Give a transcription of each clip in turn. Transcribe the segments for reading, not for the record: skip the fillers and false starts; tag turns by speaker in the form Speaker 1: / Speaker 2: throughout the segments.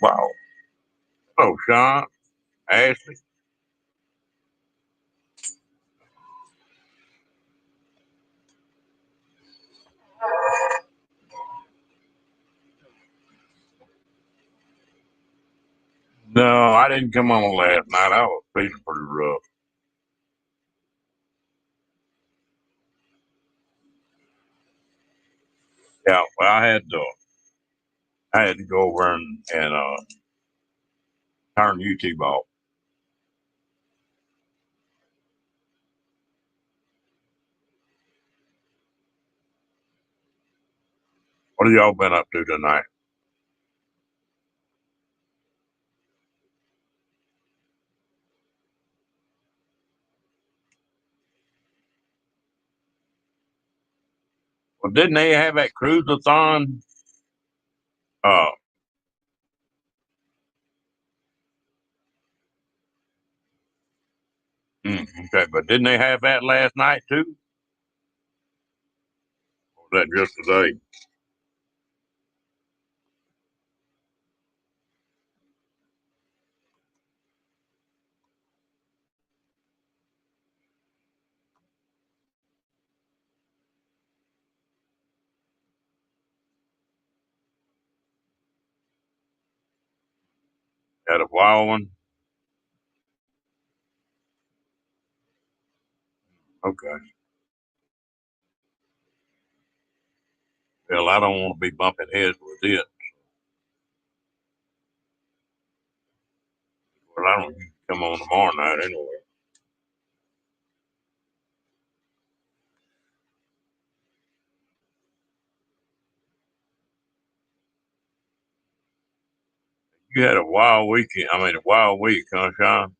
Speaker 1: Wow. Hello, Sean. Ashley. No, I didn't come on last night. I was feeling pretty rough. Yeah, well, I had to go over and turn YouTube off. What have y'all been up to tonight? Well, didn't they have that cruise-a-thon? Uh, okay, but didn't they have that last night too? Or was that just today? Had a wild one? Okay. Well, I don't want to be bumping heads with it. Well, I don't come on tomorrow night anyway. You had a wild weekend. I mean, a wild week, huh, Sean?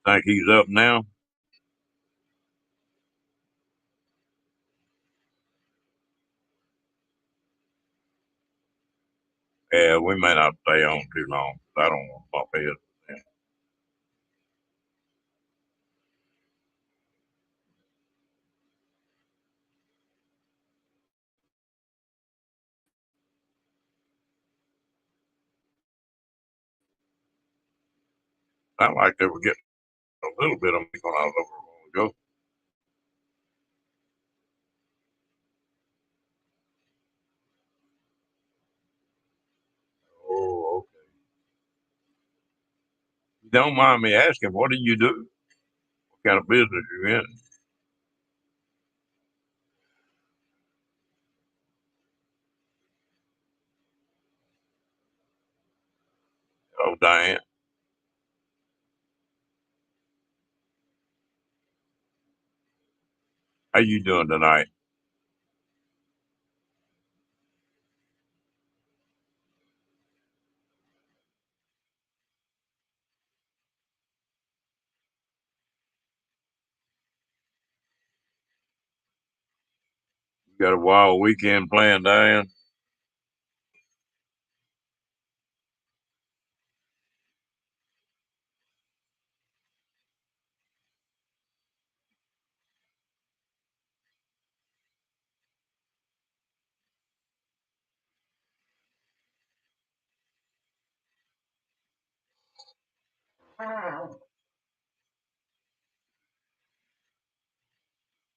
Speaker 1: Think he's up now? Yeah, we may not stay on too long. I don't want to bump heads with him. I like they were getting a little bit of me when I was over a while ago. Oh, okay. You don't mind me asking, what do you do? What kind of business you in? Oh, Diane, how you doing tonight? You got a wild weekend planned, Diane?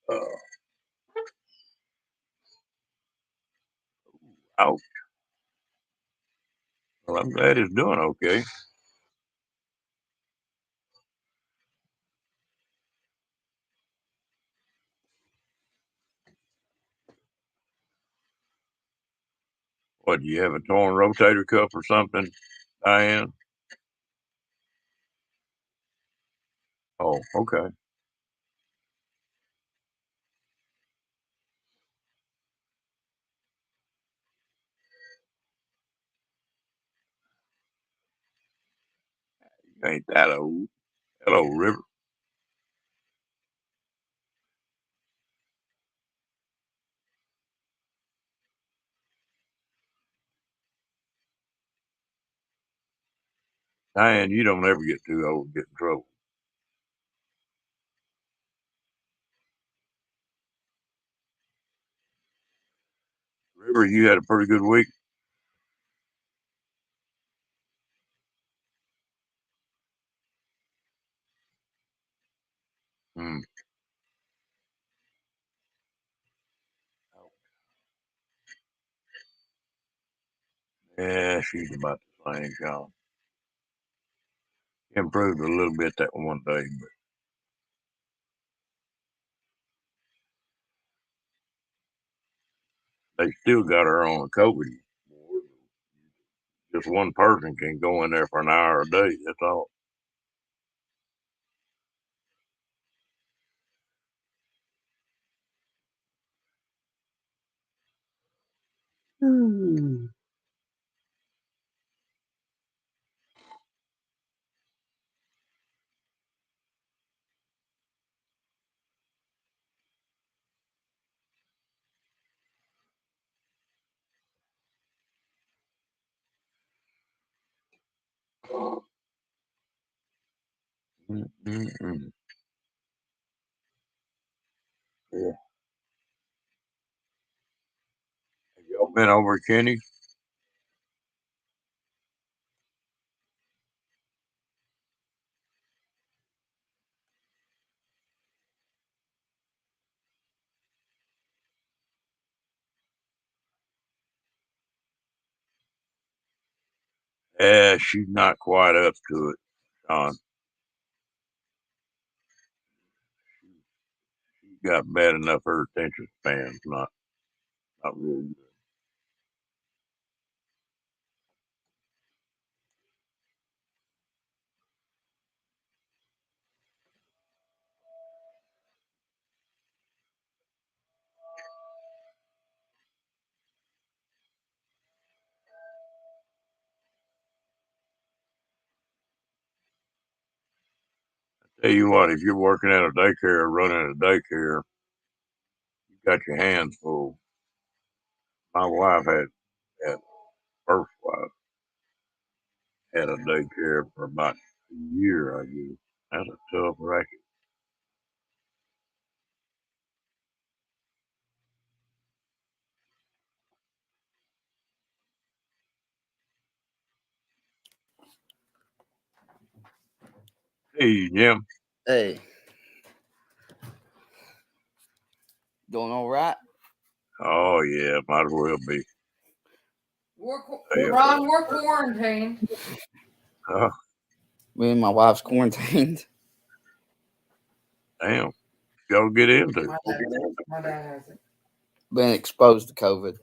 Speaker 1: Uh, oh, well, I'm glad he's doing okay. What, do you have a torn rotator cuff or something, Diane? Oh, okay. You ain't that old. Hello, River. Diane, you don't ever get too old to get in trouble. River, you had a pretty good week. Hmm. Yeah, she's about the same, Sean. Improved a little bit that one day, but they still got her on a COVID. Just one person can go in there for an hour a day. That's all. Mm. Mm. Yeah. Have y'all been over at Kenny's? Yeah, she's not quite up to it, Sean. She got bad enough her attention span's not really good. Tell you what, if you're working at a daycare or running a daycare, you got your hands full. My wife had first wife had a daycare for about a year, I guess. That's a tough racket. Hey, Jim.
Speaker 2: Hey, doing all right?
Speaker 1: Oh yeah, might as well be.
Speaker 3: Ron, we're quarantined.
Speaker 2: Me and my wife's quarantined.
Speaker 1: Damn, y'all get into it.
Speaker 3: My dad hasn't.
Speaker 2: Been exposed to COVID.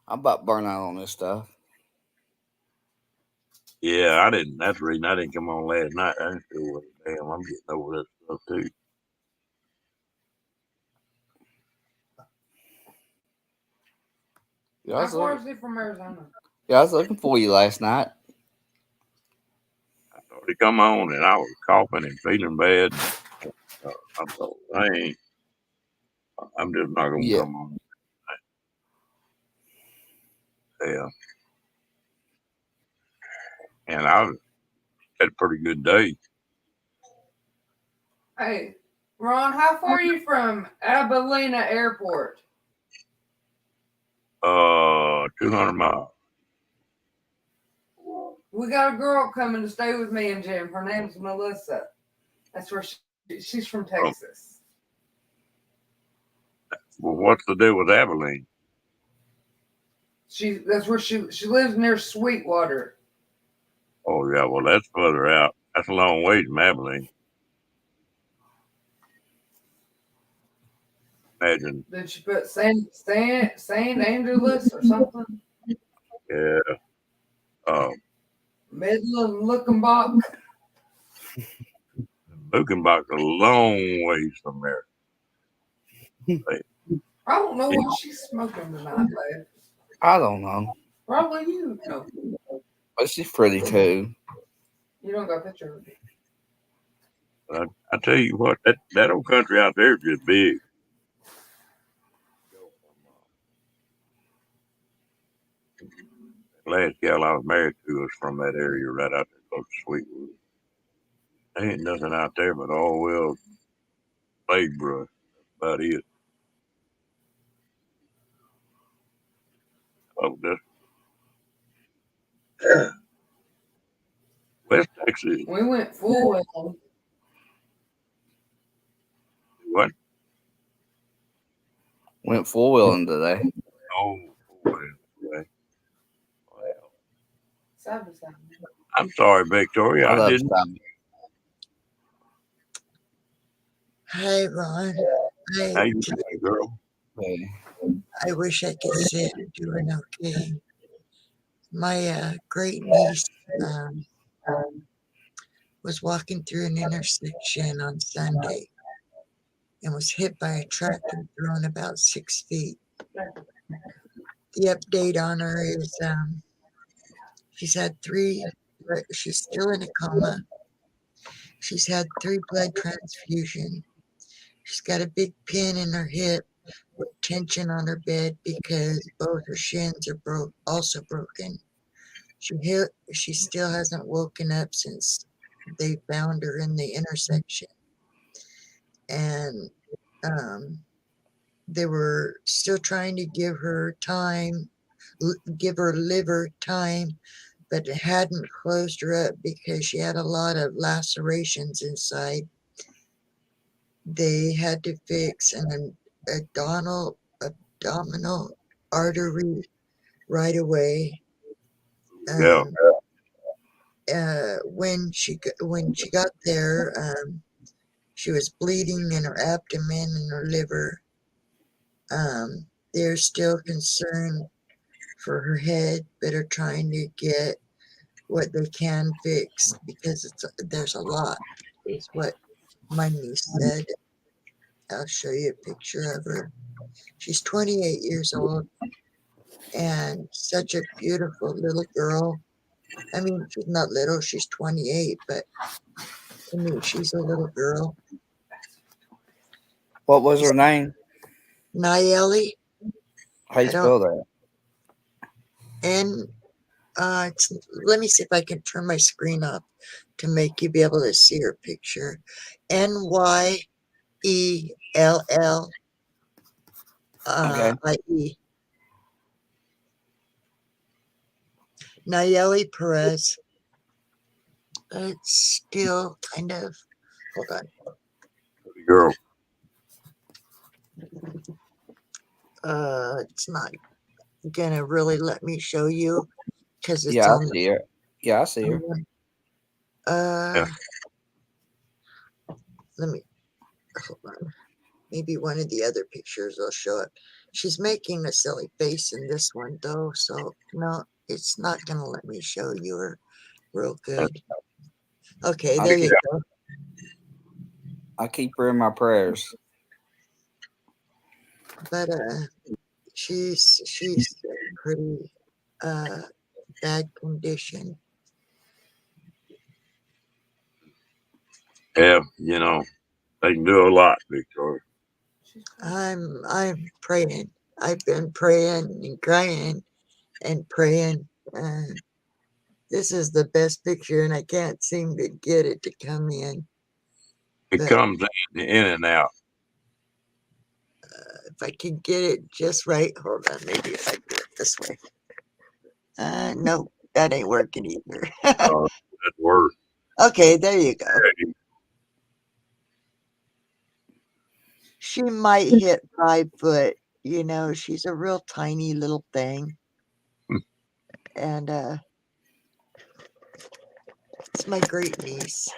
Speaker 2: I'm about burnt out on this stuff.
Speaker 1: Yeah, I didn't. That's the reason I didn't come on last night. I didn't feel like, damn, I'm getting over that stuff too.
Speaker 2: Yeah,
Speaker 3: How far is he from Arizona?
Speaker 2: I was looking for you last night.
Speaker 1: I thought he'd come on and I was coughing and feeling bad. I thought, I'm just not gonna
Speaker 2: Yeah.
Speaker 1: come on. Yeah, and I had a pretty good day.
Speaker 3: Hey, Ron, how far are you from Abilene Airport?
Speaker 1: 200 miles.
Speaker 3: We got a girl coming to stay with me and Jim. Her name's Melissa. That's where she's from Texas.
Speaker 1: Well, what's the deal with Abilene?
Speaker 3: That's where she lives near Sweetwater.
Speaker 1: Oh yeah, well that's further out. That's a long ways from Abilene. Imagine.
Speaker 3: Did she put Saint Angeles or something?
Speaker 1: Yeah.
Speaker 3: Midland Luckenbach.
Speaker 1: Lukenbach's a long ways from there.
Speaker 3: I don't know what she's smoking tonight, babe.
Speaker 2: I don't know.
Speaker 3: Probably you know.
Speaker 2: But she's pretty too.
Speaker 3: You don't got a picture of it.
Speaker 1: But I tell you what, that old country out there is just big. The last gal I was married to was from that area right out there close to Sweetwood. There ain't nothing out there but all well sagebrush. That's about it. Oh, that's West Texas.
Speaker 3: We went full well.
Speaker 1: What?
Speaker 2: Went four wheeling today.
Speaker 1: Oh, well, okay. Well,
Speaker 3: Side by side.
Speaker 1: I'm sorry, Victoria.
Speaker 2: I
Speaker 1: I
Speaker 2: love
Speaker 1: didn't.
Speaker 2: stopping.
Speaker 4: Hi, Ron.
Speaker 1: How you doing, girl?
Speaker 4: I wish I could say I'm doing okay. My great niece was walking through an intersection on Sunday and was hit by a truck and thrown about 6 feet. The update on her is she's still in a coma. She's had 3 blood transfusions. She's got a big pin in her hip with tension on her bed because both her shins are also broken. She still hasn't woken up since they found her in the intersection, and they were still trying to give her liver time, but it hadn't closed her up because she had a lot of lacerations inside. They had to fix an abdominal artery right away.
Speaker 1: Yeah.
Speaker 4: When she got there, she was bleeding in her abdomen and her liver. They're still concerned for her head, but are trying to get what they can fix because there's a lot, is what my niece said. I'll show you a picture of her. She's 28 years old and such a beautiful little girl. I mean, she's not little, she's 28, but I mean, she's a little girl.
Speaker 2: What was her name?
Speaker 4: Nayeli,
Speaker 2: How you
Speaker 4: I don't,
Speaker 2: spell that?
Speaker 4: and let me see if I can turn my screen up to make you be able to see her picture.
Speaker 2: Okay.
Speaker 4: Nyelie. Nayeli Perez. It's still kind of, hold on.
Speaker 1: Girl.
Speaker 4: It's not gonna really let me show you because it's
Speaker 2: Yeah, I
Speaker 4: on.
Speaker 2: see her. Yeah, I see her.
Speaker 4: Uh,
Speaker 1: Yeah.
Speaker 4: let me hold on. Maybe one of the other pictures will show it. She's making a silly face in this one though, so no, it's not gonna let me show you her real good. Okay, there you go.
Speaker 2: I keep her in my prayers.
Speaker 4: But she's pretty bad condition.
Speaker 1: Yeah, you know, they can do a lot, Victoria.
Speaker 4: I'm praying. I've been praying and crying and praying. This is the best picture, and I can't seem to get it to come in.
Speaker 1: It
Speaker 4: But
Speaker 1: comes in and out.
Speaker 4: if I can get it just right, hold on. Maybe if I do it this way. No, that ain't working either.
Speaker 1: That's worse.
Speaker 4: Okay, there you go. She might hit 5 foot. You know, she's a real tiny little thing. And it's my great niece.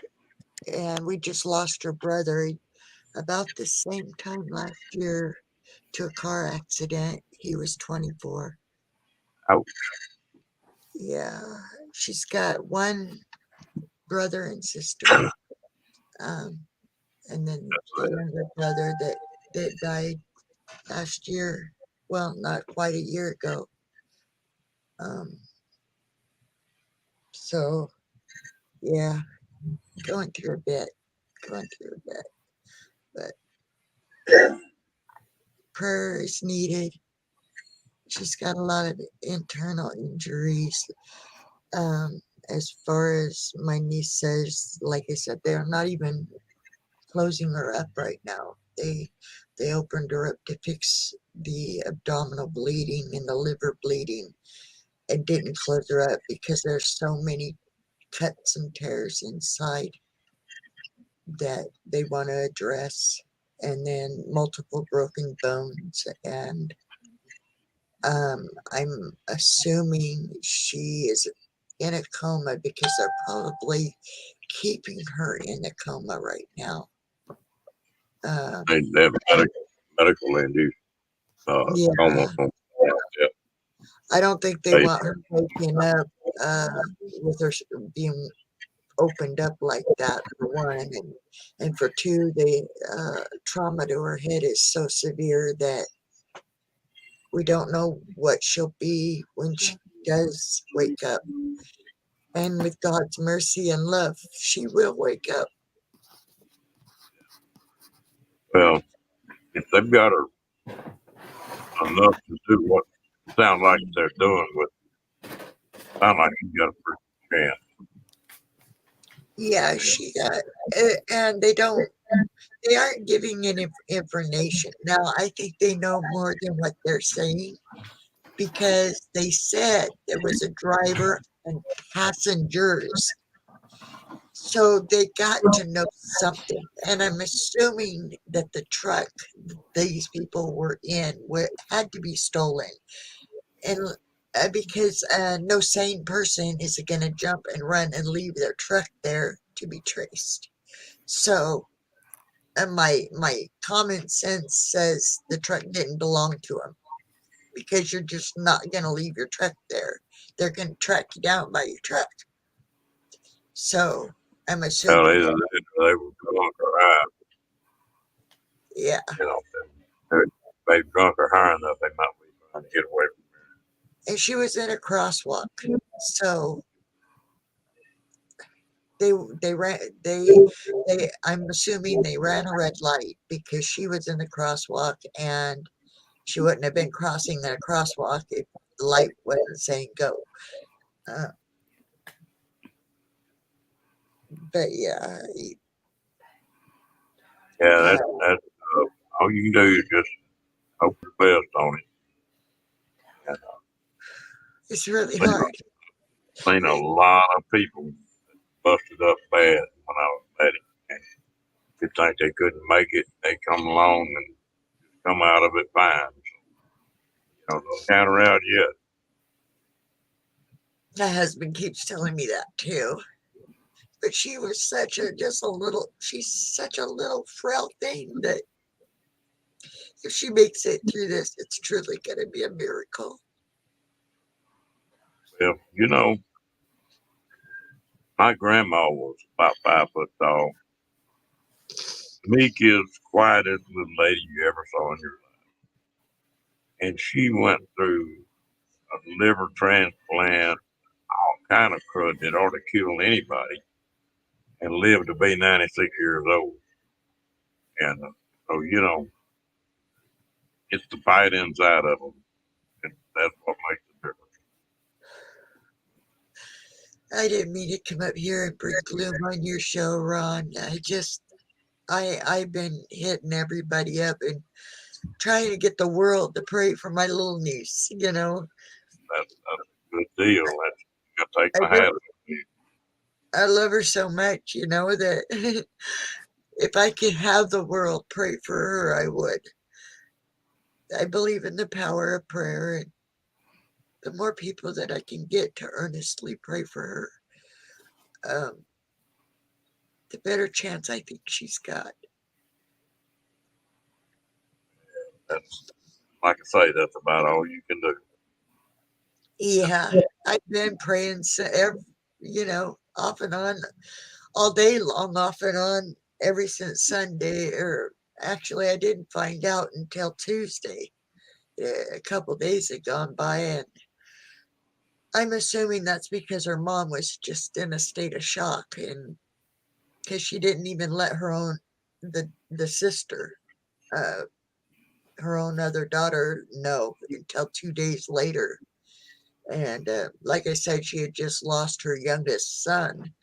Speaker 4: And we just lost her brother about the same time last year to a car accident. He was 24.
Speaker 1: Ouch.
Speaker 4: Yeah, she's got one brother and sister. And then the younger brother that died last year. Well, not quite a year ago. Um, So, yeah, going through a bit, but prayer is needed. She's got a lot of internal injuries. As far as my niece says, like I said, they're not even closing her up right now. They opened her up to fix the abdominal bleeding and the liver bleeding, and didn't close her up because there's so many cuts and tears inside that they want to address, and then multiple broken bones. And I'm assuming she is in a coma because they're probably keeping her in a coma right now.
Speaker 1: They have medical induced
Speaker 4: Yeah,
Speaker 1: coma from yeah.
Speaker 4: I don't think they
Speaker 1: They,
Speaker 4: want her waking up uh, with her being opened up like that, for one, and for two, the trauma to her head is so severe that we don't know what she'll be when she does wake up. And with God's mercy and love, she will wake up.
Speaker 1: well, if they've got her enough to do what sound like they're doing, with sound like she's got a pretty chance.
Speaker 4: Yeah, she got, and they aren't giving any information. Now, I think they know more than what they're saying because they said there was a driver and passengers. So they got to know something. And I'm assuming that the truck these people were in had to be stolen. And because no sane person is going to jump and run and leave their truck there to be traced. So my common sense says the truck didn't belong to them, because you're just not going to leave your truck there. They're going to track you down by your truck. So I'm
Speaker 1: Well,
Speaker 4: assuming,
Speaker 1: they were drunk or high,
Speaker 4: yeah.
Speaker 1: you know. If they drunk or high enough, they might be trying to get away from
Speaker 4: And she was in a crosswalk, so they ran they I'm assuming they ran a red light because she was in the crosswalk, and she wouldn't have been crossing that crosswalk if the light wasn't saying go. Uh, but yeah,
Speaker 1: Yeah,
Speaker 4: uh,
Speaker 1: that's all you can do is just hope your best on it. And
Speaker 4: it's really
Speaker 1: I've
Speaker 4: hard.
Speaker 1: seen a lot of people busted up bad when I was at it. And you think they couldn't make it, they come along and come out of it fine. So, don't count her out yet.
Speaker 4: My husband keeps telling me that too. But she was she's such a little frail thing that if she makes it through this, it's truly going to be a miracle.
Speaker 1: Well, my grandma was about 5 foot tall. Meek is quietest little lady you ever saw in your life. And she went through a liver transplant, all kind of crud that ought to kill anybody, and lived to be 96 years old. And so, it's the fight inside of them. And that's what makes the difference.
Speaker 4: I didn't mean to come up here and bring gloom on your show, Ron. I've been hitting everybody up and trying to get the world to pray for my little niece.
Speaker 1: That's a good deal. That's, you got to take
Speaker 4: I
Speaker 1: my
Speaker 4: just
Speaker 1: hat off to you.
Speaker 4: I love her so much. That if I could have the world pray for her, I would. I believe in the power of prayer, and the more people that I can get to earnestly pray for her, um, the better chance I think she's got.
Speaker 1: That's, like I say, that's about all you can do.
Speaker 4: Yeah, I've been praying, off and on, all day long, off and on, ever since Sunday. Or actually, I didn't find out until Tuesday. A couple days had gone by, and I'm assuming that's because her mom was just in a state of shock, and because she didn't even let the sister, uh, her own other daughter, know until 2 days later. And like I said, she had just lost her youngest son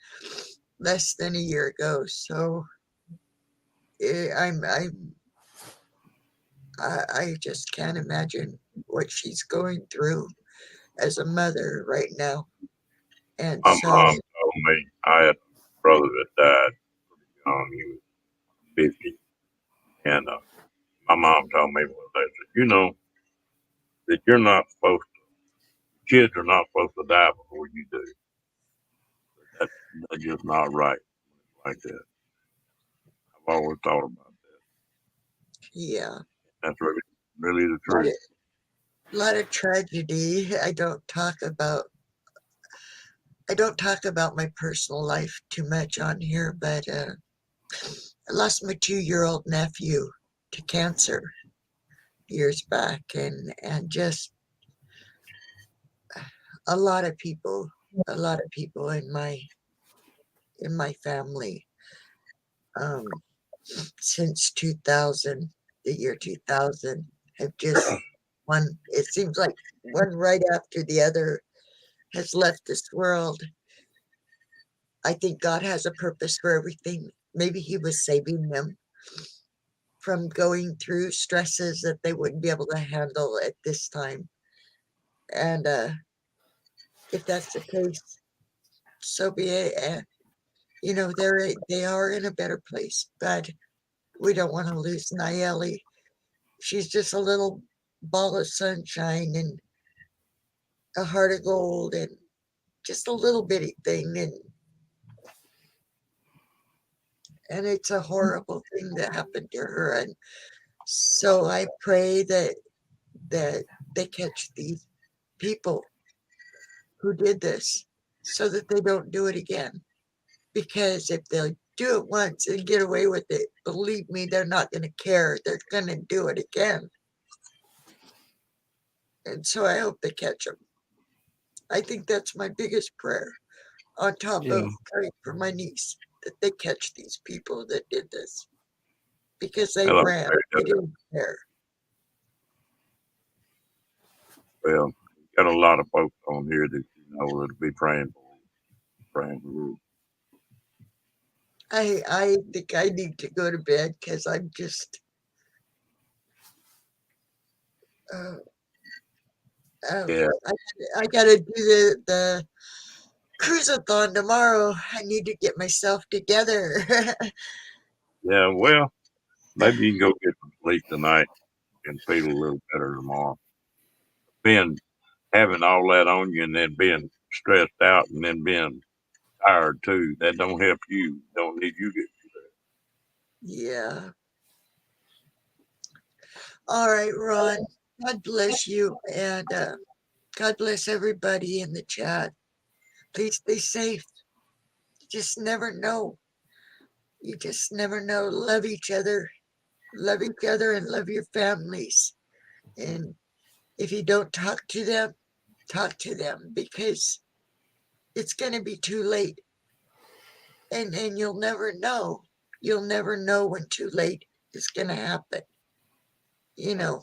Speaker 4: less than a year ago. So I just can't imagine what she's going through as a mother right now. And
Speaker 1: My
Speaker 4: so,
Speaker 1: mom told me I had a brother that died young. He was 50. And my mom told me one day, said, you know, that you're not supposed to, kids are not supposed to die before you do. That, that's just not right like that. I've always thought about that.
Speaker 4: yeah,
Speaker 1: That's really the
Speaker 4: a lot
Speaker 1: truth.
Speaker 4: of, lot of tragedy. I don't talk about my personal life too much on here, but I lost my 2-year-old nephew to cancer years back, and just a lot of people, in my family, um, since 2000, the year 2000, have just one. It seems like one right after the other has left this world. I think God has a purpose for everything. Maybe He was saving them from going through stresses that they wouldn't be able to handle at this time. And if that's the case, so be it. You know, they are in a better place, but we don't want to lose Nayeli. She's just a little ball of sunshine and a heart of gold and just a little bitty thing, and it's a horrible thing that happened to her. And so I pray that they catch these people who did this so that they don't do it again. Because if they do it once and get away with it, believe me, they're not going to care. They're going to do it again. And so I hope they catch them. I think that's my biggest prayer, on top
Speaker 2: Yeah.
Speaker 4: of praying for my niece, that they catch these people that did this, because they
Speaker 1: Hello.
Speaker 4: ran. They didn't care.
Speaker 1: Well, got a lot of folks on here that you know that'll be praying for you.
Speaker 4: I think I need to go to bed because I'm just uh,
Speaker 1: Yeah,
Speaker 4: I gotta do the cruisathon tomorrow. I need to get myself together.
Speaker 1: yeah. Well, maybe you can go get some sleep tonight and feel a little better tomorrow. Being having all that on you and then being stressed out and then being tired too, that don't help you. Don't need you to.
Speaker 4: Yeah. All right, Ron. God bless you, and God bless everybody in the chat. Please stay safe. You just never know. You just never know. Love each other. Love each other and love your families. And if you don't talk to them, because it's going to be too late. And you'll never know. You'll never know when too late is going to happen. You know.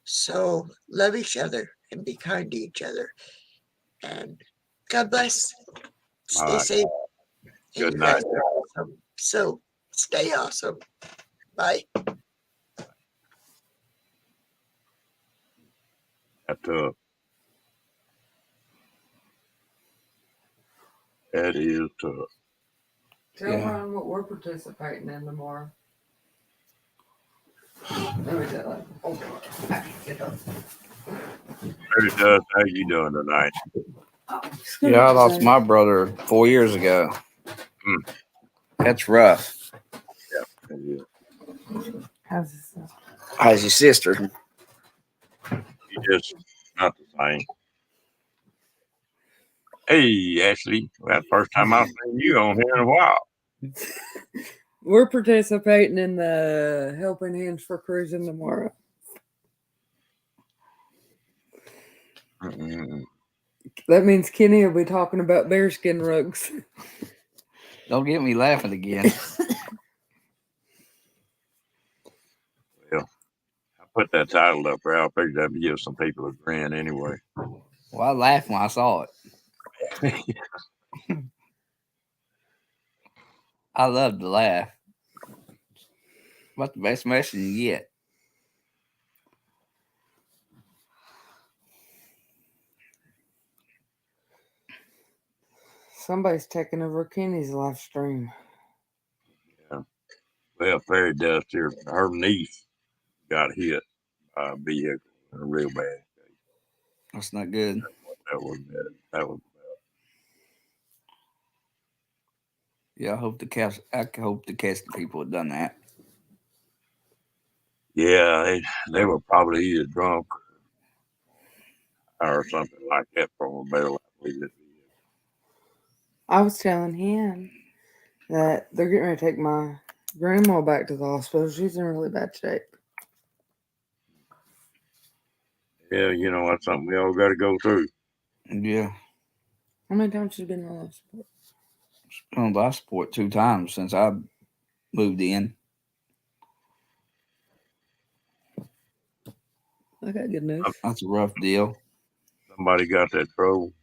Speaker 4: So love each other and be kind to each other. And God bless.
Speaker 1: All
Speaker 4: Stay
Speaker 1: right.
Speaker 4: safe. And
Speaker 1: Good
Speaker 4: you
Speaker 1: night.
Speaker 4: guys are awesome. So stay awesome. Bye.
Speaker 1: That's tough. That is tough.
Speaker 3: Tell
Speaker 2: Yeah.
Speaker 3: Ron what we're participating in tomorrow. Let me tell him. Okay. Get up.
Speaker 1: Pretty does. How you doing tonight?
Speaker 2: Yeah, I lost my brother 4 years ago.
Speaker 1: Hmm.
Speaker 2: That's rough.
Speaker 1: Yeah, it is.
Speaker 3: How's this?
Speaker 2: How's your sister?
Speaker 1: You just not the same. Hey, Ashley, that's the first time I've seen you on here in a while.
Speaker 3: We're participating in the Helping Hands for Cruising tomorrow.
Speaker 1: Mm-mm.
Speaker 3: That means Kenny will be talking about bearskin rugs.
Speaker 2: Don't get me laughing again.
Speaker 1: Well, I put that title up there. I figured that'd give some people a grin anyway.
Speaker 2: Well, I laughed when I saw it. I love to laugh. What's the best medicine you get?
Speaker 3: Somebody's taking over Kenny's live stream.
Speaker 1: Well, fairy dust here. Her niece got hit by a vehicle in a real bad shape.
Speaker 2: That's not good.
Speaker 1: That was bad. That was
Speaker 2: Yeah, I hope the cast people have done that.
Speaker 1: yeah. They were probably either drunk or something like that from a barrel. I believe it.
Speaker 3: I was telling him that they're getting ready to take my grandma back to the hospital. She's in really bad shape.
Speaker 1: Yeah, you know that's something we all got to go through.
Speaker 2: Yeah,
Speaker 3: How many times she's been in the hospital?
Speaker 2: been on life support 2 times since I moved in.
Speaker 3: I got good news.
Speaker 2: That's a rough deal.
Speaker 1: Somebody got that trouble.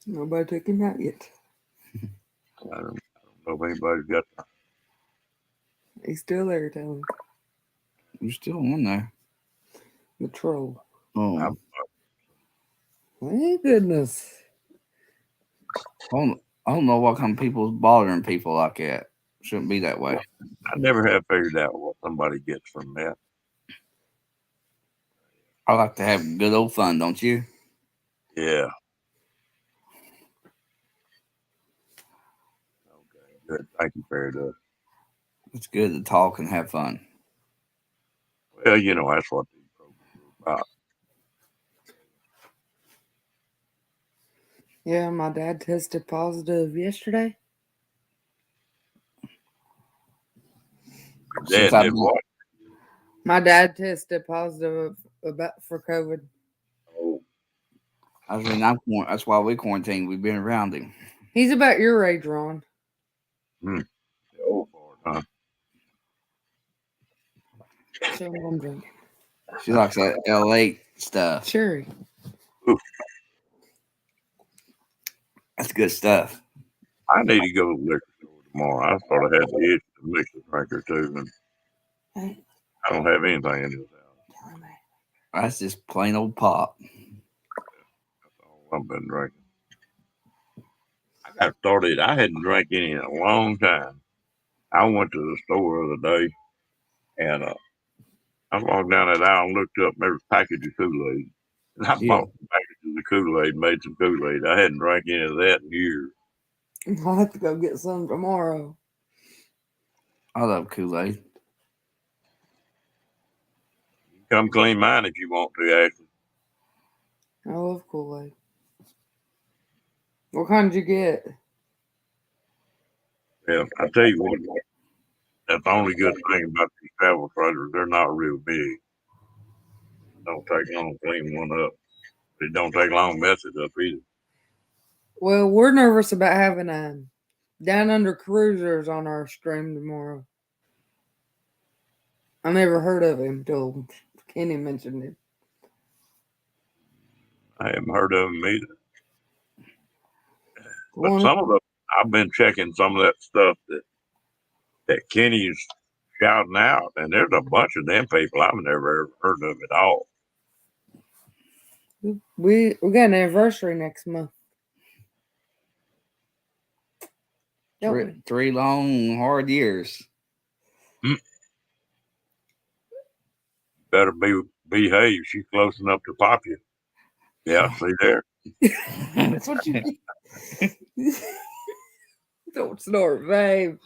Speaker 3: Nobody took him out yet.
Speaker 1: I don't know if anybody's got.
Speaker 3: He's still there, telling
Speaker 2: You're still on there.
Speaker 3: the troll.
Speaker 2: Oh,
Speaker 3: Thank goodness.
Speaker 2: I don't know what kind of people is bothering people like that. Shouldn't be that way.
Speaker 1: I never have figured out what somebody gets from that.
Speaker 2: I like to have good old fun, don't you?
Speaker 1: Yeah. Okay. Good. Thank you, Fairy Dust.
Speaker 2: It's good to talk and have fun.
Speaker 1: Well, you know that's what these programs are about.
Speaker 3: Yeah, my dad tested positive yesterday.
Speaker 1: Your
Speaker 2: Since
Speaker 1: dad
Speaker 2: I've
Speaker 1: did
Speaker 2: been,
Speaker 1: what?
Speaker 3: My dad tested positive for COVID.
Speaker 1: Oh,
Speaker 2: that's why we quarantined. We've been around him.
Speaker 3: He's about your age, Ron.
Speaker 1: the old part, huh?
Speaker 3: So I'm drinking.
Speaker 2: She likes that L8 stuff.
Speaker 3: Cherry.
Speaker 1: Oof.
Speaker 2: That's good stuff.
Speaker 1: I need to go to the liquor store tomorrow. I sort of had the itch to mix a drink or two, and
Speaker 3: Hey,
Speaker 1: I don't have anything in this house.
Speaker 3: tell me.
Speaker 2: That's just plain old pop.
Speaker 1: That's all I've been drinking. I got started. I hadn't drank any in a long time. I went to the store the other day, and I walked down that aisle and looked up, and there was a package of Kool-Aid. And I
Speaker 2: Yeah.
Speaker 1: bought the package of Kool-Aid, made some Kool-Aid. I hadn't drank any of that in years.
Speaker 3: I'll have to go get some tomorrow.
Speaker 2: I love Kool-Aid.
Speaker 1: Come clean mine if you want to, Ashley.
Speaker 3: I love Kool-Aid. What kind did you get?
Speaker 1: Yeah, I tell you what, that's the only good thing about these travel trailers. They're not real big. Don't take long to clean one up. It don't take long to mess it up either.
Speaker 3: Well, we're nervous about having a Down Under Cruisers on our stream tomorrow. I never heard of him until Kenny mentioned it.
Speaker 1: I haven't heard of them either. But
Speaker 3: One,
Speaker 1: some of them, I've been checking some of that stuff that Kenny's shouting out, and there's a bunch of them people I've never ever heard of at all.
Speaker 3: we got an anniversary next month. Don't we?
Speaker 2: Three long, hard years.
Speaker 1: Better behave. She's close enough to pop you. Yeah, see there.
Speaker 3: That's what you don't snort, babe.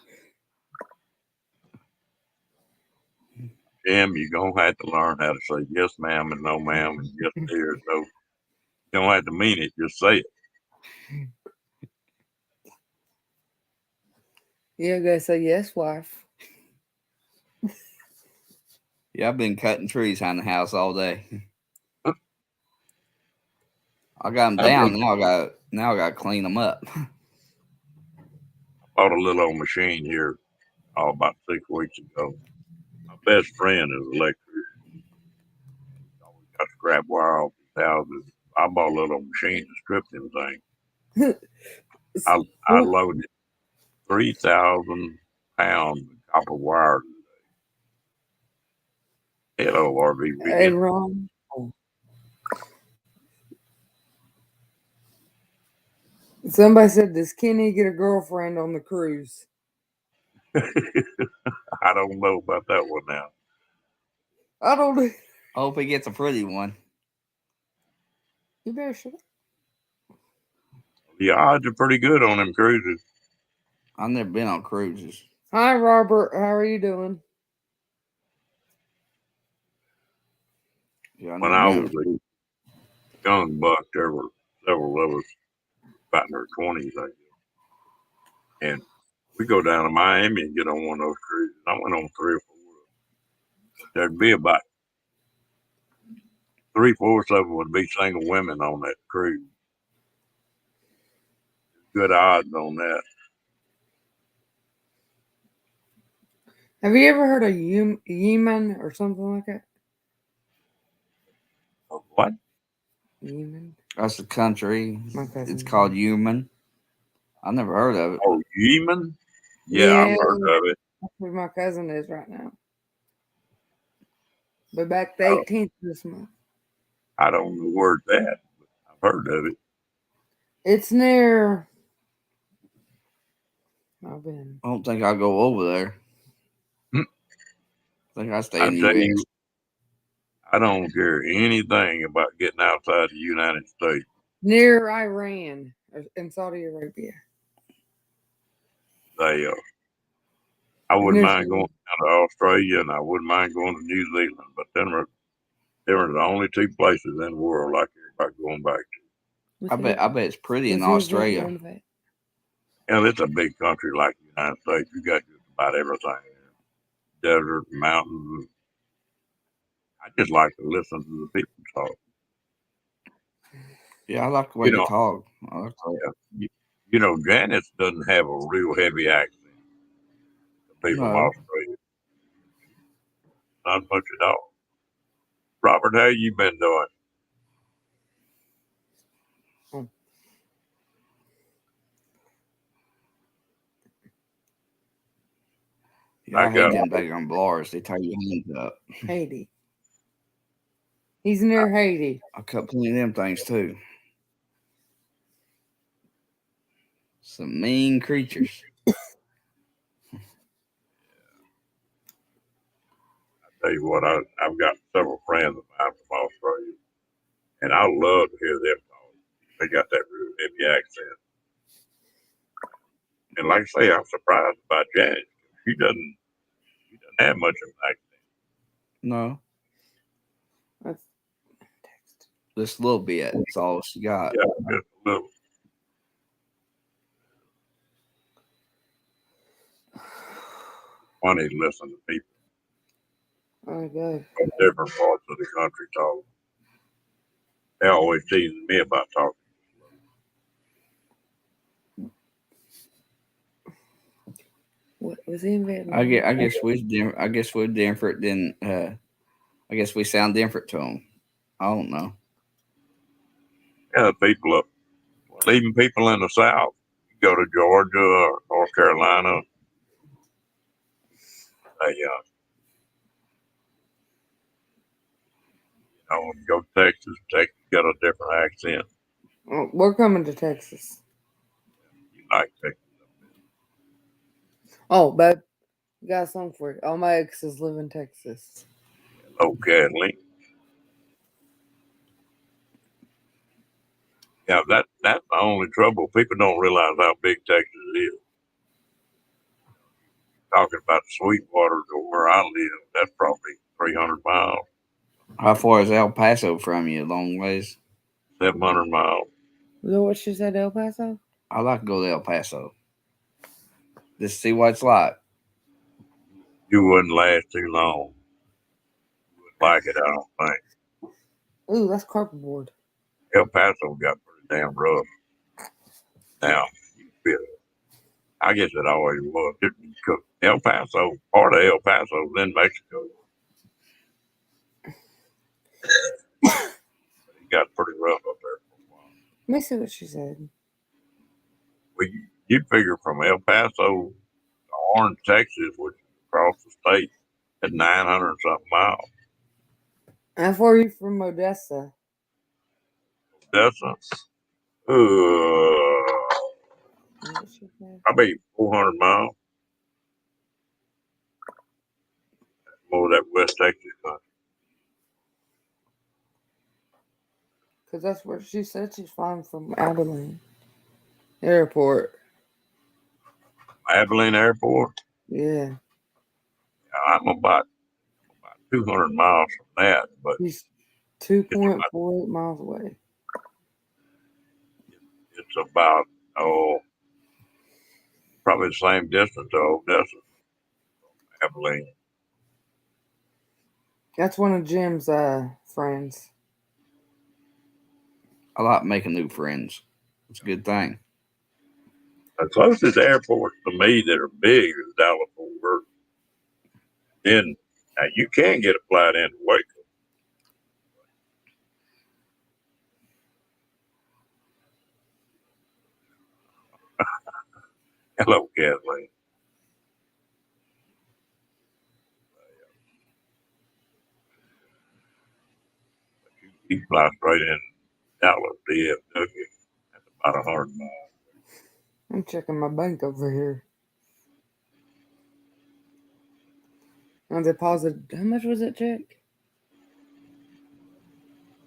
Speaker 1: Jim, you're gonna have to learn how to say yes, ma'am, and no, ma'am, and yes, dear. So You don't have to mean it. Just say it.
Speaker 3: You gotta say yes, wife.
Speaker 2: Yeah, I've been cutting trees around the house all day. I got them down. Now I got to clean them up.
Speaker 1: Bought a little old machine here about 6 weeks ago. My best friend is an electrician. He's always got scrap wire off his houses. I bought a little old machine to strip them things. I loaded 3,000 pounds of copper wire. Hello,
Speaker 3: Hey,
Speaker 1: RVB.
Speaker 3: Ron. Somebody said, does Kenny get a girlfriend on the cruise?
Speaker 1: I don't know about that one now.
Speaker 3: I don't know.
Speaker 2: I hope he gets a pretty one.
Speaker 3: You better shut up.
Speaker 1: The odds are pretty good on them cruises.
Speaker 2: I've never been on cruises.
Speaker 3: Hi, Robert. How are you doing?
Speaker 2: Yeah, I've
Speaker 1: When
Speaker 2: never
Speaker 1: I
Speaker 2: been
Speaker 1: was
Speaker 2: on.
Speaker 1: a young buck, there were several of us about in their 20s, I guess. And we go down to Miami and get on one of those cruises. I went on 3 or 4. There'd be about 3/4 of them would be single women on that cruise. Good odds on that.
Speaker 3: Have you ever heard of Yemen or something like that?
Speaker 1: What?
Speaker 3: Yemen?
Speaker 2: That's the country.
Speaker 3: My cousin.
Speaker 2: It's called Human. I've never heard of it.
Speaker 1: Oh, Yemen? Yeah, I've heard of it.
Speaker 3: That's where my cousin is right now. But back the
Speaker 1: I don't,
Speaker 3: 18th this month.
Speaker 1: I don't know where it's at, but I've heard of it.
Speaker 3: It's near. I've been.
Speaker 2: I don't think I'll go over there.
Speaker 1: Hmm.
Speaker 2: I think I stay
Speaker 1: I
Speaker 2: in the
Speaker 1: tell
Speaker 2: U.S.
Speaker 1: you, I don't care anything about getting outside the United States.
Speaker 3: Near Iran in Saudi Arabia.
Speaker 1: They, I
Speaker 3: And
Speaker 1: wouldn't
Speaker 3: there's
Speaker 1: mind going down to Australia, and I wouldn't mind going to New Zealand, but them are the only 2 places in the world I care about going back to.
Speaker 2: I bet it's pretty in
Speaker 3: What's his
Speaker 2: Australia.
Speaker 3: name?
Speaker 1: And it's a big country like the United States. You got just about everything there. Desert, mountains. I just like to listen to the people talk.
Speaker 2: Yeah, I like the way
Speaker 1: You
Speaker 2: they
Speaker 1: know,
Speaker 2: talk. I like the
Speaker 1: Janice doesn't have a real heavy accent. The people from
Speaker 2: No,
Speaker 1: Australia, not much at all. Robert, how you been doing?
Speaker 2: yeah,
Speaker 1: I
Speaker 2: I hate
Speaker 1: got
Speaker 2: them daggone blars. They tie your hands up.
Speaker 3: Haiti. He's near Haiti.
Speaker 2: I cut plenty of them things too. Some mean creatures.
Speaker 1: tell you what, I've got several friends of mine from Australia, and I love to hear them talk. They got that real heavy accent. And like I say, I'm surprised about Janice. She doesn't have much of an accent.
Speaker 2: No,
Speaker 3: That's
Speaker 2: just a little bit. That's all she got.
Speaker 1: Yeah, just a little. Funny to listen to people
Speaker 3: oh god.
Speaker 1: from different parts of the country talk. They always teasing me about talking.
Speaker 3: What was he in Vietnam?
Speaker 2: I guess we're different. I guess we're different than. I guess we sound different to them. I don't know.
Speaker 1: Yeah, people up, well, even people in the South. You go to Georgia or North Carolina, they, go to Texas. Texas got a different accent.
Speaker 3: Oh, we're coming to Texas.
Speaker 1: You like Texas.
Speaker 3: Oh, babe, got a song for you. All my exes live in Texas.
Speaker 1: Hello, Kathleen. Yeah, that's the only trouble. People don't realize how big Texas is. Talking about Sweetwater to where I live, that's probably 300 miles.
Speaker 2: How far is El Paso from you? A long ways.
Speaker 1: 700 miles.
Speaker 3: You know what she said, El Paso?
Speaker 2: I'd like to go to El Paso. Just see what it's like.
Speaker 1: You wouldn't last too long. You wouldn't like it, I don't think.
Speaker 3: Ooh, that's carpetboard.
Speaker 1: El Paso got pretty damn rough. Now, I guess it always was. El Paso, part of El Paso is in Mexico. It got pretty rough up there for a while.
Speaker 3: Let me see what she said.
Speaker 1: Well, you'd figure from El Paso to Orange, Texas, which is across the state, at 900 something miles.
Speaker 3: How far are you from Odessa?
Speaker 1: That's
Speaker 3: What she said?
Speaker 1: probably 400 miles. More of that West Texas country.
Speaker 3: Because that's where she said she's flying from Abilene Airport.
Speaker 1: Abilene Airport.
Speaker 3: Yeah.
Speaker 1: I'm about 200 miles from that, but
Speaker 3: She's
Speaker 1: it's about,
Speaker 3: 2.48 miles away.
Speaker 1: it's about probably the same distance to Odessa, Abilene.
Speaker 3: That's one of Jim's friends.
Speaker 2: I like making new friends. It's a good thing.
Speaker 1: The closest airports to me that are big is Dallas Fort Worth. Then now you can get a flight into Waco. Hello, Kathleen. You fly straight in Dallas, DFW. That's about 100 miles.
Speaker 3: I'm checking my bank over here. I deposited. How much was that check?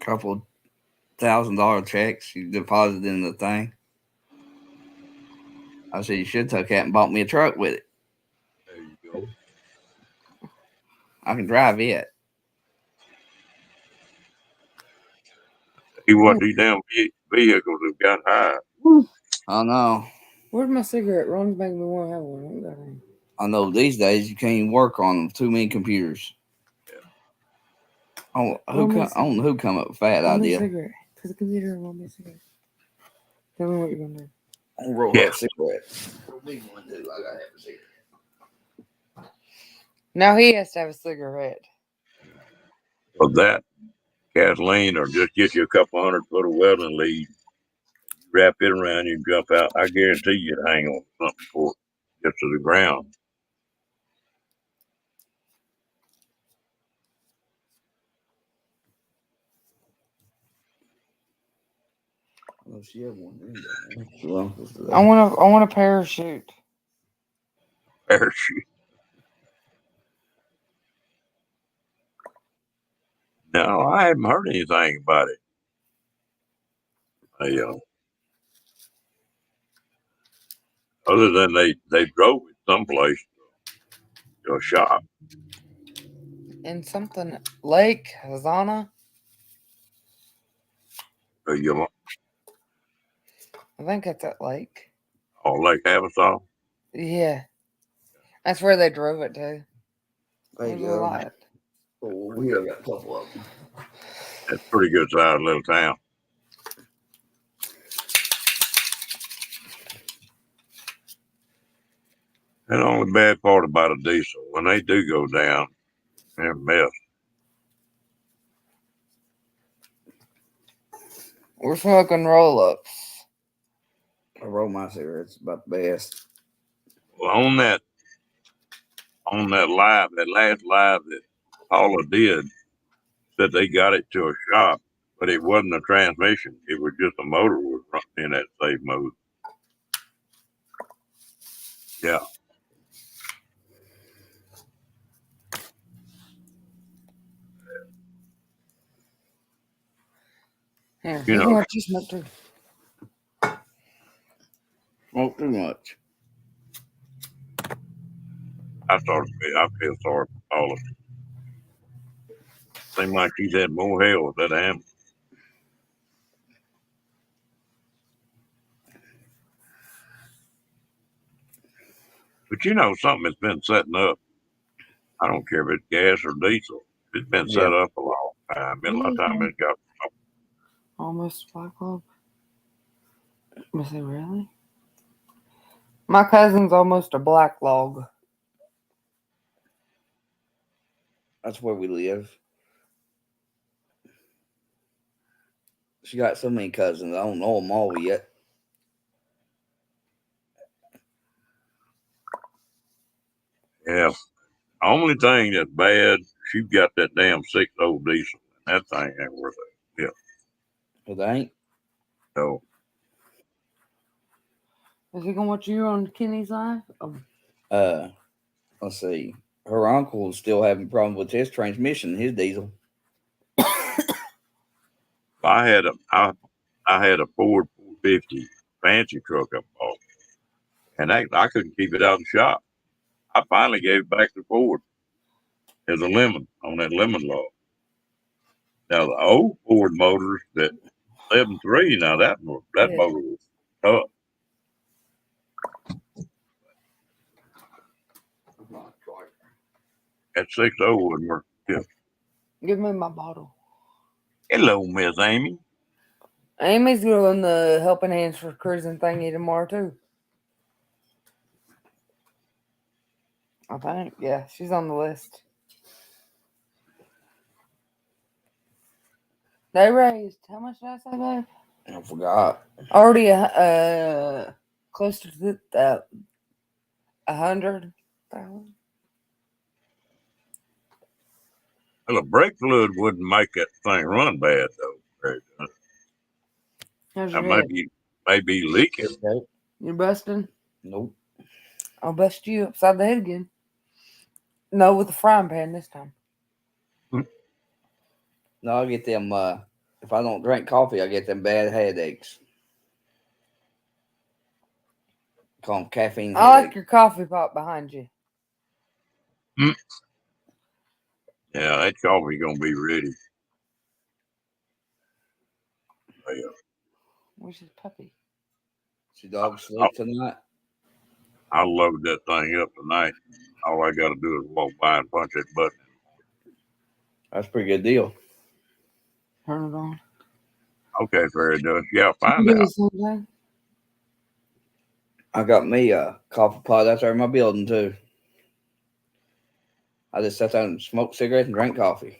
Speaker 2: Couple $1,000 checks you deposited in the thing. I said you should have took that and bought me a truck with it.
Speaker 1: There you go.
Speaker 2: I can drive it.
Speaker 1: See what these damn vehicles have got high.
Speaker 2: I know.
Speaker 3: Where's my cigarette? Ron's making me want to have one. Ain't got any.
Speaker 2: I know these days you can't even work on too many computers. I don't know who come up with that
Speaker 3: Want me a
Speaker 2: idea.
Speaker 3: cigarette? To the computer and want me a cigarette. Tell me what you're going to do.
Speaker 2: I'm gonna roll up cigarette. What we gonna do? I gotta have a cigarette.
Speaker 3: Now he has to have a cigarette.
Speaker 1: For that, gasoline, or just get you a couple 100-foot of welding lead, wrap it around you and jump out. I guarantee you'd hang on something before it gets to the ground.
Speaker 2: Oh, she had one. Well,
Speaker 3: I want a parachute.
Speaker 1: Parachute. No, I haven't heard anything about it. Other than they drove it someplace to a shop.
Speaker 3: In something Lake Hazana.
Speaker 1: You
Speaker 3: I think it's at Lake.
Speaker 1: Lake Havasaw.
Speaker 3: Yeah. That's where they drove it to.
Speaker 2: there
Speaker 3: It
Speaker 2: you
Speaker 3: was a
Speaker 2: go.
Speaker 3: lot.
Speaker 2: Oh, we got a couple of them.
Speaker 1: That's a pretty good sized little town. And the only bad part about a diesel, when they do go down, they're a mess.
Speaker 3: We're smoking roll-ups.
Speaker 2: I roll my cigarettes about the best.
Speaker 1: Well, on that live, that last live that Paula did, said they got it to a shop, but it wasn't a transmission. It was just a motor was in that safe mode. Yeah.
Speaker 3: Here,
Speaker 1: You
Speaker 3: you
Speaker 1: know,
Speaker 3: can watch you smoke too.
Speaker 2: Smoke too much.
Speaker 1: I feel sorry for Paula. Seems like she's had more hell with that ambulance. But you know, something that's been setting up. I don't care if it's gas or diesel. It's been
Speaker 2: Yeah.
Speaker 1: set up a long time. And a lot of time it's got
Speaker 3: Almost black log. Was it really? My cousin's almost a black log.
Speaker 2: That's where we live. She got so many cousins. I don't know them all yet.
Speaker 1: yeah. Only thing that's bad, she got that damn 6.0 diesel. And that thing ain't worth it. Yeah.
Speaker 2: But they ain't.
Speaker 1: So
Speaker 3: Is he gonna watch you on Kenny's live?
Speaker 2: Let's see. Her uncle is still having problems with his transmission, his diesel.
Speaker 1: I had a Ford 450 fancy truck I bought, and I couldn't keep it out of the shop. I finally gave it back to Ford as a lemon on that lemon law. Now the old Ford motors that 11.3, now that
Speaker 3: Yeah.
Speaker 1: motor was tough. That 6.0 wouldn't work. Yeah.
Speaker 3: Give me my bottle.
Speaker 1: Hello, Miss Amy.
Speaker 3: Amy's doing the helping hands for cruising thingy tomorrow too. I think. Yeah, she's on the list. They raised how much did I say, babe?
Speaker 2: I forgot.
Speaker 3: Already close to 100,000.
Speaker 1: Well, a brake fluid wouldn't make that thing run bad though.
Speaker 3: How's
Speaker 1: That
Speaker 3: your head?
Speaker 1: may be leaking.
Speaker 2: Okay.
Speaker 3: You busting?
Speaker 2: Nope.
Speaker 3: I'll bust you upside the head again. No, with a frying pan this time.
Speaker 2: No, I get them. If I don't drink coffee, I get them bad headaches. Call them caffeine
Speaker 3: I like
Speaker 2: headaches.
Speaker 3: your coffee pot behind you.
Speaker 1: Yeah, that coffee gonna be ready. Yeah.
Speaker 3: Where's his puppy?
Speaker 2: Is your dog sleep tonight?
Speaker 1: I loaded that thing up tonight. All I got to do is walk by and punch that button.
Speaker 2: That's a pretty good deal.
Speaker 3: Turn it on.
Speaker 1: Okay, Fairy Dust. Yeah, find
Speaker 3: You do
Speaker 1: out.
Speaker 3: the same thing?
Speaker 2: I got me a coffee pot out there in my building too. I just sat down and smoked cigarettes and drank coffee.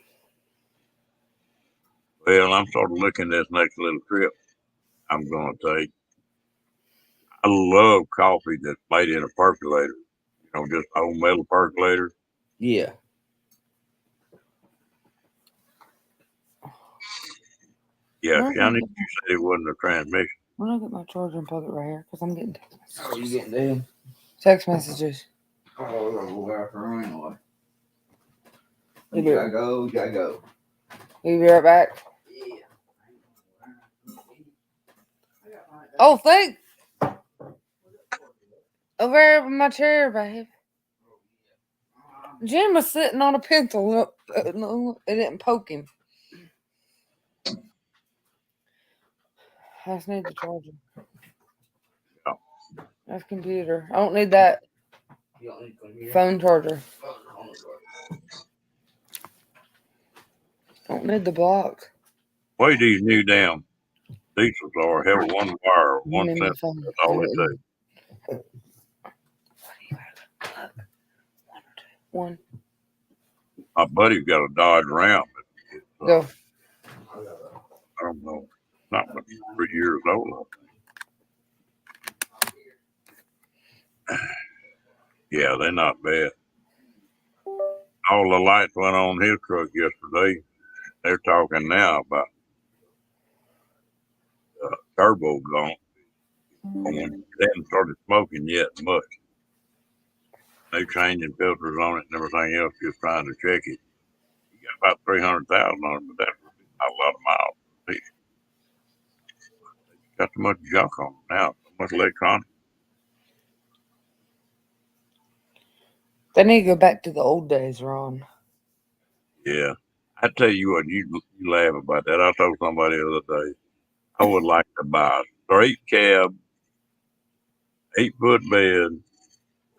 Speaker 1: Well, I'm sort of looking at this next little trip I'm going to take. I love coffee that's made in a percolator. You know, just old metal percolator.
Speaker 2: Yeah.
Speaker 1: Yeah,
Speaker 3: Where
Speaker 1: Johnny,
Speaker 3: did
Speaker 1: you said it wasn't a transmission.
Speaker 3: I get my charger and plug it right here? Because I'm getting text
Speaker 2: Oh, you
Speaker 3: messages.
Speaker 2: getting them?
Speaker 3: Text messages.
Speaker 2: Oh, we're gonna go after anyway.
Speaker 3: You
Speaker 2: You gotta go. You gotta go.
Speaker 3: Will you be right back?
Speaker 2: Yeah.
Speaker 3: Oh, thank. Over there in my chair, babe. Jim was sitting on a pencil. No, it didn't poke him. I just need the charger.
Speaker 1: Oh.
Speaker 3: That's computer. I don't need that
Speaker 2: You don't need to come here.
Speaker 3: phone charger. I don't need the block.
Speaker 1: Way these new damn diesels are, hell, one wire,
Speaker 3: You
Speaker 1: 1
Speaker 3: need my
Speaker 1: cent.
Speaker 3: phone.
Speaker 1: That's all it takes.
Speaker 3: One.
Speaker 1: My buddy's got a Dodge Ram.
Speaker 3: Go.
Speaker 1: I don't know, not but 3 years old. Yeah, they're not bad. All the lights went on his truck yesterday. They're talking now about turbo gone. They haven't started smoking yet much. They're changing filters on it and everything else, just trying to check it. You got about 300,000 on it, but that's not a lot of miles. It's got so much junk on it now, so much electronics.
Speaker 3: They need to go back to the old days, Ron.
Speaker 1: Yeah. I tell you what, you laugh about that. I told somebody the other day, I would like to buy a straight cab, 8-foot bed,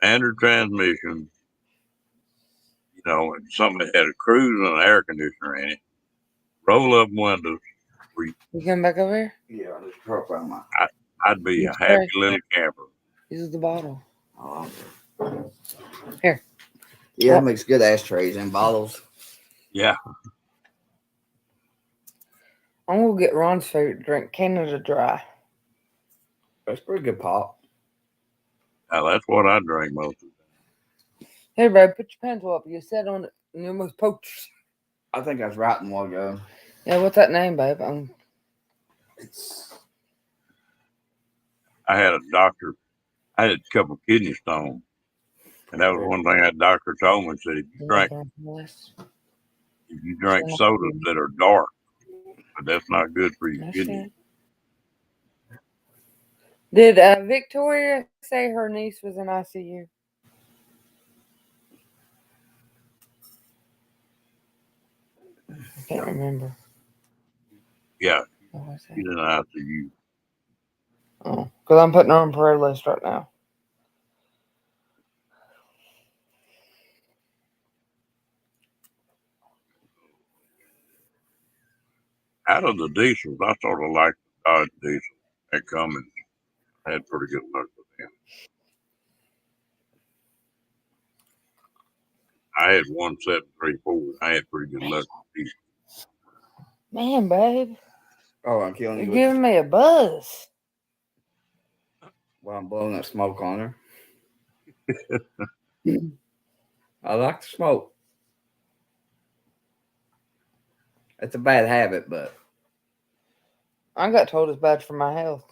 Speaker 1: standard transmission, and somebody had a cruise and an air conditioner in it, roll up windows.
Speaker 3: You coming back over here?
Speaker 2: Yeah, this truck around my.
Speaker 1: I'd be a
Speaker 3: It's
Speaker 1: happy
Speaker 3: great.
Speaker 1: little camper.
Speaker 3: Use the bottle.
Speaker 2: Oh,
Speaker 3: Here.
Speaker 2: yeah,
Speaker 3: What?
Speaker 2: it makes good ashtrays and bottles.
Speaker 1: Yeah,
Speaker 3: I'm gonna get Ron's favorite drink, Canada Dry.
Speaker 2: That's pretty good pop.
Speaker 1: now that's what I drink most of the time.
Speaker 3: Hey, babe, put your pants up. You sat on it and you almost poached.
Speaker 2: I think I was writing a while ago.
Speaker 3: Yeah, what's that name, babe?
Speaker 2: It's
Speaker 1: I had a doctor. I had a couple kidney stones, and that was one thing that doctor told me. Said if you drink sodas that are dark, but that's not good for your kidneys.
Speaker 3: Did Victoria say her niece was in ICU? I can't remember.
Speaker 1: Yeah,
Speaker 3: What was
Speaker 1: she's
Speaker 3: it?
Speaker 1: in ICU.
Speaker 3: Oh, because I'm putting her on prayer list right now.
Speaker 1: Out of the diesels, I sort of like the Dodge diesel. That Cummins had pretty good luck with them. I had 1734. I had pretty good luck with these.
Speaker 3: Man, babe,
Speaker 2: oh, I'm killing
Speaker 3: you're
Speaker 2: you
Speaker 3: giving me a buzz.
Speaker 2: while I'm blowing that smoke on her. I like to smoke. It's a bad habit, but
Speaker 3: I got told it's bad for my health.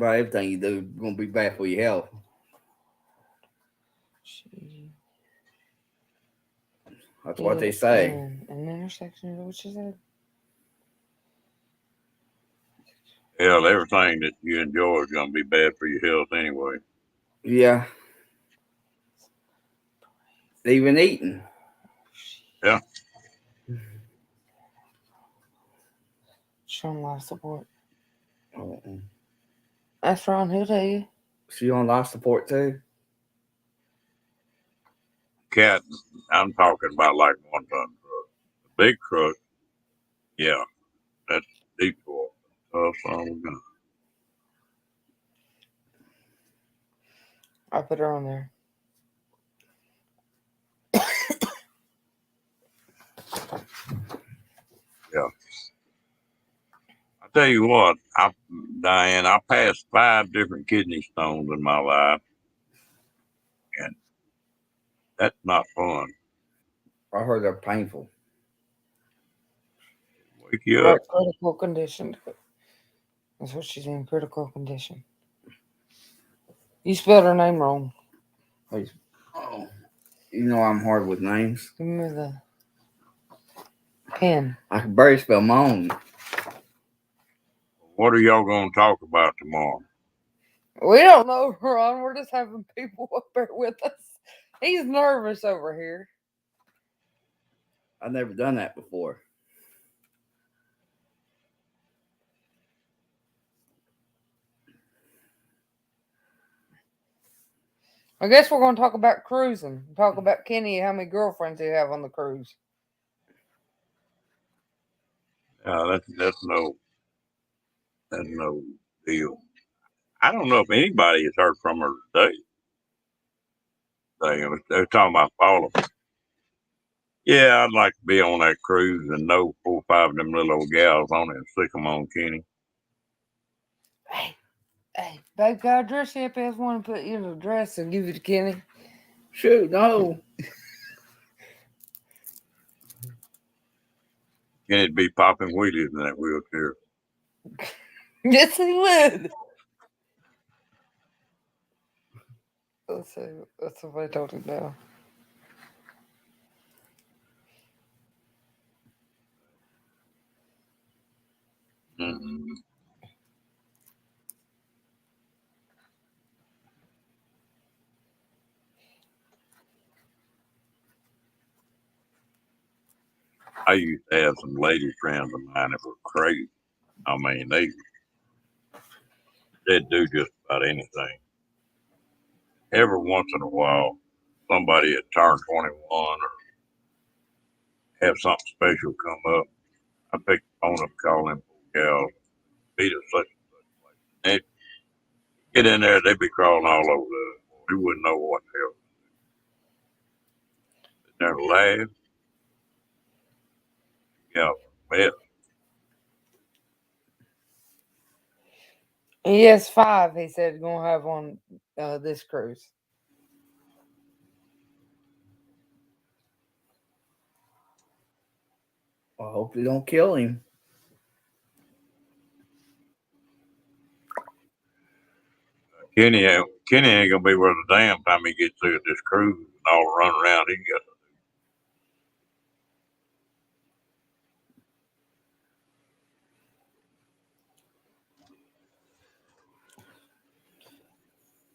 Speaker 2: everything you do is gonna be bad for your health. That's what they say.
Speaker 3: An intersection, what you said?
Speaker 1: Hell, everything that you enjoy is going to be bad for your health anyway.
Speaker 2: Yeah. Even eating.
Speaker 1: Yeah.
Speaker 3: Showing life support.
Speaker 2: Oh,
Speaker 3: That's Ron. Who tell you?
Speaker 2: she on life support too.
Speaker 1: Cat, I'm talking about like 1 ton truck. The big truck, yeah, that's deep for tough son of a gun.
Speaker 3: I put her on there.
Speaker 1: Yeah. I tell you what, Diane, I passed 5 different kidney stones in my life, and that's not fun.
Speaker 2: I heard they're painful.
Speaker 1: Wake you
Speaker 3: Right,
Speaker 1: up.
Speaker 3: critical condition. That's what she's in, critical condition. You spelled her name wrong.
Speaker 2: Oh, you know I'm hard with names.
Speaker 3: Give me the pen.
Speaker 2: I can barely spell my own.
Speaker 1: What are y'all going to talk about tomorrow?
Speaker 3: We don't know, Ron. We're just having people up there with us. He's nervous over here.
Speaker 2: I've never done that before.
Speaker 3: I guess we're going to talk about cruising. Talk about Kenny, how many girlfriends you have on the cruise.
Speaker 1: That's no deal. I don't know if anybody has heard from her today. They're talking about all of them. Yeah, I'd like to be on that cruise and know 4 or 5 of them little old gals on it and stick them on Kenny.
Speaker 3: Hey, babe, can I dress you up as one and put you in a dress and give you to Kenny?
Speaker 2: Shoot, no.
Speaker 1: Kenny'd be popping wheelies in that wheelchair.
Speaker 3: Yes, he would. Let's see. That's what I told him now.
Speaker 1: Mm-hmm. I used to have some lady friends of mine that were crazy. I mean, they they'd do just about anything. Every once in a while, somebody had turned 21 or have something special come up. I picked the phone up, call them gals, beat us such and such place. They'd get in there, they'd be crawling all over us. We wouldn't know what the hell. They'd never laugh. Yeah, well,
Speaker 3: He has 5. He said gonna have on this cruise.
Speaker 2: I hope they don't kill him.
Speaker 1: Kenny ain't gonna be worth a damn time he gets through this cruise and all the run around he got.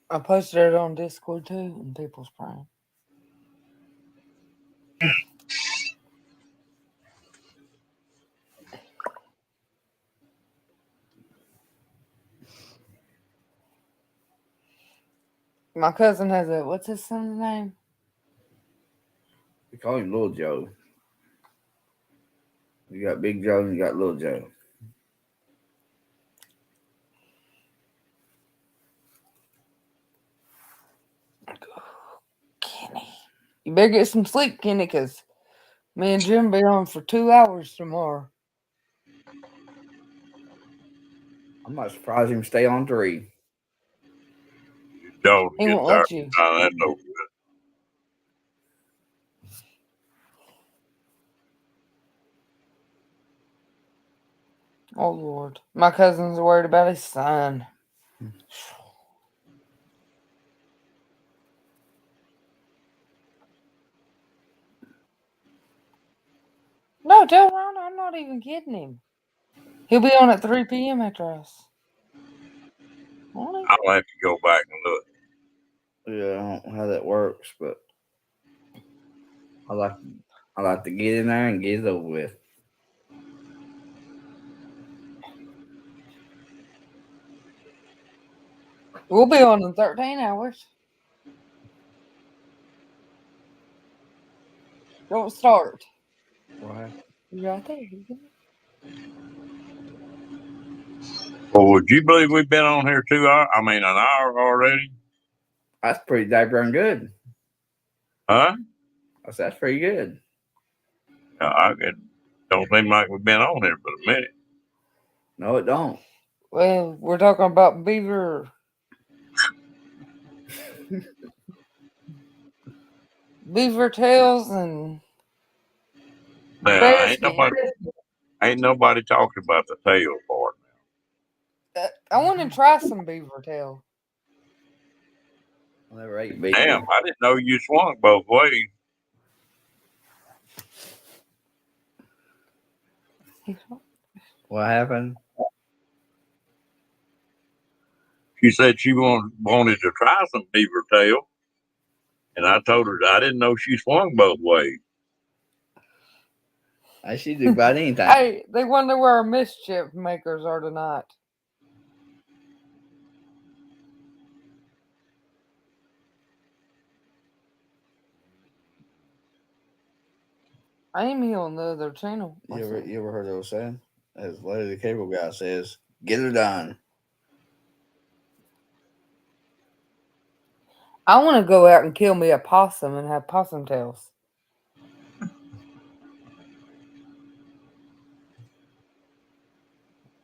Speaker 3: I posted it on Discord too, and people's praying. My cousin has a what's his son's name?
Speaker 2: We call him Little Joe. You got Big Joe and you got Little Joe.
Speaker 3: Kenny. You better get some sleep, Kenny, because me and Jim be on for 2 hours tomorrow.
Speaker 2: I'm not surprised him stay on 3.
Speaker 1: Y'all
Speaker 3: He
Speaker 1: get
Speaker 3: won't
Speaker 1: tired.
Speaker 3: let you.
Speaker 1: That's no good.
Speaker 3: Oh Lord, my cousin's worried about his son. No, tell Ron, I'm not even kidding him. He'll be on at 3 p.m. after us. Won't he?
Speaker 1: I'll have to go back and look.
Speaker 2: Yeah, I don't know how that works, but I like to get in there and get it over with.
Speaker 3: We'll be on in 13 hours. Don't start.
Speaker 2: Right.
Speaker 3: You're right there.
Speaker 1: Well, would you believe we've been on here 2 hours? I mean, an hour already?
Speaker 2: That's pretty daggone good.
Speaker 1: Huh?
Speaker 2: That's pretty good.
Speaker 1: It don't seem like we've been on here for a minute.
Speaker 2: No, it don't.
Speaker 3: Well, we're talking about beaver tails and
Speaker 1: Now,
Speaker 3: bear skin.
Speaker 1: ain't nobody talking about the tail part.
Speaker 3: I want to try some beaver tail.
Speaker 2: I never ate
Speaker 1: Damn,
Speaker 2: beaver.
Speaker 1: I didn't know you swung both ways.
Speaker 2: What happened?
Speaker 1: She said she wanted to try some beaver tail, and I told her I didn't know she swung both ways.
Speaker 2: I should do about anything.
Speaker 3: Hey, they wonder where our mischief makers are tonight. Amy on the other channel.
Speaker 2: You ever heard those saying? As Larry the Cable Guy says, get her done.
Speaker 3: I want to go out and kill me a possum and have possum tails.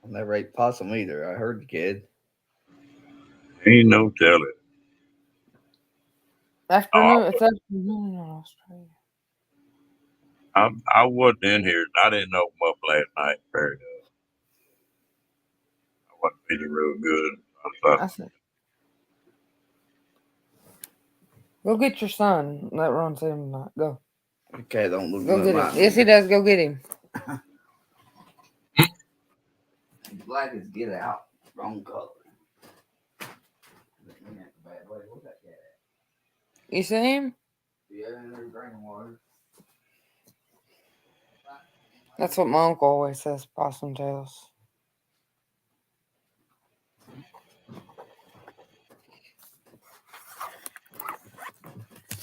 Speaker 2: I never ate possum either. I heard the kid.
Speaker 1: Ain't no telling.
Speaker 3: Afternoon, it's afternoon in Australia.
Speaker 1: I wasn't in here. I didn't open up last night. Fair enough. I wasn't feeling real good.
Speaker 3: I said, go get your son. Let Ron see him tonight. Go.
Speaker 2: The cat don't look
Speaker 3: Go
Speaker 2: nothing
Speaker 3: get
Speaker 2: like
Speaker 3: him. Yes, he does. Go get him.
Speaker 2: Black is get out. Wrong color.
Speaker 3: You see him?
Speaker 2: Yeah, and they're drinking water.
Speaker 3: That's what my uncle always says, possum tails.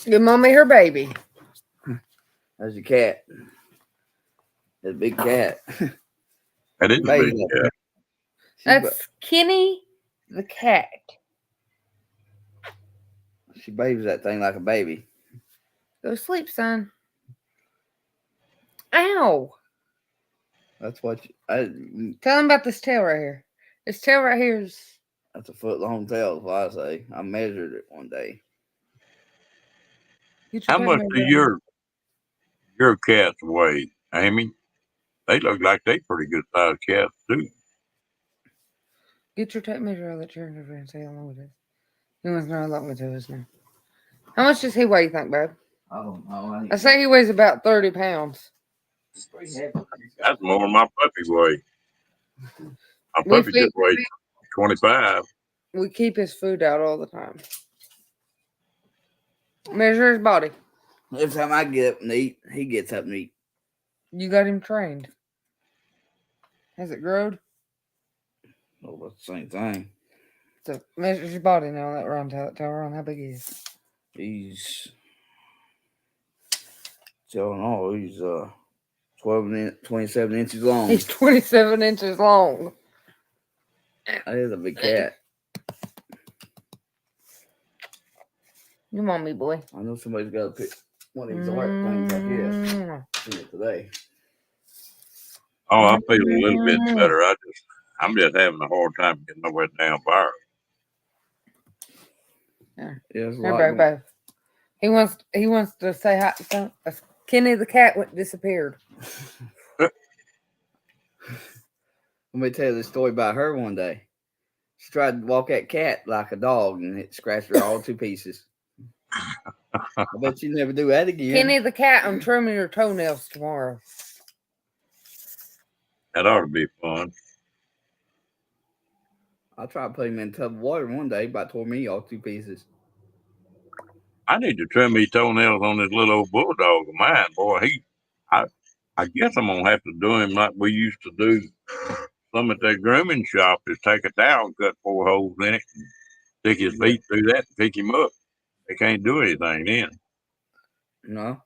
Speaker 3: Give mommy her baby.
Speaker 2: There's a cat. There's a big cat.
Speaker 1: That is a big cat.
Speaker 3: That's Kenny the cat.
Speaker 2: She babies that thing like a baby.
Speaker 3: Go sleep, son. Ow.
Speaker 2: That's what
Speaker 3: Tell him about this tail right here. This tail right here is.
Speaker 2: that's a foot long tail, is what I say. I measured it one day.
Speaker 1: How much do your cats weigh, Amy? They look like they pretty good sized cats too.
Speaker 3: Get your tape measure. I'll let you interview and say how long it is. He wants to know how long it is now. How much does he weigh, you think, babe?
Speaker 2: I don't know.
Speaker 3: I say he weighs about 30 pounds.
Speaker 1: That's more than my puppy weigh. My puppy just weighs 25.
Speaker 3: We keep his food out all the time. Measure his body.
Speaker 2: Every time I get up and eat, he gets up and eat.
Speaker 3: You got him trained. Has it grown?
Speaker 2: Oh, that's the same thing.
Speaker 3: So measure his body now. Let Ron tell Ron how big he is.
Speaker 2: He's 27 inches long.
Speaker 3: He's 27 inches long.
Speaker 2: That is a big cat.
Speaker 3: You mommy boy.
Speaker 2: I know somebody's got to pick one of these art things like this. Seen it today.
Speaker 1: Oh, I feel a little bit better. I'm just having a hard time getting over that damn virus.
Speaker 3: Yeah,
Speaker 2: there's a
Speaker 3: here,
Speaker 2: lot.
Speaker 3: babe. He wants to say hi. So, Kenny the cat disappeared.
Speaker 2: Let me tell you the story about her one day. She tried to walk that cat like a dog and it scratched her all to pieces. I bet you never do that again.
Speaker 3: Kenny the cat, I'm trimming your toenails tomorrow.
Speaker 1: That ought to be fun.
Speaker 2: I tried putting him in a tub of water one day, but tore me all to pieces.
Speaker 1: I need to trim these toenails on this little old bulldog of mine, boy. I guess I'm gonna have to do him like we used to do some at that grooming shop. Is take a towel, cut 4 holes in it, and stick his feet through that, and pick him up. They can't do anything then.
Speaker 2: No.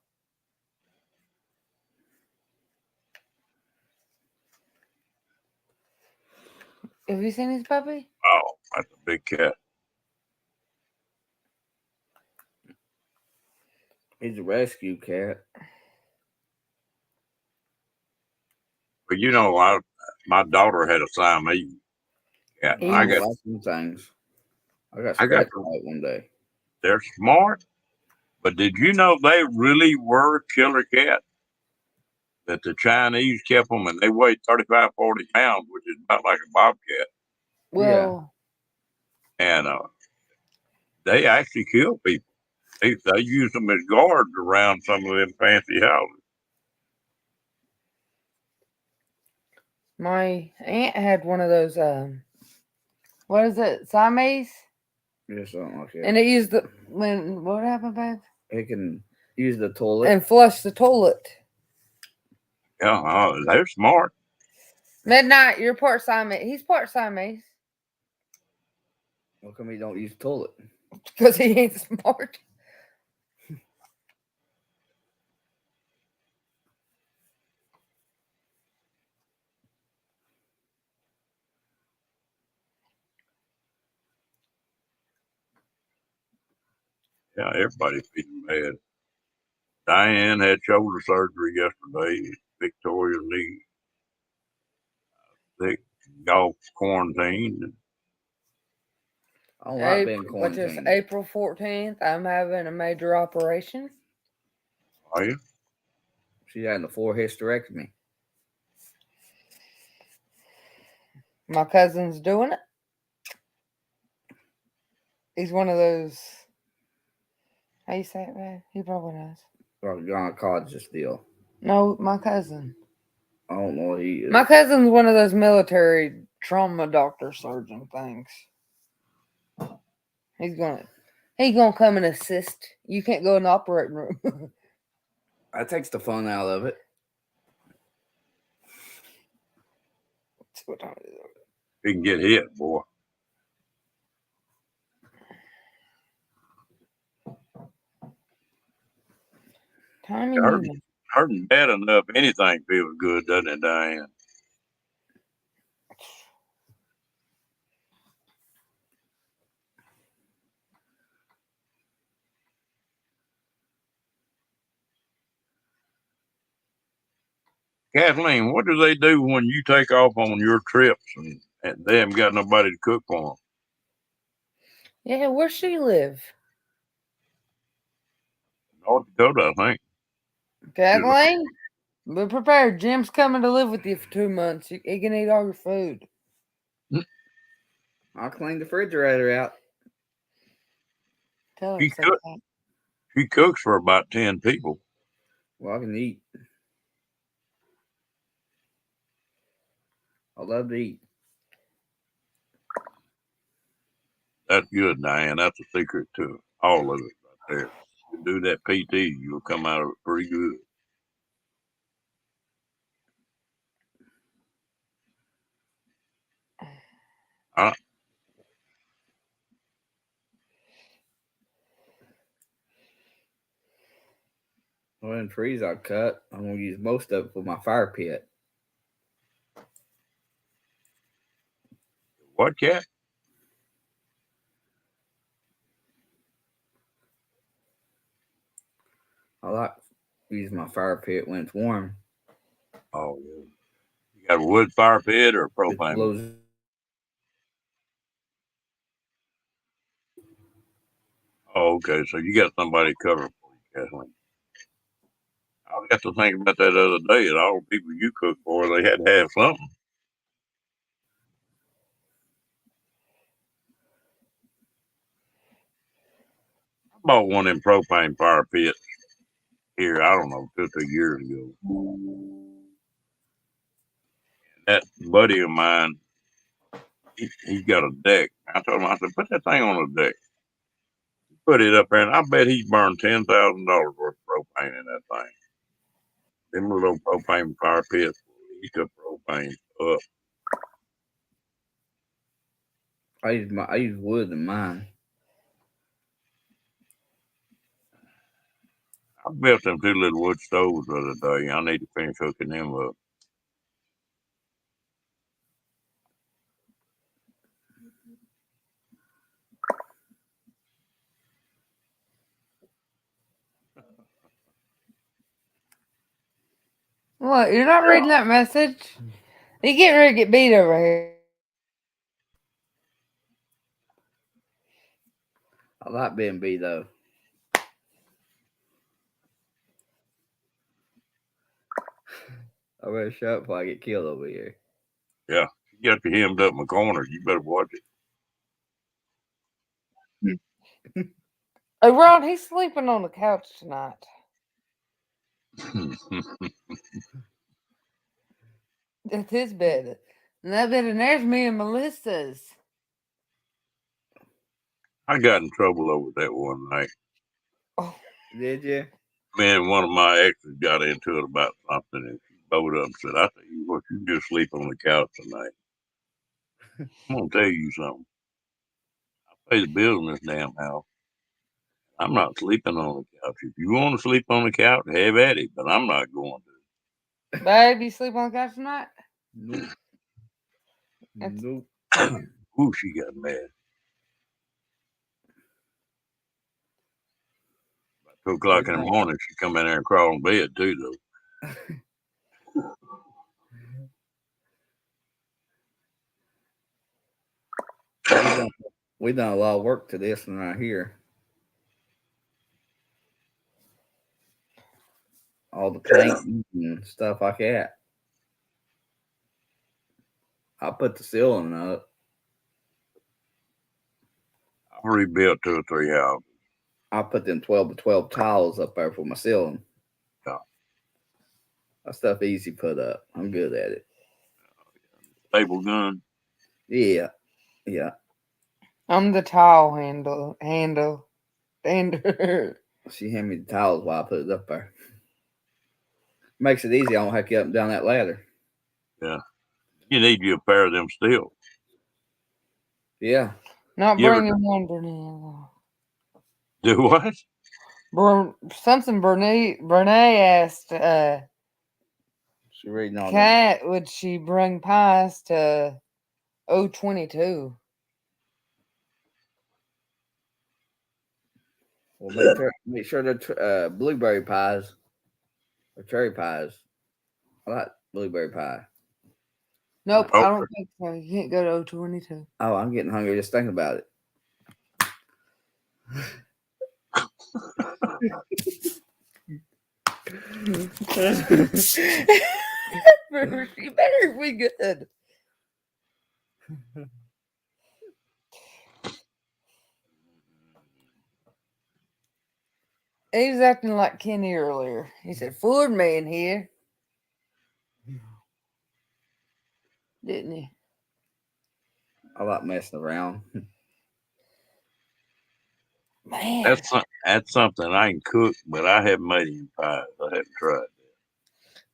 Speaker 3: Have you seen his puppy?
Speaker 1: Oh, that's a big cat.
Speaker 2: He's a rescue cat.
Speaker 1: But you know, my daughter had a Siamese cat.
Speaker 2: I got some things. I got scratched out one day.
Speaker 1: They're smart, but did you know they really were killer cats? That the Chinese kept them and they weighed 35, 40 pounds, which is about like a bobcat.
Speaker 3: Well,
Speaker 1: And they actually kill people. They use them as guards around some of them fancy houses.
Speaker 3: my aunt had one of those. What is it? Siamese?
Speaker 2: Yeah, something like that.
Speaker 3: And it used what happened, babe?
Speaker 2: It can use the toilet
Speaker 3: and flush the toilet.
Speaker 1: Yeah, they're smart.
Speaker 3: Midnight, you're part Siamese. He's part Siamese.
Speaker 2: How come he don't use the toilet?
Speaker 3: Because he ain't smart.
Speaker 1: Yeah, everybody's feeling bad. Diane had shoulder surgery yesterday. Victoria's knee. They golf quarantined.
Speaker 2: I don't like being
Speaker 3: Which is
Speaker 2: quarantined.
Speaker 3: April 14th. I'm having a major operation.
Speaker 1: Are you?
Speaker 2: She's having a 4 hysterectomy.
Speaker 3: My cousin's doing it. He's one of those. How you say it, babe? He probably knows.
Speaker 2: Or a gynecologist deal.
Speaker 3: No, my cousin.
Speaker 2: I don't know what he is.
Speaker 3: My cousin's one of those military trauma doctor surgeon things. He's gonna come and assist. You can't go in the operating room.
Speaker 2: That takes the fun out of it.
Speaker 3: What time is it?
Speaker 1: You can get hit, boy.
Speaker 3: Tiny
Speaker 1: Hurting,
Speaker 3: human.
Speaker 1: hurting bad enough. Anything feels good, doesn't it, Diane? Kathleen, what do they do when you take off on your trips and they haven't got nobody to cook for them?
Speaker 3: Yeah, where she live?
Speaker 1: North Dakota, I think.
Speaker 3: Kathleen? Be prepared. Jim's coming to live with you for 2 months. He can eat all your food.
Speaker 2: I'll clean the refrigerator out.
Speaker 3: Tell her
Speaker 1: She
Speaker 3: to say
Speaker 1: cook,
Speaker 3: that.
Speaker 1: she cooks for about 10 people.
Speaker 2: Well, I can eat. I love to eat.
Speaker 1: That's good, Diane. That's a secret to all of it right there. You do that PT, you'll come out of it pretty good. I,
Speaker 2: Well, them trees I cut, I'm gonna use most of it for my fire pit.
Speaker 1: what, cat?
Speaker 2: I like to use my fire pit when it's warm.
Speaker 1: Oh, yeah. You got a wood fire pit or a
Speaker 2: It
Speaker 1: propane one?
Speaker 2: blows.
Speaker 1: Oh, okay. So you got somebody covering for you, Kathleen. I got to think about that the other day. And all the people you cook for, they had to have something. I bought one of them propane fire pits here, I don't know, 2 or 3 years ago. That buddy of mine, he's got a deck. I told him, I said, put that thing on the deck. Put it up there, and I bet he's burned $10,000 worth of propane in that thing. Them little propane fire pits, heat the propane up.
Speaker 2: I use wood in mine.
Speaker 1: I built them 2 little wood stoves the other day. I need to finish hooking them up.
Speaker 3: What? You're not reading that message? You getting ready to get beat over here.
Speaker 2: I like being beat though. I better shut up before I get killed over here.
Speaker 1: Yeah, you got you hemmed up in the corner. You better watch
Speaker 3: Hey, Ron, he's sleeping on the couch tonight.
Speaker 1: it.
Speaker 3: That's his bed. And that bed in there's me and Melissa's.
Speaker 1: I got in trouble over that one night.
Speaker 3: Oh,
Speaker 2: Did you?
Speaker 1: Me and one of my exes got into it about something, and she bowed up and said, I tell you what, you just sleep on the couch tonight. I'm going to tell you something. I pay the bills in this damn house. I'm not sleeping on the couch. If you want to sleep on the couch, have at it, but I'm not going
Speaker 3: babe, you sleep on the couch tonight?
Speaker 2: Nope.
Speaker 3: That's,
Speaker 2: Nope.
Speaker 1: to. Ooh, she got mad. About 2 o'clock
Speaker 2: We
Speaker 1: in the
Speaker 2: done,
Speaker 1: morning, she come in there and crawl in bed, too, though.
Speaker 2: we done we done a lot of work to this one right here. All the paint and stuff like that. I put the ceiling up.
Speaker 1: I've rebuilt 2 or 3 houses.
Speaker 2: I put them 12 by 12 tiles up there for my ceiling.
Speaker 1: Yeah.
Speaker 2: That stuff easy put up. I'm good at it.
Speaker 1: Staple gun.
Speaker 2: Yeah. Yeah.
Speaker 3: I'm the towel handle.
Speaker 2: She handed me the tiles while I put it up there. Makes it easy. I don't have to get up and down that ladder.
Speaker 1: Yeah. You need you a pair of them still.
Speaker 2: Yeah.
Speaker 3: Not
Speaker 1: You ever
Speaker 3: bringing one to me.
Speaker 1: do what?
Speaker 3: Something Brene asked
Speaker 2: She reading all them.
Speaker 3: Kat, would she bring pies to 022?
Speaker 2: Well, make sure they're blueberry pies or cherry pies. I like blueberry pie.
Speaker 3: Nope,
Speaker 1: Oh,
Speaker 3: I don't think so. You can't go to 022.
Speaker 2: Oh, I'm getting hungry just thinking about it.
Speaker 3: You better be good. He was acting like Kenny earlier. He said, "Fooled me in here," didn't he?
Speaker 2: I like messing around.
Speaker 3: Man,
Speaker 1: that's something I can cook, but I haven't made any pies. I haven't tried.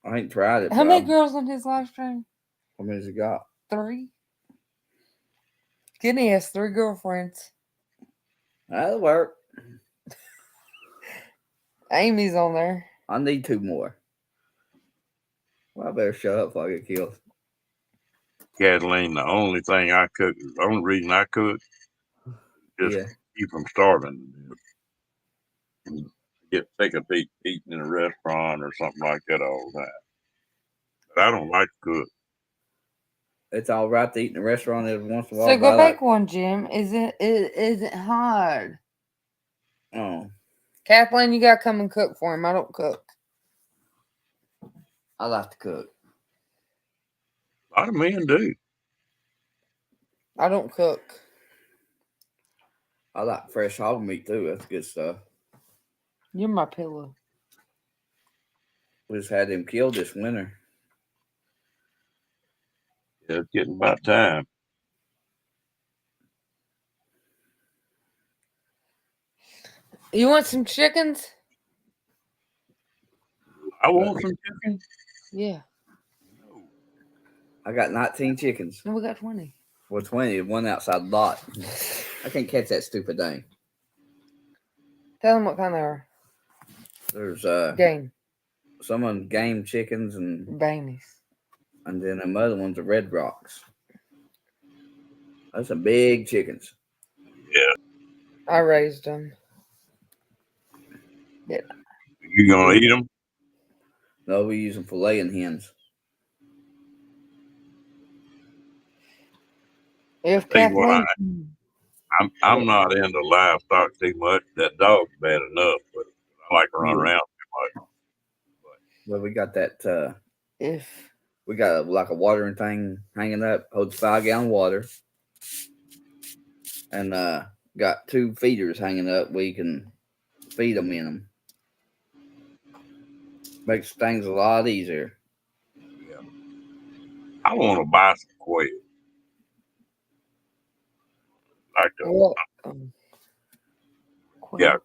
Speaker 2: I ain't tried it,
Speaker 3: how
Speaker 2: but
Speaker 3: many girls on his live stream?
Speaker 2: how many's it got?
Speaker 3: 3. Kenny has 3 girlfriends.
Speaker 2: That'll work.
Speaker 3: Amy's on there.
Speaker 2: I need 2 more. Well, I better shut up before I get killed.
Speaker 1: Kathleen, the only thing I cook, the only reason I cook, just
Speaker 2: Yeah.
Speaker 1: keep from starving. And get sick of eating in a restaurant or something like that all the time. But I don't like to cook.
Speaker 2: It's all right to eat in a restaurant every once in a while.
Speaker 3: So
Speaker 2: but
Speaker 3: go
Speaker 2: I
Speaker 3: back one, Jim. It isn't hard.
Speaker 2: Oh,
Speaker 3: Kathleen, you gotta come and cook for him. I don't cook.
Speaker 2: I like to cook.
Speaker 1: A lot of men do.
Speaker 3: I don't cook.
Speaker 2: I like fresh hog meat too. That's good stuff.
Speaker 3: You're my pillow.
Speaker 2: We just had him killed this winter.
Speaker 1: Yeah, it's getting about time.
Speaker 3: You want some chickens?
Speaker 1: I want some chicken.
Speaker 3: Yeah.
Speaker 2: I got 19 chickens.
Speaker 3: No, we got 20.
Speaker 2: Well, 20. One outside the lot. I can't catch that stupid thing.
Speaker 3: Tell them what kind they are.
Speaker 2: There's
Speaker 3: Game.
Speaker 2: some of them game chickens and
Speaker 3: Bangies.
Speaker 2: then them other ones are red rocks. Those some big chickens.
Speaker 1: Yeah.
Speaker 3: I raised them.
Speaker 1: You gonna eat them?
Speaker 2: No, we use them for laying hens.
Speaker 3: If
Speaker 1: Tell you what,
Speaker 3: Kathleen,
Speaker 1: I'm not into livestock too much. That dog's bad enough, but I like to run
Speaker 2: Mhm.
Speaker 1: around too much.
Speaker 2: Well, we got that.
Speaker 3: if
Speaker 2: We got like a watering thing hanging up, holds 5-gallon water, and got 2 feeders hanging up. We can feed them in them. Makes things a lot easier.
Speaker 1: Yeah. I want to buy some quail. Like the
Speaker 3: what?
Speaker 1: yeah,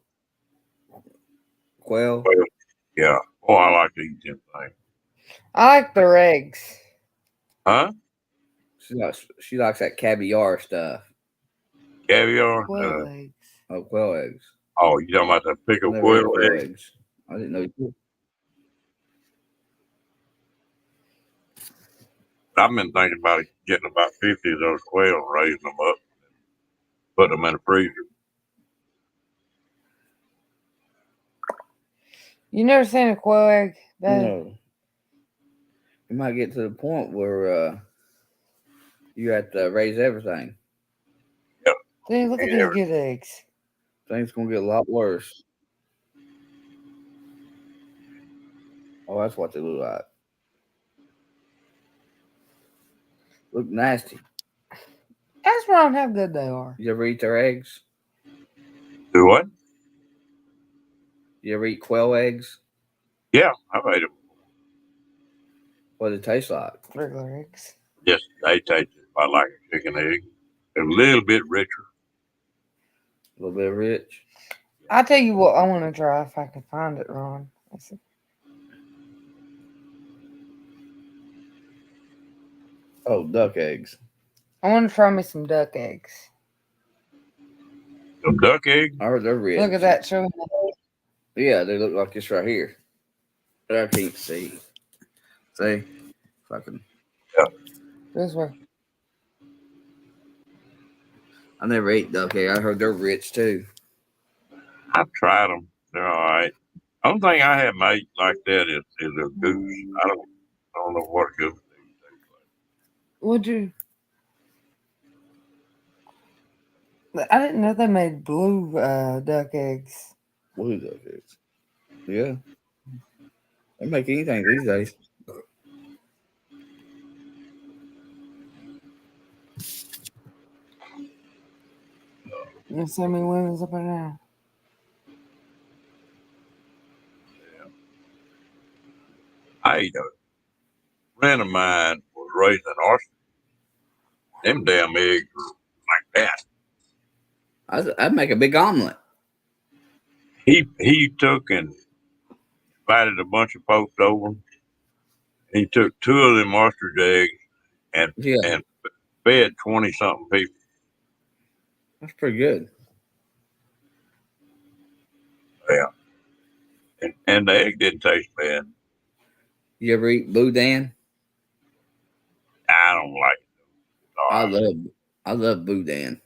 Speaker 2: Quail.
Speaker 1: quail. Yeah. Oh, I like to eat them things.
Speaker 3: I like their eggs.
Speaker 1: Huh?
Speaker 2: She likes that caviar stuff.
Speaker 1: Caviar?
Speaker 3: Quail eggs.
Speaker 2: Oh, quail eggs.
Speaker 1: Oh, you talking about that
Speaker 2: I
Speaker 1: pickled
Speaker 2: never ate
Speaker 1: quail
Speaker 2: quail
Speaker 1: egg?
Speaker 2: eggs. I didn't know you could.
Speaker 1: I've been thinking about getting about 50 of those quail and raising them up, put them in the freezer.
Speaker 3: You never seen a quail egg?
Speaker 2: No. You might get to the point where you have to raise everything.
Speaker 1: Yep.
Speaker 3: See, look at these good eggs.
Speaker 2: Things gonna get a lot worse. Oh, that's what they look like. Look nasty.
Speaker 3: Ask Ron how good they are.
Speaker 2: You ever eat their eggs?
Speaker 1: Do what?
Speaker 2: You ever eat quail eggs?
Speaker 1: Yeah, I've ate them.
Speaker 2: What do they taste like?
Speaker 3: Regular eggs.
Speaker 1: Just they taste about like a chicken egg. They're a little bit richer.
Speaker 2: A little bit rich.
Speaker 3: I'll tell you what I want to try if I can find it, Ron.
Speaker 2: Oh, duck eggs.
Speaker 3: I want to try me some duck eggs.
Speaker 1: Some duck eggs?
Speaker 2: I heard they're rich.
Speaker 3: Look at that showing.
Speaker 2: Yeah, they look like this right here. But I can't see. See? If I can.
Speaker 1: Yeah,
Speaker 3: This way.
Speaker 2: I never ate duck egg. I heard they're rich too.
Speaker 1: I've tried them. They're all right. Only thing I haven't ate like that is a goose. I don't know what a goose tastes
Speaker 3: Would you? I didn't know they made blue duck eggs.
Speaker 2: Blue duck eggs. Yeah. They make anything these days.
Speaker 3: There's so many women's up in there.
Speaker 1: like. Yeah. I ate a friend of mine was raised in Austin. Them damn eggs are like that.
Speaker 2: I'd make a big omelet.
Speaker 1: He took and invited a bunch of folks over. He took two of them ostrich eggs and
Speaker 2: Yeah,
Speaker 1: and fed 20 something people.
Speaker 2: that's pretty good.
Speaker 1: Yeah, and the egg didn't taste bad.
Speaker 2: You ever eat boudin?
Speaker 1: I don't like it.
Speaker 2: I
Speaker 1: All right.
Speaker 2: love I love boudin.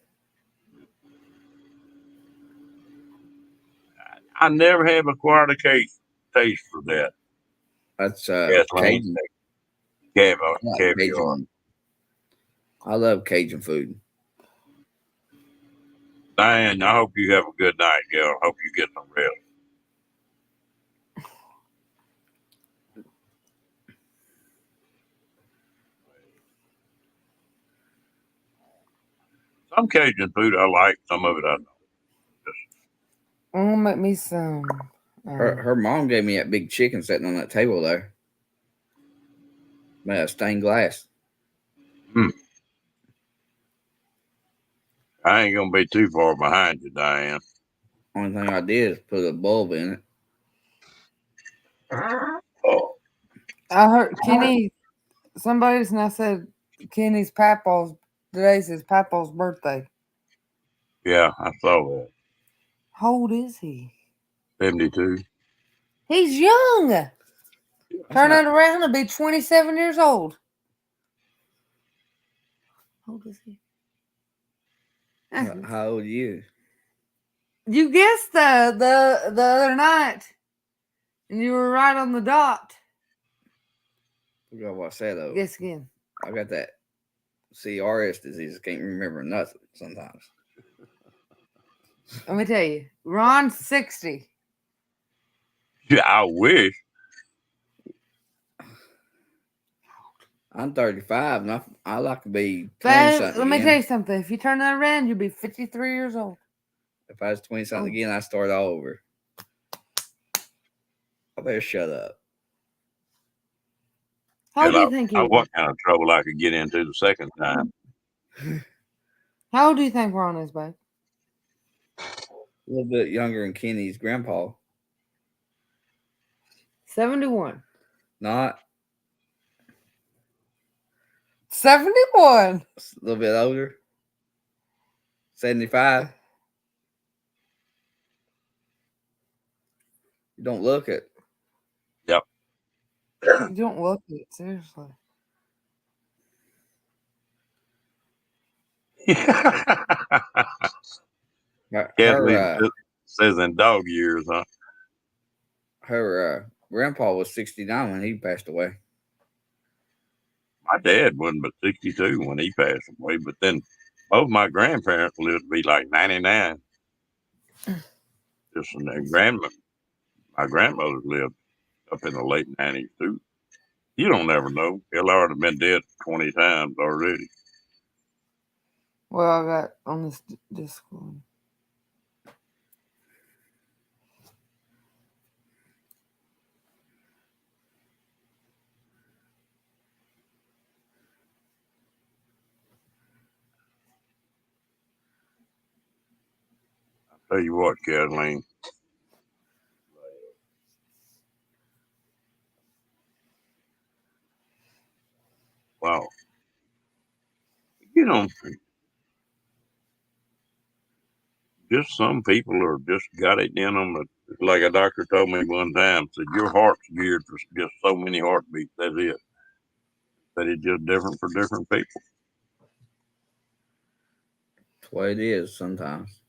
Speaker 1: I never have acquired a taste for that.
Speaker 2: That's
Speaker 1: Gasoline,
Speaker 2: Cajun. I like
Speaker 1: caviar.
Speaker 2: Cajun. I love Cajun food.
Speaker 1: Diane, I hope you have a good night, girl. Hope you get some rest. Some Cajun food I like, some of it I don't.
Speaker 3: I'm gonna make me some.
Speaker 2: Her mom gave me that big chicken sitting on that table there. Made of stained glass.
Speaker 1: Mm. I ain't gonna be too far behind you, Diane.
Speaker 2: Only thing I did is put a bulb in it.
Speaker 1: Oh,
Speaker 3: I heard Kenny. Somebody's now said Kenny's papa's today's his papa's birthday.
Speaker 1: yeah, I saw that.
Speaker 3: How old is he?
Speaker 1: 72.
Speaker 3: He's young.
Speaker 2: That's
Speaker 3: Turn
Speaker 2: not
Speaker 3: it around and be 27 years old. How old is he?
Speaker 2: how old are you?
Speaker 3: You guessed the other night, and you were right on the dot.
Speaker 2: Forgot what I said though.
Speaker 3: Guess again.
Speaker 2: I got that CRS disease. Can't remember nothing sometimes.
Speaker 3: Let me tell you, Ron's 60.
Speaker 1: Yeah, I wish.
Speaker 2: I'm 35 and I like to be 20
Speaker 3: Let
Speaker 2: something
Speaker 3: me
Speaker 2: again.
Speaker 3: tell you something. If you turn that around, you'll be 53 years old.
Speaker 2: If I was 20 something again, I start all over. I better shut up.
Speaker 3: How old do you think he is?
Speaker 1: What kind of trouble I could get into the second time?
Speaker 3: How old do you think Ron is, babe?
Speaker 2: A little bit younger than Kenny's grandpa.
Speaker 3: 71.
Speaker 2: Not
Speaker 3: 71.
Speaker 2: a little bit older. 75. You don't look it.
Speaker 1: Yep.
Speaker 3: You don't look it, seriously.
Speaker 2: Her
Speaker 1: says in dog years, huh?
Speaker 2: her grandpa was 69 when he passed away.
Speaker 1: My dad wasn't but 62 when he passed away, but then both my grandparents lived to be like 99. Just my grandmother lived up in the late 90s too. You don't ever know. He'll already been dead 20 times already.
Speaker 3: Well, I got on this disc one.
Speaker 1: Tell you what, Kathleen. Wow. You know, just some people are just got it in them that It's like a doctor told me one time, said your heart's geared for just so many heartbeats. That's it. But it's just different for different people.
Speaker 2: That's the way it is sometimes.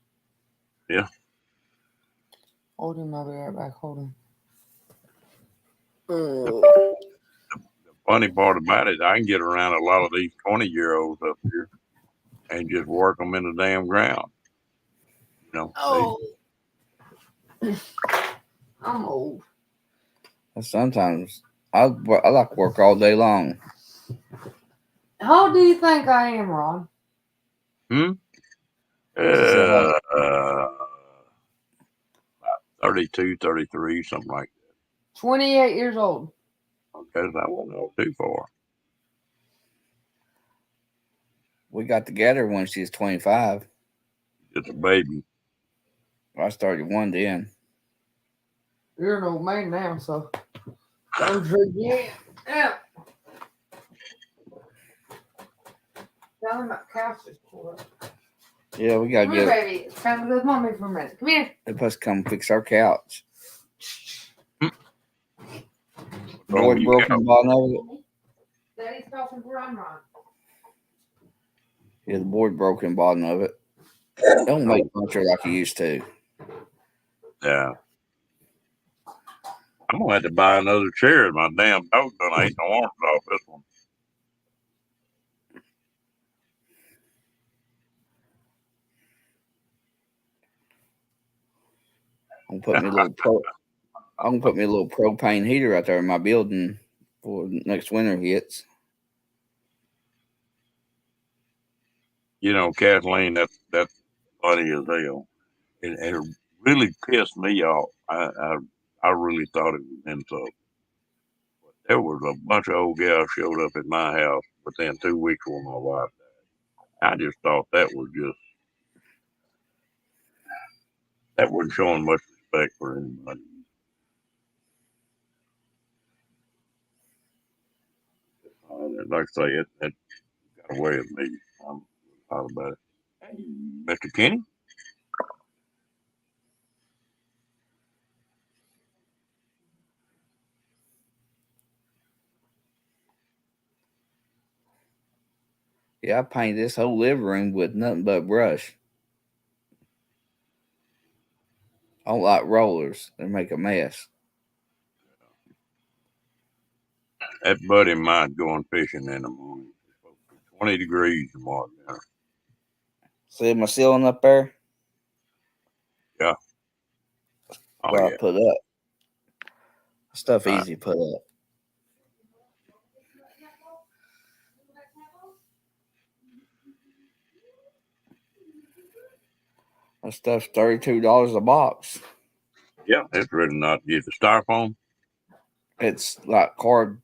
Speaker 1: Yeah.
Speaker 3: Hold him, I'll be right back. Hold him.
Speaker 1: The funny part about it, I can get around a lot of these 20-year-olds up here and just work them in the damn ground. You know,
Speaker 3: Oh, I'm old.
Speaker 2: Sometimes I like to work all day long.
Speaker 3: How old do you think I am, Ron?
Speaker 1: Hmm?
Speaker 2: She said, "Hey,
Speaker 1: 32, 33, something like
Speaker 3: 28 years old.
Speaker 1: that. Because I won't go too far.
Speaker 2: we got together when she was 25.
Speaker 1: Just a baby.
Speaker 2: I started one then.
Speaker 3: You're an old man now, so don't forget. Yeah. Tell him that couch is pulled up.
Speaker 2: Yeah, we gotta
Speaker 3: Come here,
Speaker 2: get.
Speaker 3: baby. It's time to go with mommy for a minute. Come here.
Speaker 2: They supposed to come fix our couch.
Speaker 1: What's wrong
Speaker 2: Board
Speaker 1: with you,
Speaker 2: broken
Speaker 1: Cal?
Speaker 2: the bottom of it.
Speaker 3: Daddy's talking for Ron.
Speaker 2: Yeah, the board broken bottom of it. Don't make furniture like you used to.
Speaker 1: Yeah. I'm going to have to buy another chair. My damn dog done ate the arms off this one.
Speaker 2: I'm gonna put me a little I'm gonna put me a little propane heater out there in my building before next winter hits.
Speaker 1: You know, Kathleen, that's funny as hell. And it really pissed me off. I really thought it was insult. There was a bunch of old gals showed up at my house within 2 weeks when my wife died. I just thought that wasn't showing much respect for anybody. Like I say, it got away with me. I'm proud about it. Hey, Mr. Kenny?
Speaker 2: Yeah, I painted this whole living room with nothing but brush. I don't like rollers; they make a mess.
Speaker 1: That buddy of mine going fishing in the morning. It's supposed to be 20 degrees tomorrow.
Speaker 2: See my ceiling up there?
Speaker 1: Yeah. Oh,
Speaker 2: Well, I
Speaker 1: yeah.
Speaker 2: put up stuff
Speaker 1: Uh,
Speaker 2: easy to put up. That stuff's $32 a box.
Speaker 1: yeah, it's really not. Get the styrofoam.
Speaker 2: It's like card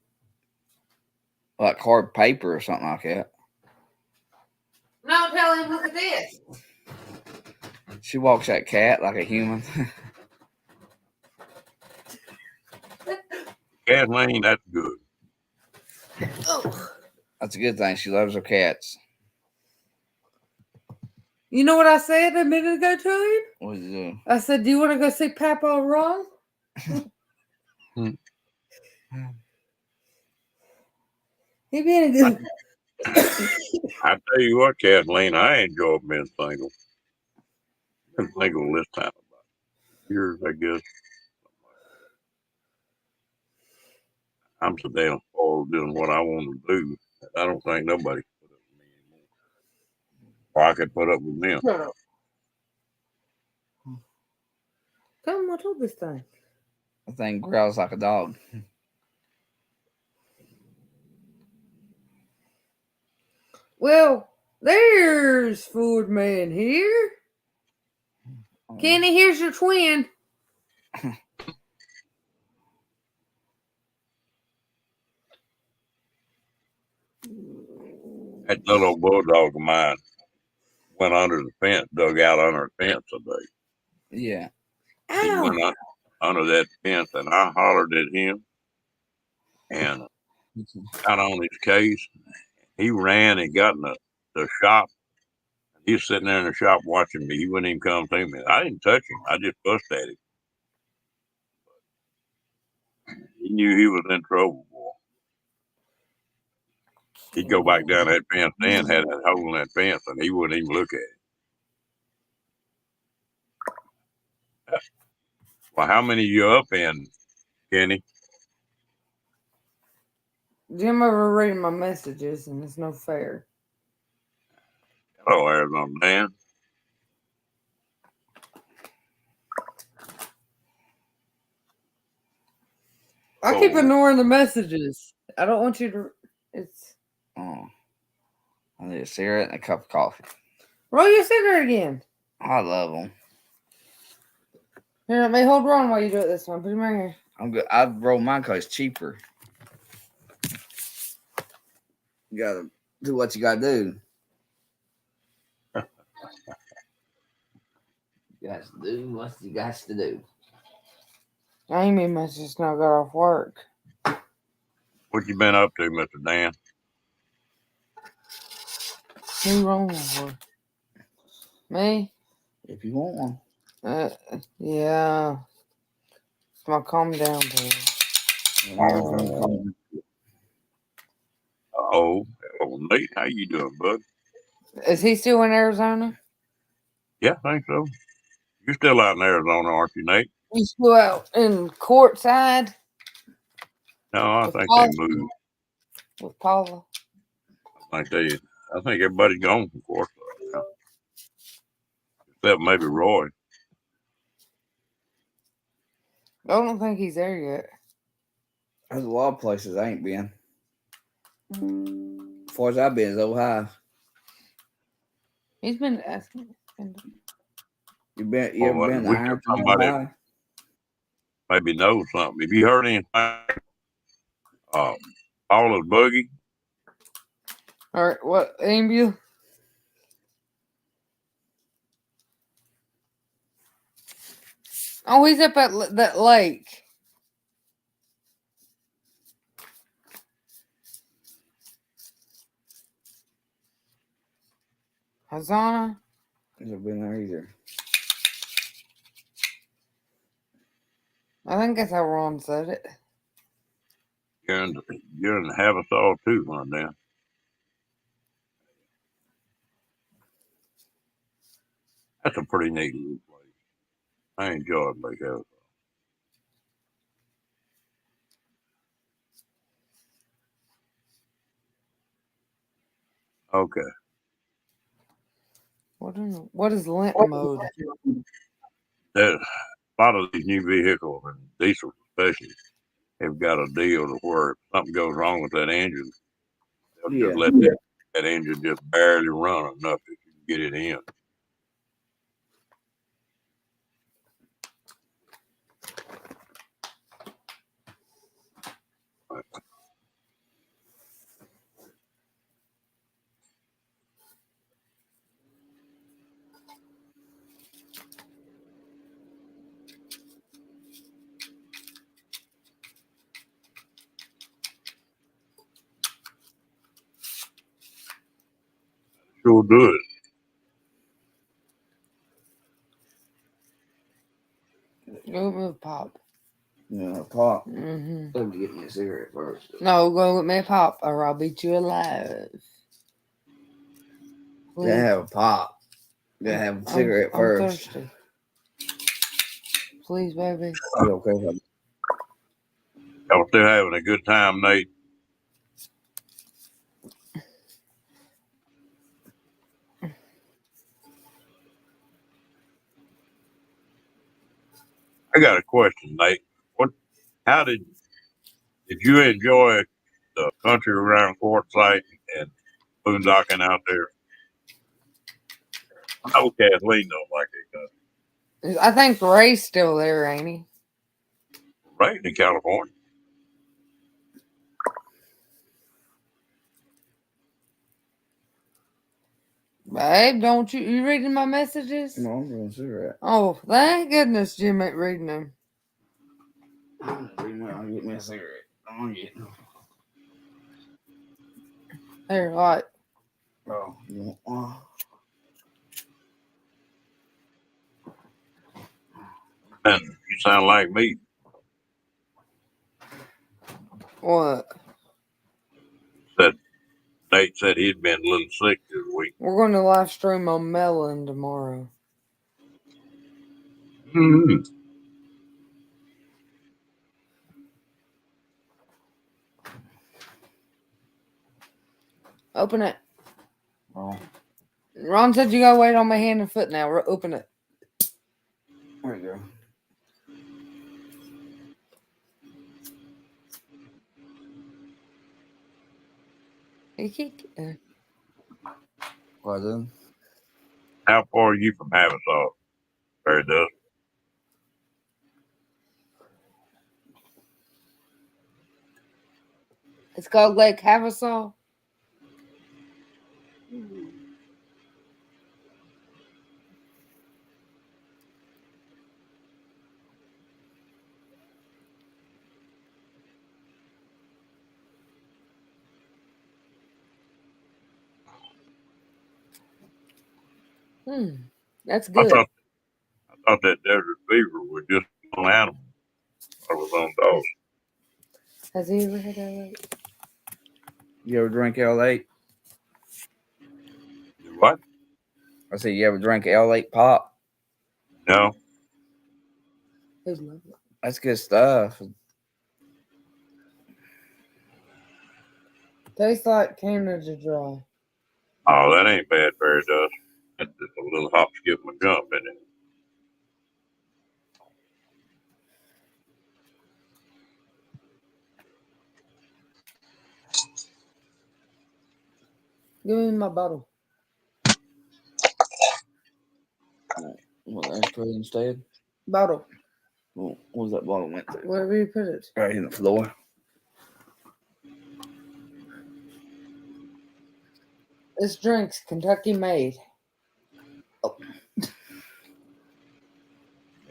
Speaker 2: paper or something like that.
Speaker 3: No, tell him, look at this.
Speaker 2: She walks that cat like a human.
Speaker 1: Kathleen, that's good.
Speaker 3: Oh.
Speaker 2: That's a good thing. She loves her cats.
Speaker 3: You know what I said a minute ago to him?
Speaker 2: What did you do?
Speaker 3: I said, do you want to go see Papa Ron? He being a good.
Speaker 1: I tell you what, Kathleen, I enjoy being single. I've been single this time about years, I guess. I'm so damn spoiled doing what I want to do. I don't think nobody can put up with me anymore. Or I could put up with them.
Speaker 3: Shut up. Tell him I told this thing.
Speaker 2: That thing growls like a dog.
Speaker 3: Well, there's Food Man here. Kenny, here's your twin.
Speaker 1: That little old bulldog of mine went under the fence, dug out under the fence today.
Speaker 2: Yeah.
Speaker 1: He
Speaker 3: Ow.
Speaker 1: went under that fence, and I hollered at him and got on his case. He ran and got in the shop. He was sitting there in the shop watching me. He wouldn't even come to me. I didn't touch him. I just fussed at him. He knew he was in trouble, boy. He'd go back down that fence and had that hole in that fence, and he wouldn't even look at it. Well, how many you up in, Kenny?
Speaker 3: Jim ever reading my messages, and it's no fair.
Speaker 1: Hello, Arizona Dan.
Speaker 3: I keep
Speaker 1: Oh.
Speaker 3: ignoring the messages. I don't want you to. It's.
Speaker 2: Oh, I need a cigarette and a cup of coffee.
Speaker 3: Roll your cigarette again.
Speaker 2: I love them.
Speaker 3: Here, let me hold on while you do it this time. Put them right here.
Speaker 2: I'm good. I'd roll mine because it's cheaper. You gotta do what you gotta do. You got to do what you got to do.
Speaker 3: Amy must just not got off work.
Speaker 1: What you been up to, Mr. Dan?
Speaker 3: Who wrong for? Me?
Speaker 2: If you want one.
Speaker 3: Yeah. It's my calm down day.
Speaker 1: Oh, Nate, how you doing, bud?
Speaker 3: Is he still in Arizona?
Speaker 1: Yeah, I think so. You're still out in Arizona, aren't you, Nate?
Speaker 3: He's still out in courtside
Speaker 1: No, I
Speaker 3: with
Speaker 1: think
Speaker 3: Paula.
Speaker 1: they moved.
Speaker 3: With Paula.
Speaker 1: I think everybody's gone from course now. Except maybe Roy.
Speaker 3: I don't think he's there yet.
Speaker 2: There's a lot of places I ain't been. As far as I've been is Ohio.
Speaker 3: He's been asking.
Speaker 2: You ever been to
Speaker 1: We got
Speaker 2: Ironton,
Speaker 1: somebody
Speaker 2: Ohio?
Speaker 1: maybe knows something. Have you heard anything? Paula's buggy.
Speaker 3: All right, what, Amy? Oh, he's up at that lake. Hazana?
Speaker 2: I've never been there either.
Speaker 3: I think that's how Ron said it.
Speaker 1: You're in Havasaw too, huh, Dan? That's a pretty neat little place. I enjoyed Lake Havasaw. Okay.
Speaker 3: What is Lent mode?
Speaker 1: There's a lot of these new vehicles and diesels especially have got a deal to where if something goes wrong with that engine, they'll just let that engine just barely run enough that you can get it in. Sure do it.
Speaker 3: Go with Pop.
Speaker 2: Yeah, Pop.
Speaker 3: Mm-hmm.
Speaker 2: Let me get me a cigarette first.
Speaker 3: No, go with me, Pop, or I'll beat you alive.
Speaker 2: Please. Gotta have a pop. Gotta have a cigarette first.
Speaker 3: I'm thirsty. Please, baby.
Speaker 2: You okay, honey?
Speaker 1: Y'all still having a good time, Nate? I got a question, Nate. How did you enjoy the country around Quartzsite and boondocking out there? I know Kathleen don't like it country.
Speaker 3: I think Ray's still there, ain't he?
Speaker 1: Right in California.
Speaker 3: Babe, don't you reading my messages?
Speaker 2: No, I'm doing a cigarette.
Speaker 3: Oh, thank goodness Jim ain't reading them.
Speaker 2: I'm gonna get me a cigarette. I'm gonna get them.
Speaker 3: Here, what?
Speaker 2: Oh, you want
Speaker 1: And you sound like me.
Speaker 3: What?
Speaker 1: Said Nate said he'd been a little sick this week.
Speaker 3: We're going to live stream on Melon tomorrow.
Speaker 1: Mm-hmm.
Speaker 3: Open it.
Speaker 2: Oh,
Speaker 3: Ron said you gotta wait on my hand and foot now. Open it.
Speaker 2: there you go. What then?
Speaker 1: How far are you from Haversaw? Very does.
Speaker 3: It's called Lake Havasaw. That's
Speaker 1: I
Speaker 3: good.
Speaker 1: thought that desert beaver was just on animal. I was on dogs.
Speaker 3: Has he ever had that?
Speaker 2: You ever drink L8?
Speaker 1: Do what?
Speaker 2: I said, you ever drink L8 pop?
Speaker 1: No.
Speaker 3: Who's lovely?
Speaker 2: That's good stuff.
Speaker 3: Tastes like Canada Dry.
Speaker 1: Oh, that ain't bad. Very does. That's just a little hop, skip, and a jump in it.
Speaker 3: Give me my bottle.
Speaker 2: What, ashtray instead?
Speaker 3: Bottle.
Speaker 2: What was that bottle went to?
Speaker 3: Wherever you put it.
Speaker 2: Right in the floor.
Speaker 3: This drink's Kentucky made.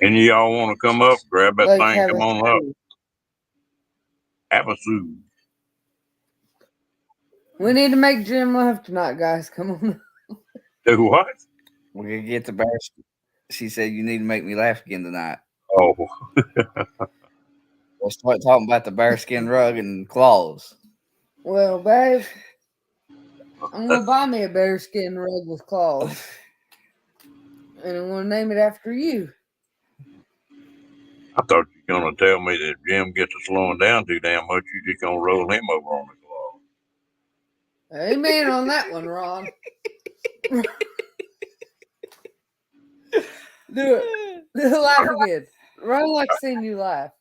Speaker 1: Any of y'all want to come up, grab that
Speaker 3: Like
Speaker 1: thing, come on up. Have a soup.
Speaker 3: We need to make Jim laugh tonight, guys. Come on.
Speaker 1: Do what?
Speaker 2: We're gonna get the bear. She said you need to make me laugh again tonight.
Speaker 1: Oh,
Speaker 2: We'll start talking about the bearskin rug and claws.
Speaker 3: Well, babe, I'm gonna buy me a bearskin rug with claws, and I'm gonna name it after you.
Speaker 1: I thought you were going to tell me that if Jim gets to slowing down too damn much, you just going to roll him over on the claw.
Speaker 3: Amen on that one, Ron. Do it. Laugh again. Ron likes seeing you laugh.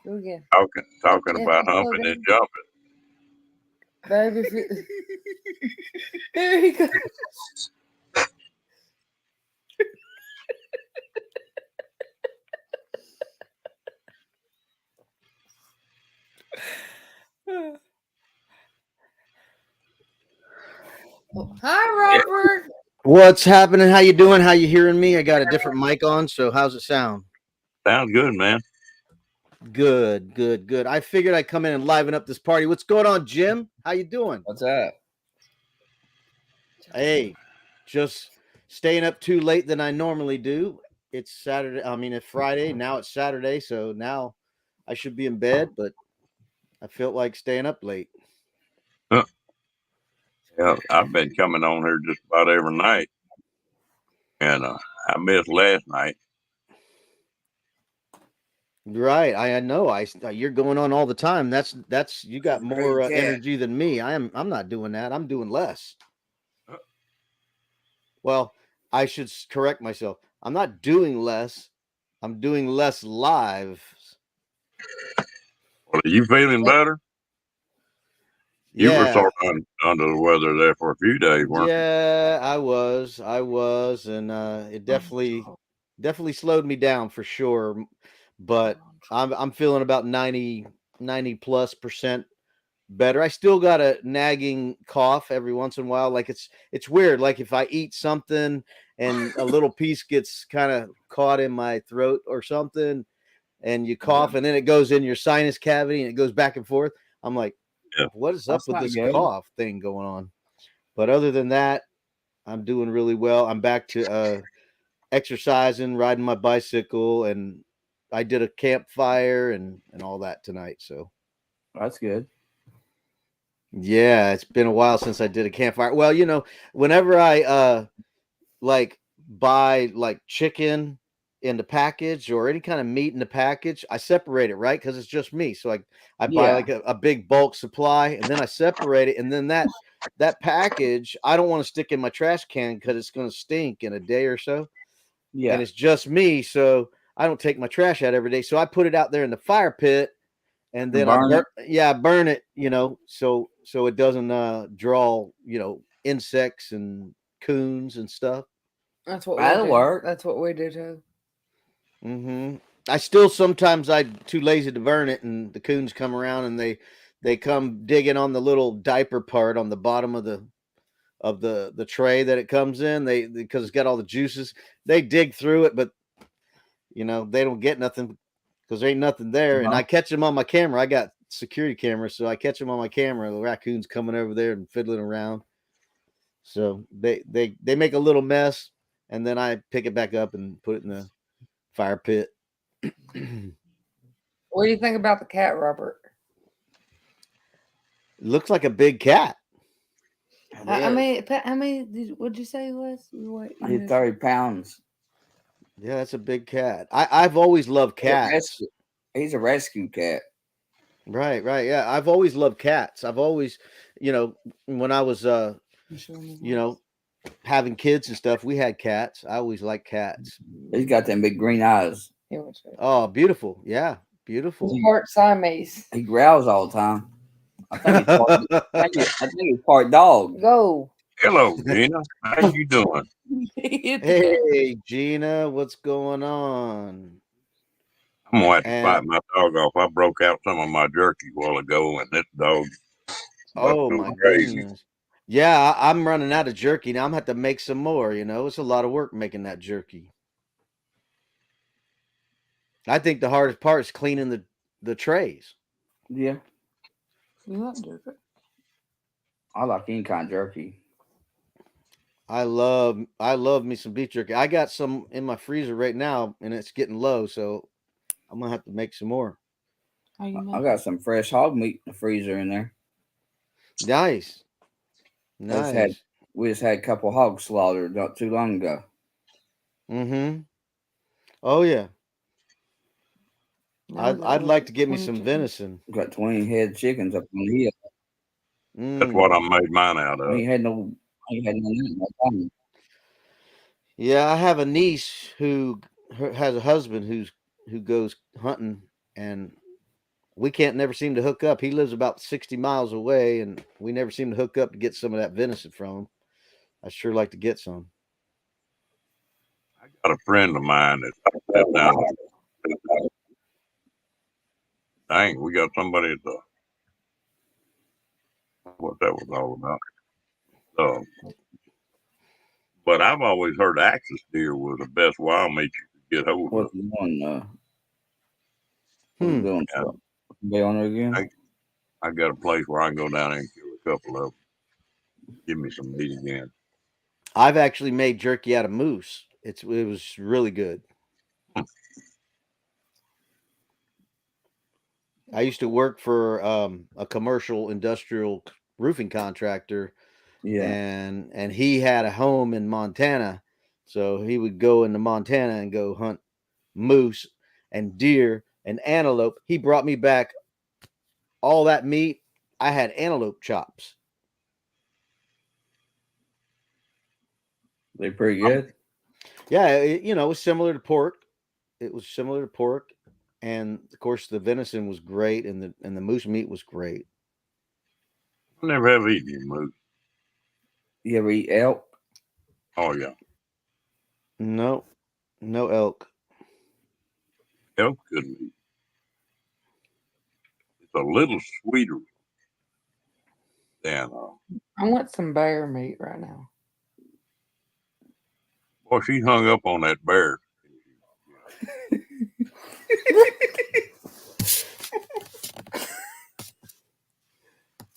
Speaker 3: Do it again.
Speaker 1: Talking
Speaker 3: Yeah,
Speaker 1: about
Speaker 3: slow
Speaker 1: humping
Speaker 3: down.
Speaker 1: and jumping.
Speaker 3: Baby, if you... Here he goes. Oh, hi, Robert.
Speaker 5: What's happening? How you doing? How you hearing me? I got a different mic on, so how's it sound?
Speaker 1: Sounds good, man.
Speaker 5: Good, good, good. I figured I'd come in and liven up this party. What's going on, Jim? How you doing?
Speaker 2: What's that?
Speaker 5: Hey, just staying up too late than I normally do. It's Saturday. I mean, it's Friday. Now it's Saturday, so now I should be in bed, but I felt like staying up late.
Speaker 1: Yeah, I've been coming on here just about every night, and I missed last night.
Speaker 5: Right, I know. You're going on all the time. That's you got more
Speaker 2: Great cat.
Speaker 5: energy than me. I'm not doing that. I'm doing less. Well, I should correct myself. I'm not doing less. I'm doing less live.
Speaker 1: Well, are you feeling better? You were
Speaker 5: Yeah,
Speaker 1: sort of under the weather there for a few days, weren't you?
Speaker 5: yeah, I was, and it definitely slowed me down for sure. But I'm feeling about 90+ % better. I still got a nagging cough every once in a while. Like it's weird. Like if I eat something and a little piece gets kind of caught in my throat or something, and you cough, and then it goes in your sinus cavity and it goes back and forth. I'm like,
Speaker 1: Yeah.
Speaker 5: what is up
Speaker 2: That's
Speaker 5: with
Speaker 2: not
Speaker 5: this
Speaker 2: good.
Speaker 5: cough thing going on? But other than that, I'm doing really well. I'm back to exercising, riding my bicycle, and I did a campfire and all that tonight. So
Speaker 2: That's good.
Speaker 5: Yeah, it's been a while since I did a campfire. Well, whenever I like buy like chicken in the package or any kind of meat in the package, I separate it, right? Because it's just me. So I buy
Speaker 2: Yeah.
Speaker 5: like a big bulk supply and then I separate it. And then that package, I don't want to stick in my trash can because it's going to stink in a day or so.
Speaker 2: Yeah.
Speaker 5: And it's just me. So I don't take my trash out every day. So I put it out there in the fire pit and then I
Speaker 2: Burn
Speaker 5: burn it, so it doesn't draw, insects and coons and stuff.
Speaker 3: That's what we
Speaker 2: That'll
Speaker 3: do.
Speaker 2: work.
Speaker 3: That's what we do too.
Speaker 5: Hmm. I still sometimes I'm too lazy to burn it, and the coons come around and they come digging on the little diaper part on the bottom of the tray that it comes in. Because it's got all the juices. They dig through it, but they don't get nothing because there ain't nothing there. And
Speaker 2: Uh-huh.
Speaker 5: I catch them on my camera. I got security cameras, so I catch them on my camera. The raccoons coming over there and fiddling around. So they make a little mess, and then I pick it back up and put it in the fire pit.
Speaker 3: What do you think about the cat, Robert?
Speaker 5: Looks like a big cat.
Speaker 3: How many? What'd you say he was?
Speaker 2: He's 30 pounds.
Speaker 5: Yeah, that's a big cat. I've always loved cats.
Speaker 2: He's a rescue cat.
Speaker 5: Right. Yeah, I've always loved cats. I've always, when I was having kids and stuff, we had cats. I always liked cats.
Speaker 2: He's got them big green eyes.
Speaker 5: Oh, beautiful. Yeah, beautiful.
Speaker 3: He's part Siamese.
Speaker 2: He growls all the time. I think he's part dog.
Speaker 3: Go.
Speaker 1: Hello, Gina. How you doing?
Speaker 5: Hey, Gina, what's going on?
Speaker 1: I'm gonna have to fight my dog off. I broke out some of my jerky a while ago, and this dog.
Speaker 5: Oh my goodness. Yeah, I'm running out of jerky now. I'm gonna have to make some more. It's a lot of work making that jerky. I think the hardest part is cleaning the trays.
Speaker 2: Yeah.
Speaker 3: You like jerky?
Speaker 2: I like any kind of jerky.
Speaker 5: I love me some beef jerky. I got some in my freezer right now, and it's getting low, so I'm gonna have to make some more.
Speaker 2: I got some fresh hog meat in the freezer in there.
Speaker 5: Nice.
Speaker 2: We just had a couple hogs slaughtered not too long ago.
Speaker 5: Mm-hmm. Oh yeah. I'd like to get me some venison.
Speaker 2: We got 20 head chickens up on the hill.
Speaker 1: That's what I made mine out of.
Speaker 2: He had no time.
Speaker 5: Yeah, I have a niece who has a husband who goes hunting, and we can't never seem to hook up. He lives about 60 miles away, and we never seem to hook up to get some of that venison from him. I sure like to get some.
Speaker 1: I got a friend of mine that's down there. Dang, we got somebody at the. What that was all about. But I've always heard axis deer was the best wild meat you could get hold of.
Speaker 2: What's he doing? Doing?
Speaker 1: Yeah.
Speaker 2: Be on there again?
Speaker 1: I got a place where I can go down there and kill a couple of them. Give me some meat again.
Speaker 5: I've actually made jerky out of moose. It was really good. I used to work for a commercial industrial roofing contractor.
Speaker 2: Yeah.
Speaker 5: And he had a home in Montana. So he would go into Montana and go hunt moose and deer and antelope. He brought me back all that meat. I had antelope chops.
Speaker 2: They're pretty good.
Speaker 5: Yeah, it was similar to pork. It was similar to pork, and of course the venison was great, and the moose meat was great.
Speaker 1: I never have eaten moose.
Speaker 2: You ever eat elk?
Speaker 1: Oh yeah.
Speaker 5: No elk.
Speaker 1: Elk good meat. It's a little sweeter than.
Speaker 3: I want some bear meat right now.
Speaker 1: Boy, she hung up on that bear.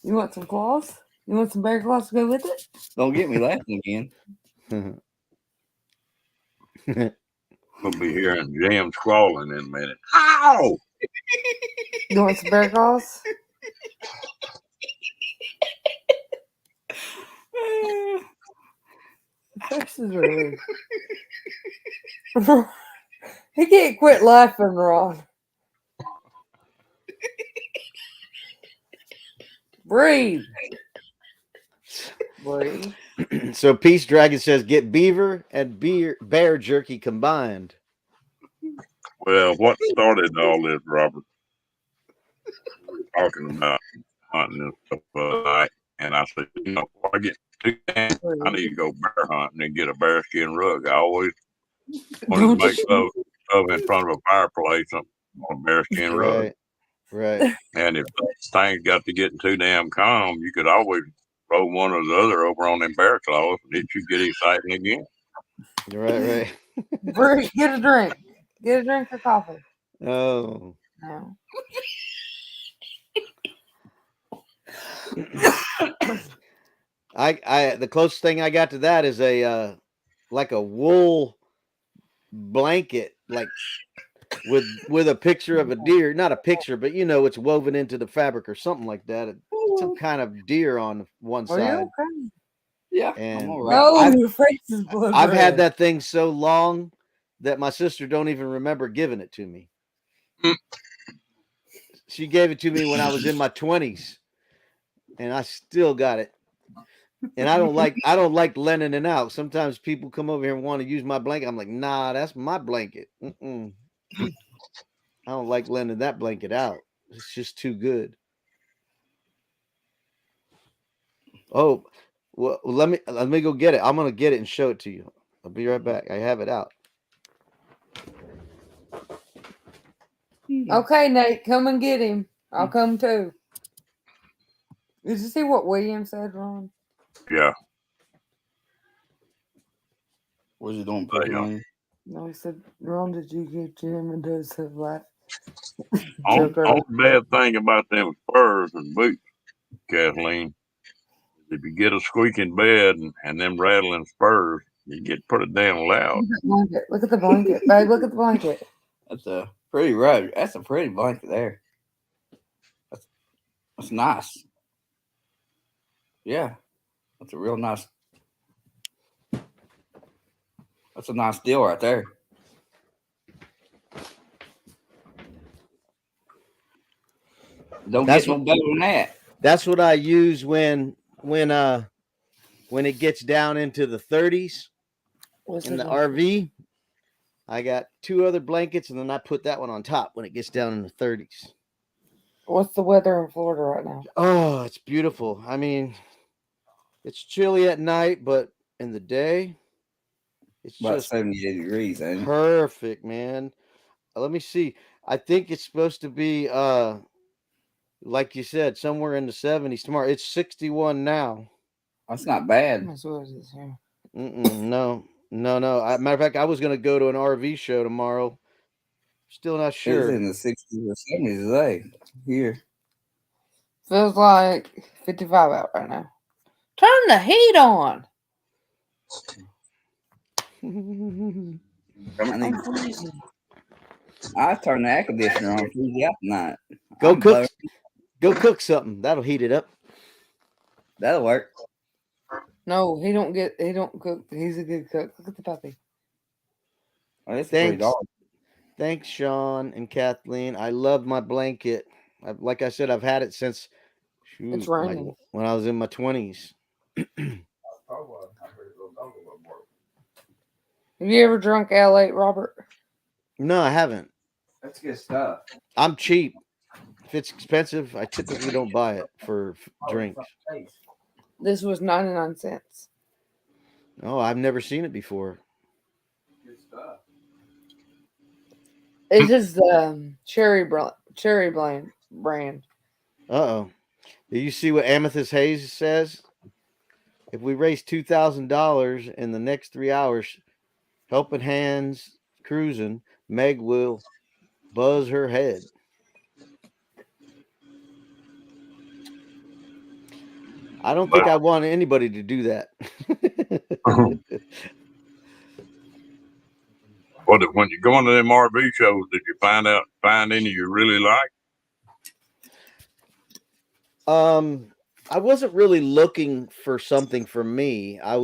Speaker 3: You want some claws? You want some bear claws to go with it?
Speaker 2: Don't get me laughing again.
Speaker 1: We'll be hearing Jam squalling in a minute. Ow!
Speaker 3: You want some bear claws? This is really. He can't quit laughing, Ron. Breathe. Breathe.
Speaker 5: So Peace Dragon says get beaver and bear jerky combined.
Speaker 1: Well, what started all this, Robert? We were talking about hunting and stuff the other night, and I said, before I get too damn, I need to go bear hunting and get a bearskin rug. I always wanted to make love in front of a fireplace on a bearskin rug.
Speaker 5: Right.
Speaker 1: And if things got to getting too damn calm, you could always throw one or the other over on them bear claws, and it you get exciting again.
Speaker 5: Right.
Speaker 3: Breathe. Get a drink. Get a drink of coffee.
Speaker 5: Oh.
Speaker 3: No.
Speaker 5: I the closest thing I got to that is a like a wool blanket, like with a picture of a deer, not a picture, but it's woven into the fabric or something like that. Some kind of deer on one
Speaker 2: Are
Speaker 5: side.
Speaker 2: you okay? Yeah.
Speaker 5: And
Speaker 3: No, your face is blood
Speaker 5: I've
Speaker 3: red.
Speaker 5: had that thing so long that my sister don't even remember giving it to me. She gave it to me when I was in my 20s, and I still got it. And I don't like lending it out. Sometimes people come over here and want to use my blanket. I'm like, nah, that's my blanket. I don't like lending that blanket out. It's just too good. Oh, well, let me go get it. I'm gonna get it and show it to you. I'll be right back. I have it out.
Speaker 3: Okay, Nate, come and get him. I'll come too. Did you see what William said, Ron?
Speaker 1: Yeah.
Speaker 2: What's he doing? Put
Speaker 1: Yeah.
Speaker 2: on?
Speaker 3: No, he said, Ron, did you get Jim and Joseph laugh?
Speaker 1: Only bad thing about them spurs and boots, Kathleen, is if you get a squeaking bed and them rattling spurs, you get pretty damn loud.
Speaker 3: Look at the blanket. Babe, look at the blanket.
Speaker 2: That's a pretty rug. That's a pretty blanket there. That's nice. Yeah. That's a real nice. That's a nice deal right there. Don't get no better than that.
Speaker 5: That's what I use when it gets down into the 30s in the RV. I got 2 other blankets, and then I put that one on top when it gets down in the 30s.
Speaker 3: What's the weather in Florida right now?
Speaker 5: Oh, it's beautiful. I mean, it's chilly at night, but in the day, it's
Speaker 2: about
Speaker 5: just
Speaker 2: 78 degrees, ain't it?
Speaker 5: Perfect, man. Let me see. I think it's supposed to be like you said, somewhere in the 70s tomorrow. It's 61 now.
Speaker 2: That's not bad.
Speaker 3: That's what it is here.
Speaker 5: No. Matter of fact, I was going to go to an RV show tomorrow. Still not sure.
Speaker 2: It's in the 60s or 70s today. Here.
Speaker 3: Feels like 55 out right now. Turn the heat on.
Speaker 2: I turn the air conditioner on Tuesday out tonight.
Speaker 5: Go cook something. That'll heat it up.
Speaker 2: That'll work.
Speaker 3: No, he don't cook. He's a good cook. Look at the puppy.
Speaker 2: Oh, it's pretty dog.
Speaker 5: Thanks, Sean and Kathleen. I love my blanket. Like I said, I've had it since
Speaker 3: it's raining.
Speaker 5: When I was in my 20s.
Speaker 3: Have you ever drunk L8, Robert?
Speaker 5: No, I haven't.
Speaker 2: That's good stuff.
Speaker 5: I'm cheap. If it's expensive, I typically don't buy it for drinks.
Speaker 3: This was 99 cents.
Speaker 5: Oh, I've never seen it before.
Speaker 2: Good stuff.
Speaker 3: It's just cherry brand.
Speaker 5: Uh-oh. Do you see what Amethyst Hayes says? If we raise $2,000 in the next 3 hours, helping hands cruising, Meg will buzz her head. I don't think I want anybody to do that.
Speaker 1: When you go into them RV shows, did you find any you really like?
Speaker 5: I wasn't really looking for something for me. I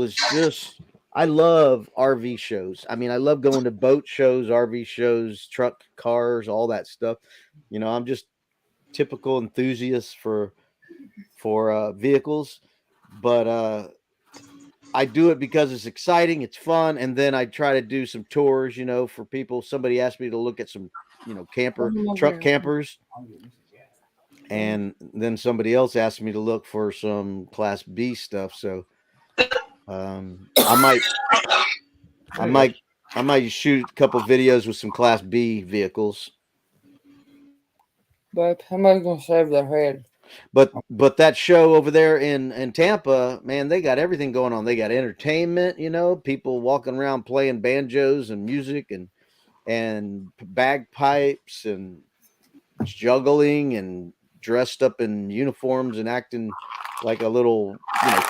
Speaker 5: love RV shows. I mean, I love going to boat shows, RV shows, truck, cars, all that stuff. I'm just typical enthusiast for vehicles, but I do it because it's exciting, it's fun, and then I try to do some tours, for people. Somebody asked me to look at some, truck campers, and then somebody else asked me to look for some Class B stuff. So I might, I might, I might shoot a couple videos with some Class B vehicles.
Speaker 3: But somebody's gonna shave their head.
Speaker 5: But that show over there in Tampa, man, they got everything going on. They got entertainment, people walking around playing banjos and music and bagpipes and juggling and dressed up in uniforms and acting like a little,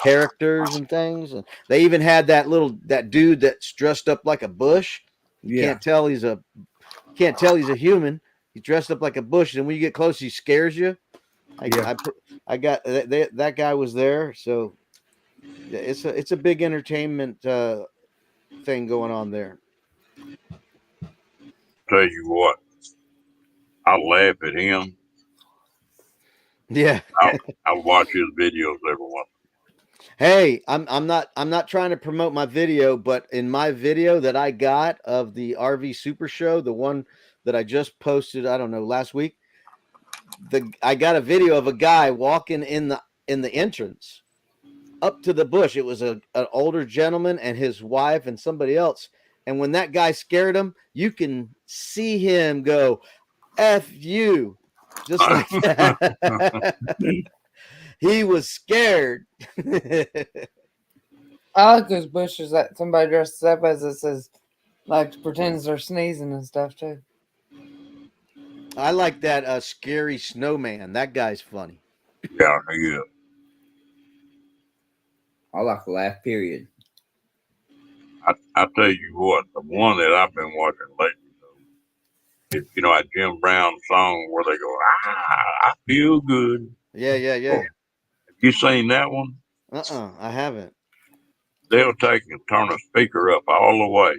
Speaker 5: characters and things. And they even had that dude that's dressed up like a bush. You
Speaker 2: Yeah.
Speaker 5: can't tell he's a human. He's dressed up like a bush, and when you get close, he scares you.
Speaker 2: Yeah.
Speaker 5: I got that guy was there, so yeah, it's a big entertainment thing going on there.
Speaker 1: Tell you what, I laugh at him.
Speaker 5: Yeah.
Speaker 1: I watch his videos every once.
Speaker 5: Hey, I'm not trying to promote my video, but in my video that I got of the RV Super Show, the one that I just posted, I don't know, last week, I got a video of a guy walking in the entrance up to the bush. It was an older gentleman and his wife and somebody else. And when that guy scared him, you can see him go, F you, just like that. He was scared.
Speaker 3: I like those bushes that somebody dresses up as it says, like pretends they're sneezing and stuff too.
Speaker 5: I like that scary snowman. That guy's funny.
Speaker 1: Yeah, yeah.
Speaker 2: I like the laugh period.
Speaker 1: I tell you what, the one that I've been watching lately, though, is that Jim Brown song where they go, I feel good.
Speaker 5: Yeah.
Speaker 1: Have you seen that one?
Speaker 5: I haven't.
Speaker 1: They'll take and turn a speaker up all the way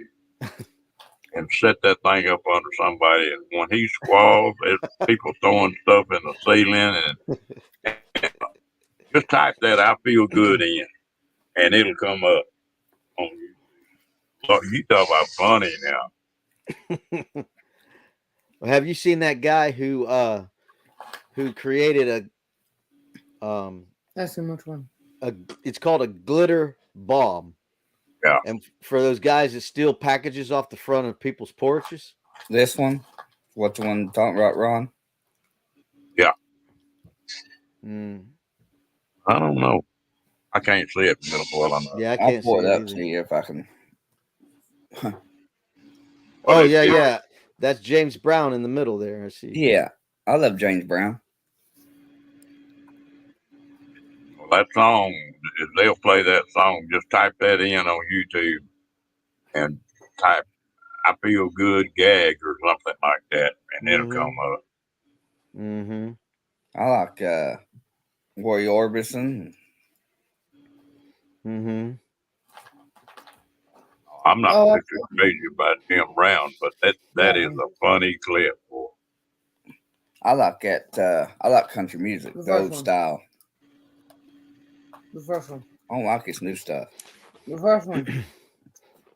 Speaker 1: and set that thing up under somebody. And when he squalls, there's people throwing stuff in the ceiling. And just type that I feel good in, and it'll come up on you. So you talk about funny now.
Speaker 5: Have you seen that guy who created
Speaker 3: That's too much fun.
Speaker 5: it's called a glitter bomb.
Speaker 1: Yeah.
Speaker 5: And for those guys that steal packages off the front of people's porches.
Speaker 2: This one, what's the one you're talking about, Ron?
Speaker 1: Yeah.
Speaker 5: Mm.
Speaker 1: I don't know. I can't see it well enough.
Speaker 5: Yeah, I
Speaker 2: I'll
Speaker 5: can't
Speaker 2: pull
Speaker 5: see
Speaker 2: it
Speaker 5: it
Speaker 2: up
Speaker 5: either.
Speaker 2: to you if I can.
Speaker 5: Oh, yeah. That's James Brown in the middle there. I see.
Speaker 2: Yeah, I love James Brown.
Speaker 1: Well, that song, if they'll play that song, just type that in on YouTube and type I feel good gag or something like that, and it'll come up.
Speaker 5: Mm-hmm.
Speaker 2: I like Roy Orbison.
Speaker 5: Mm-hmm.
Speaker 1: I'm not particularly crazy about Jim Brown, but that is a funny clip. Boy.
Speaker 2: I like that. I like country music, the old style.
Speaker 3: The first one.
Speaker 2: I don't like this new stuff.
Speaker 3: The first one.
Speaker 2: Is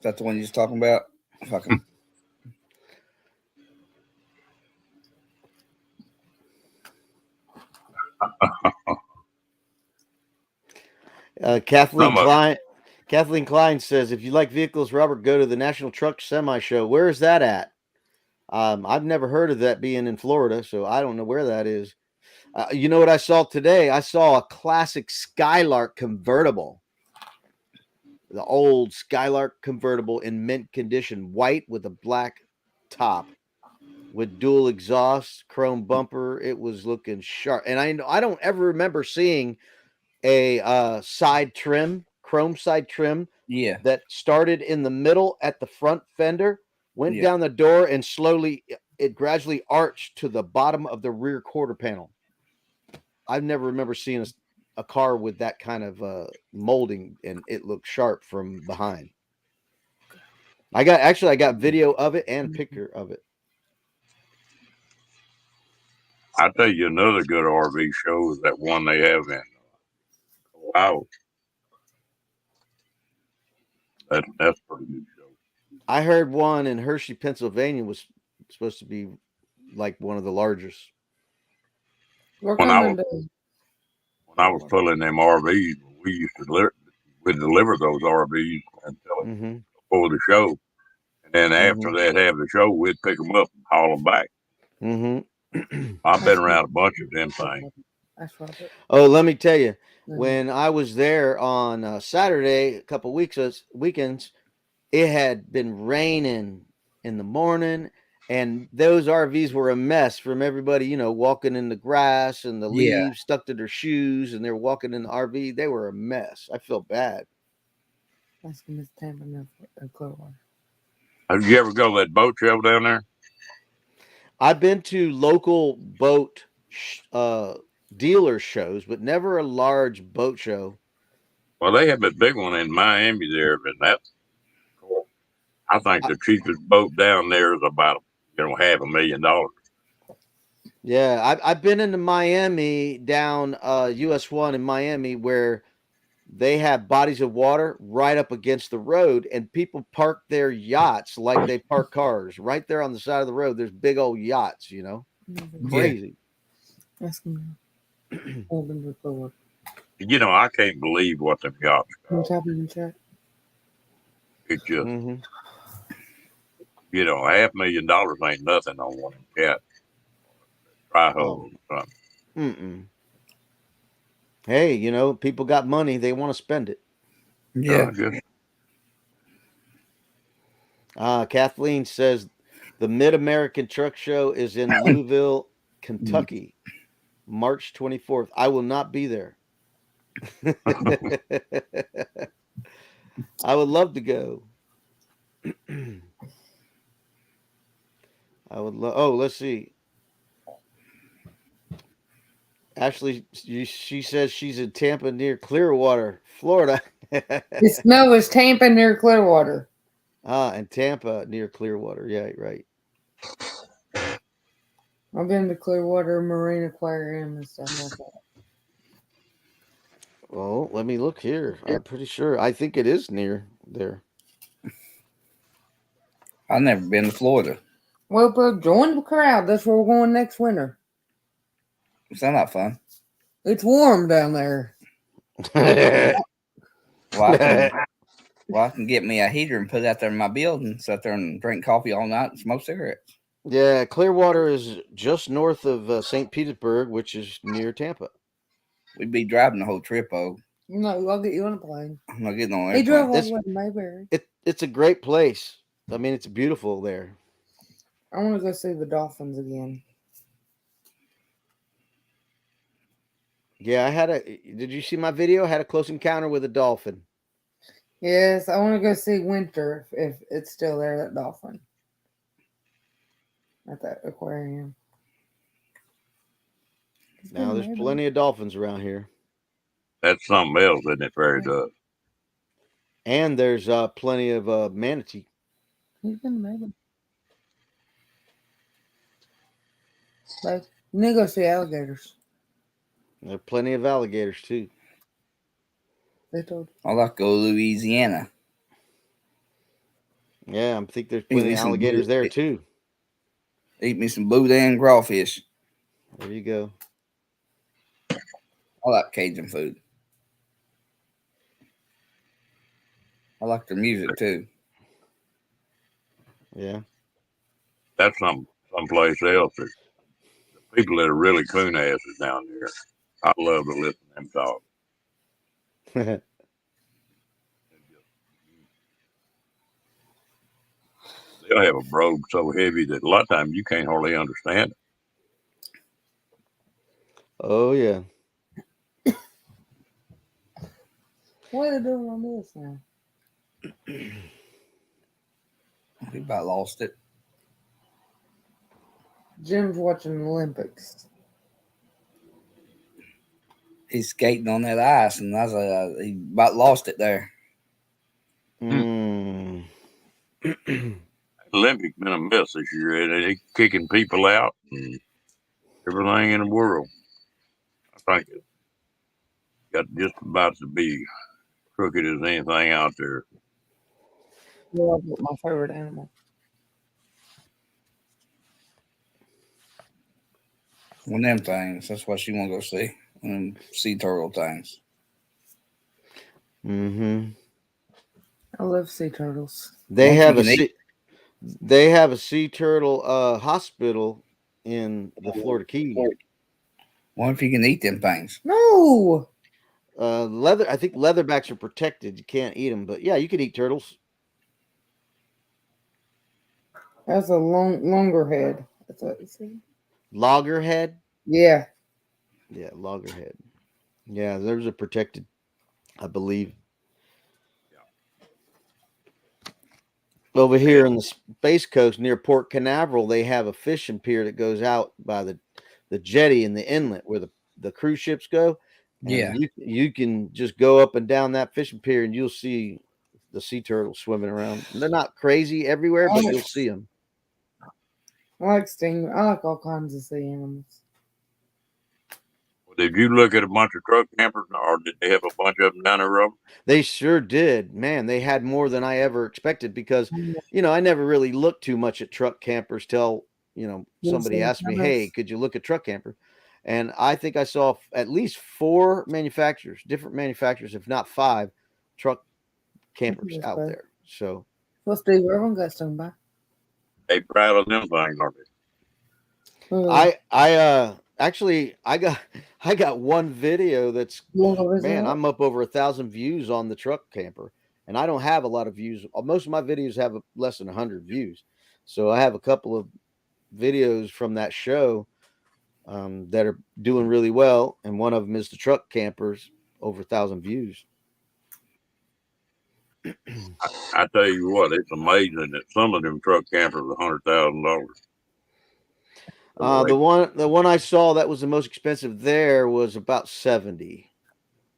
Speaker 2: that the one you're just talking about? Fucking.
Speaker 5: Kathleen Klein says, if you like vehicles, Robert, go to the National Truck Semi Show. Where is that at? I've never heard of that being in Florida, so I don't know where that is. You know what I saw today? I saw a classic Skylark convertible. The old Skylark convertible in mint condition, white with a black top with dual exhaust, chrome bumper. It was looking sharp. And I don't ever remember seeing a chrome side trim that started in the middle at the front fender, went down the door, and slowly it gradually arched to the bottom of the rear quarter panel. I've never remember seeing a car with that kind of molding, and it looked sharp from behind. I got video of it and picture of it.
Speaker 1: I'll tell you another good RV show is that one they have in Ohio. That's a pretty good show.
Speaker 5: I heard one in Hershey, Pennsylvania was supposed to be like one of the largest.
Speaker 3: We're
Speaker 1: When I
Speaker 3: coming
Speaker 1: was
Speaker 3: to.
Speaker 1: when I was pulling them RVs, we used to we'd deliver those RVs and tell them
Speaker 5: Mm-hmm.
Speaker 1: before the show, and then after
Speaker 5: Mm-hmm.
Speaker 1: they'd have the show, we'd pick them up and haul them back.
Speaker 5: Mm-hmm.
Speaker 1: I've been around a bunch of them things.
Speaker 3: That's Robert.
Speaker 5: Oh, let me tell you,
Speaker 3: Mhm.
Speaker 5: when I was there on Saturday, a couple weekends, it had been raining in the morning, and those RVs were a mess from everybody, walking in the grass and the
Speaker 2: Yeah.
Speaker 5: leaves stuck to their shoes, and they're walking in the RV. They were a mess. I felt bad.
Speaker 3: That's Miss Tampa and Clearwater.
Speaker 1: Have you ever go to that boat show down there?
Speaker 5: I've been to local boat dealer shows, but never a large boat show.
Speaker 1: Well, they have a big one in Miami there, but that's cool. I think
Speaker 5: I,
Speaker 1: the cheapest boat down there is about $500,000.
Speaker 5: yeah, I've been into Miami down US 1 in Miami where they have bodies of water right up against the road, and people park their yachts like they park cars right there on the side of the road. There's big old yachts,
Speaker 2: Yeah.
Speaker 5: crazy.
Speaker 3: That's open to Clearwater.
Speaker 1: I can't believe what them yachts
Speaker 3: Can you
Speaker 1: cost.
Speaker 3: type it in the chat?
Speaker 1: It's just
Speaker 5: Mm-hmm.
Speaker 1: $500,000 ain't nothing on one of them cats. Try
Speaker 5: Oh,
Speaker 1: hole or something.
Speaker 5: mm-mm. Hey, people got money; they want to spend it.
Speaker 2: Yeah.
Speaker 1: Just
Speaker 5: Kathleen says the Mid American Truck Show is in Louisville, Kentucky, March 24th. I will not be there. I would love to go. I would love. Oh, let's see. Ashley, she says she's in Tampa near Clearwater, Florida.
Speaker 3: It's Tampa near Clearwater.
Speaker 5: And Tampa near Clearwater. Yeah, right.
Speaker 3: I've been to Clearwater Marine Aquarium and stuff like that.
Speaker 5: Well, let me look here. I'm pretty sure. I think it is near there.
Speaker 2: I've never been to Florida.
Speaker 3: Well, bro, join the crowd. That's where we're going next winter.
Speaker 2: Sound like fun.
Speaker 3: It's warm down there.
Speaker 2: Well, I can get me a heater and put it out there in my building, sit there and drink coffee all night and smoke cigarettes.
Speaker 5: Yeah, Clearwater is just north of St. Petersburg, which is near Tampa.
Speaker 2: We'd be driving the whole trip.
Speaker 3: No, I'll get you on a plane.
Speaker 2: I'm not getting on an
Speaker 3: He drove
Speaker 2: airplane.
Speaker 3: all the way to Mayberry.
Speaker 5: It's a great place. I mean, it's beautiful there.
Speaker 3: I want to go see the dolphins again.
Speaker 5: Yeah, did you see my video? I had a close encounter with a dolphin.
Speaker 3: Yes, I want to go see Winter if it's still there, that dolphin. At that aquarium.
Speaker 5: Now, there's plenty of dolphins around here.
Speaker 1: that's something else, isn't it, Fairy Dust?
Speaker 5: And there's plenty of manatee.
Speaker 3: He's been maybe. Like, you need to go see alligators.
Speaker 5: There are plenty of alligators, too.
Speaker 3: They told
Speaker 2: I like to go to Louisiana.
Speaker 5: Yeah, I think there's plenty of alligators there, too.
Speaker 2: Eat me some boudin crawfish.
Speaker 5: There you go.
Speaker 2: I like Cajun food. I like their music too.
Speaker 5: Yeah.
Speaker 1: That's someplace else. The people that are really coon asses down there. I love to listen to them talk. They'll have a brogue so heavy that a lot of times you can't hardly understand it.
Speaker 5: Oh, yeah.
Speaker 3: what are they doing on this now?
Speaker 2: We about lost it.
Speaker 3: Jim's watching the Olympics.
Speaker 2: he's skating on that ice, and I was like, he about lost it there.
Speaker 5: Mm.
Speaker 1: Olympics been a mess this year. They kicking people out and everything in the world. I think it got just about to be crooked as anything out there.
Speaker 3: Love my favorite animal.
Speaker 2: One of them things. That's what she want to go see. One of them sea turtle things.
Speaker 5: Mm-hmm.
Speaker 3: I love sea turtles.
Speaker 5: They
Speaker 2: One if you
Speaker 5: have a
Speaker 2: can eat.
Speaker 5: sea. They have a sea turtle hospital in the Florida Keys.
Speaker 2: One if you can eat them things.
Speaker 3: No,
Speaker 5: Leather. I think leatherbacks are protected. You can't eat them, but yeah, you could eat turtles.
Speaker 3: that's a longer head. That's what you see.
Speaker 5: Loggerhead.
Speaker 3: Yeah,
Speaker 5: Yeah, loggerhead. Yeah, there's a protected, I believe. Over
Speaker 1: Yeah,
Speaker 5: here in the Space Coast near Port Canaveral, they have a fishing pier that goes out by the jetty in the inlet where the cruise ships go, and
Speaker 2: Yeah.
Speaker 5: you can just go up and down that fishing pier and you'll see the sea turtles swimming around. They're not crazy everywhere,
Speaker 3: I
Speaker 5: but
Speaker 3: like,
Speaker 5: you'll see them.
Speaker 3: I like sting. I like all kinds of sea animals.
Speaker 1: did you look at a bunch of truck campers, or did they have a bunch of them down the road?
Speaker 5: They sure did, man. They had more than I ever expected because, I never really looked too much at truck campers till
Speaker 3: You'll
Speaker 5: somebody
Speaker 3: see
Speaker 5: asked me, "Hey,
Speaker 3: others.
Speaker 5: could you look at truck camper?" And I think I saw at least four manufacturers, different manufacturers, if not five, truck
Speaker 3: Look at
Speaker 5: campers
Speaker 3: this,
Speaker 5: out
Speaker 3: bud.
Speaker 5: there. So
Speaker 3: Well, Steve, everyone got stung by.
Speaker 1: They proud of them things, aren't they?
Speaker 3: Oh,
Speaker 5: I actually I got one video that's,
Speaker 3: you want to go visit
Speaker 5: man,
Speaker 3: it?
Speaker 5: I'm up over 1,000 views on the truck camper, and I don't have a lot of views. Most of my videos have less than 100 views, so I have a couple of videos from that show that are doing really well, and one of them is the truck campers, over 1,000 views.
Speaker 1: I tell you what, it's amazing that some of them truck campers are $100,000.
Speaker 5: The one I saw that was the most expensive there was about 70.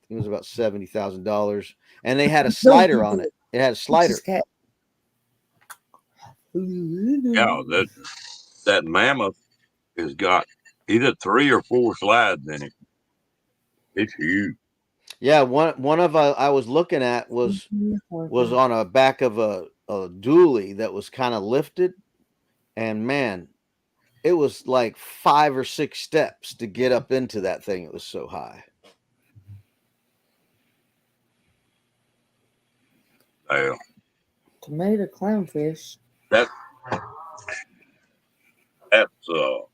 Speaker 5: It was about $70,000, and they had a
Speaker 3: No,
Speaker 5: slider on it. It had a
Speaker 3: it's his
Speaker 5: slider.
Speaker 3: cat.
Speaker 1: Yeah, that mammoth has got either 3 or 4 slides in it. It's huge.
Speaker 5: Yeah, one of I was looking at was on a back of a dually that was kind of lifted, and man, it was like 5 or 6 steps to get up into that thing. It was so high.
Speaker 1: Now,
Speaker 3: Tomato clownfish.
Speaker 1: that that's to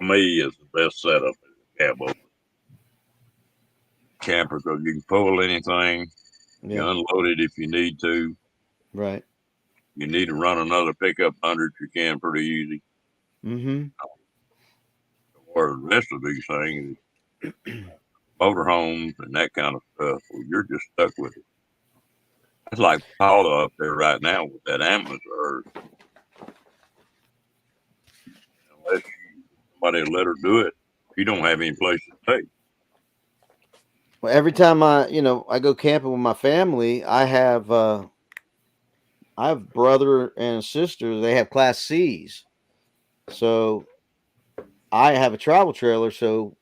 Speaker 1: me is the best setup as a cab opener. Camper because you can pull anything, you
Speaker 5: Yeah,
Speaker 1: unload it if you need to.
Speaker 5: right.
Speaker 1: You need to run another pickup 100, you can pretty easy.
Speaker 5: Mm-hmm.
Speaker 1: Or the rest of these things, motorhomes and that kind of stuff, well, you're just stuck with it. That's like Paula up there right now with that ambulance of hers. Unless somebody let her do it, she don't have any place to stay.
Speaker 5: Well, every time I go camping with my family, I have brother and sister. They have Class C's, so I have a travel trailer. So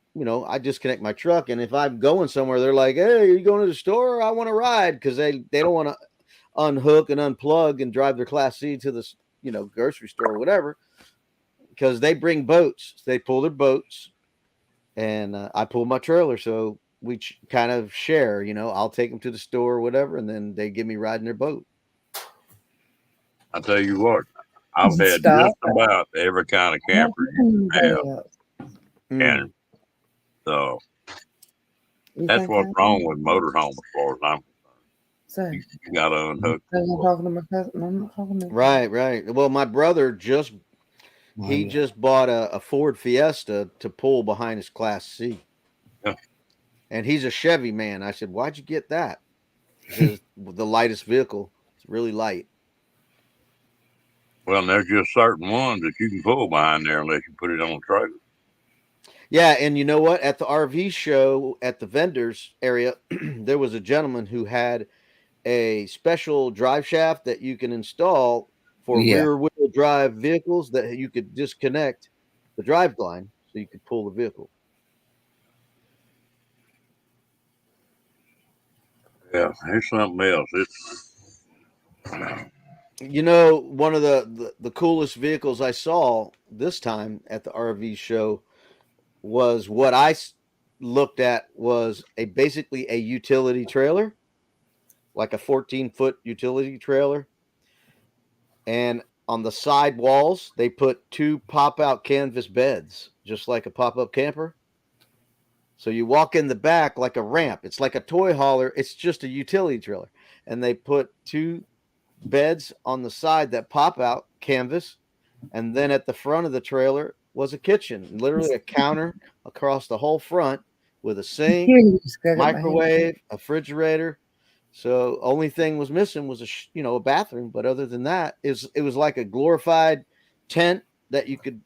Speaker 5: I disconnect my truck, and if I'm going somewhere, they're like, "Hey, are you going to the store? I want to ride," because they don't want to unhook and unplug and drive their Class C to the grocery store or whatever, because they bring boats. They pull their boats, and I pull my trailer. So we kind of share. I'll take them to the store or whatever, and then they give me riding their boat.
Speaker 1: I tell you what, I've had
Speaker 3: Stop.
Speaker 1: just about every kind of
Speaker 3: I'm not
Speaker 1: camper you
Speaker 3: picking
Speaker 1: can have,
Speaker 3: anybody up.
Speaker 5: Mm,
Speaker 1: and so
Speaker 3: You
Speaker 1: that's
Speaker 3: think
Speaker 1: what's
Speaker 3: I
Speaker 1: wrong
Speaker 3: am?
Speaker 1: with motorhome as far as I'm concerned.
Speaker 3: Say,
Speaker 1: You got to unhook.
Speaker 3: I'm not talking to my cousin. I'm not talking to
Speaker 5: right, right. Well, my brother he
Speaker 2: Well,
Speaker 5: just bought a Ford Fiesta to pull behind his Class C,
Speaker 1: Yeah.
Speaker 5: and he's a Chevy man. I said, "Why'd you get that?" He says, "The lightest vehicle. It's really light."
Speaker 1: Well, and there's just certain ones that you can pull behind there unless you put it on a trailer.
Speaker 5: Yeah, and you know what? At the RV show at the vendors area, there was a gentleman who had a special drive shaft that you can install for
Speaker 2: Yeah,
Speaker 5: rear wheel drive vehicles that you could disconnect the drive line so you could pull the vehicle.
Speaker 1: Yeah, here's something else. It's
Speaker 5: You know, one of the coolest vehicles I saw this time at the RV show was what looked at was a basically a utility trailer, like a 14-foot utility trailer. And on the side walls, they put two pop out canvas beds, just like a pop up camper. So you walk in the back like a ramp. It's like a toy hauler. It's just a utility trailer. And they put two beds on the side that pop out canvas. And then at the front of the trailer was a kitchen, literally a counter across the whole front with a sink,
Speaker 3: You just got my hand.
Speaker 5: microwave, a refrigerator. So only thing was missing was a bathroom, but other than that, it was like a glorified tent that you could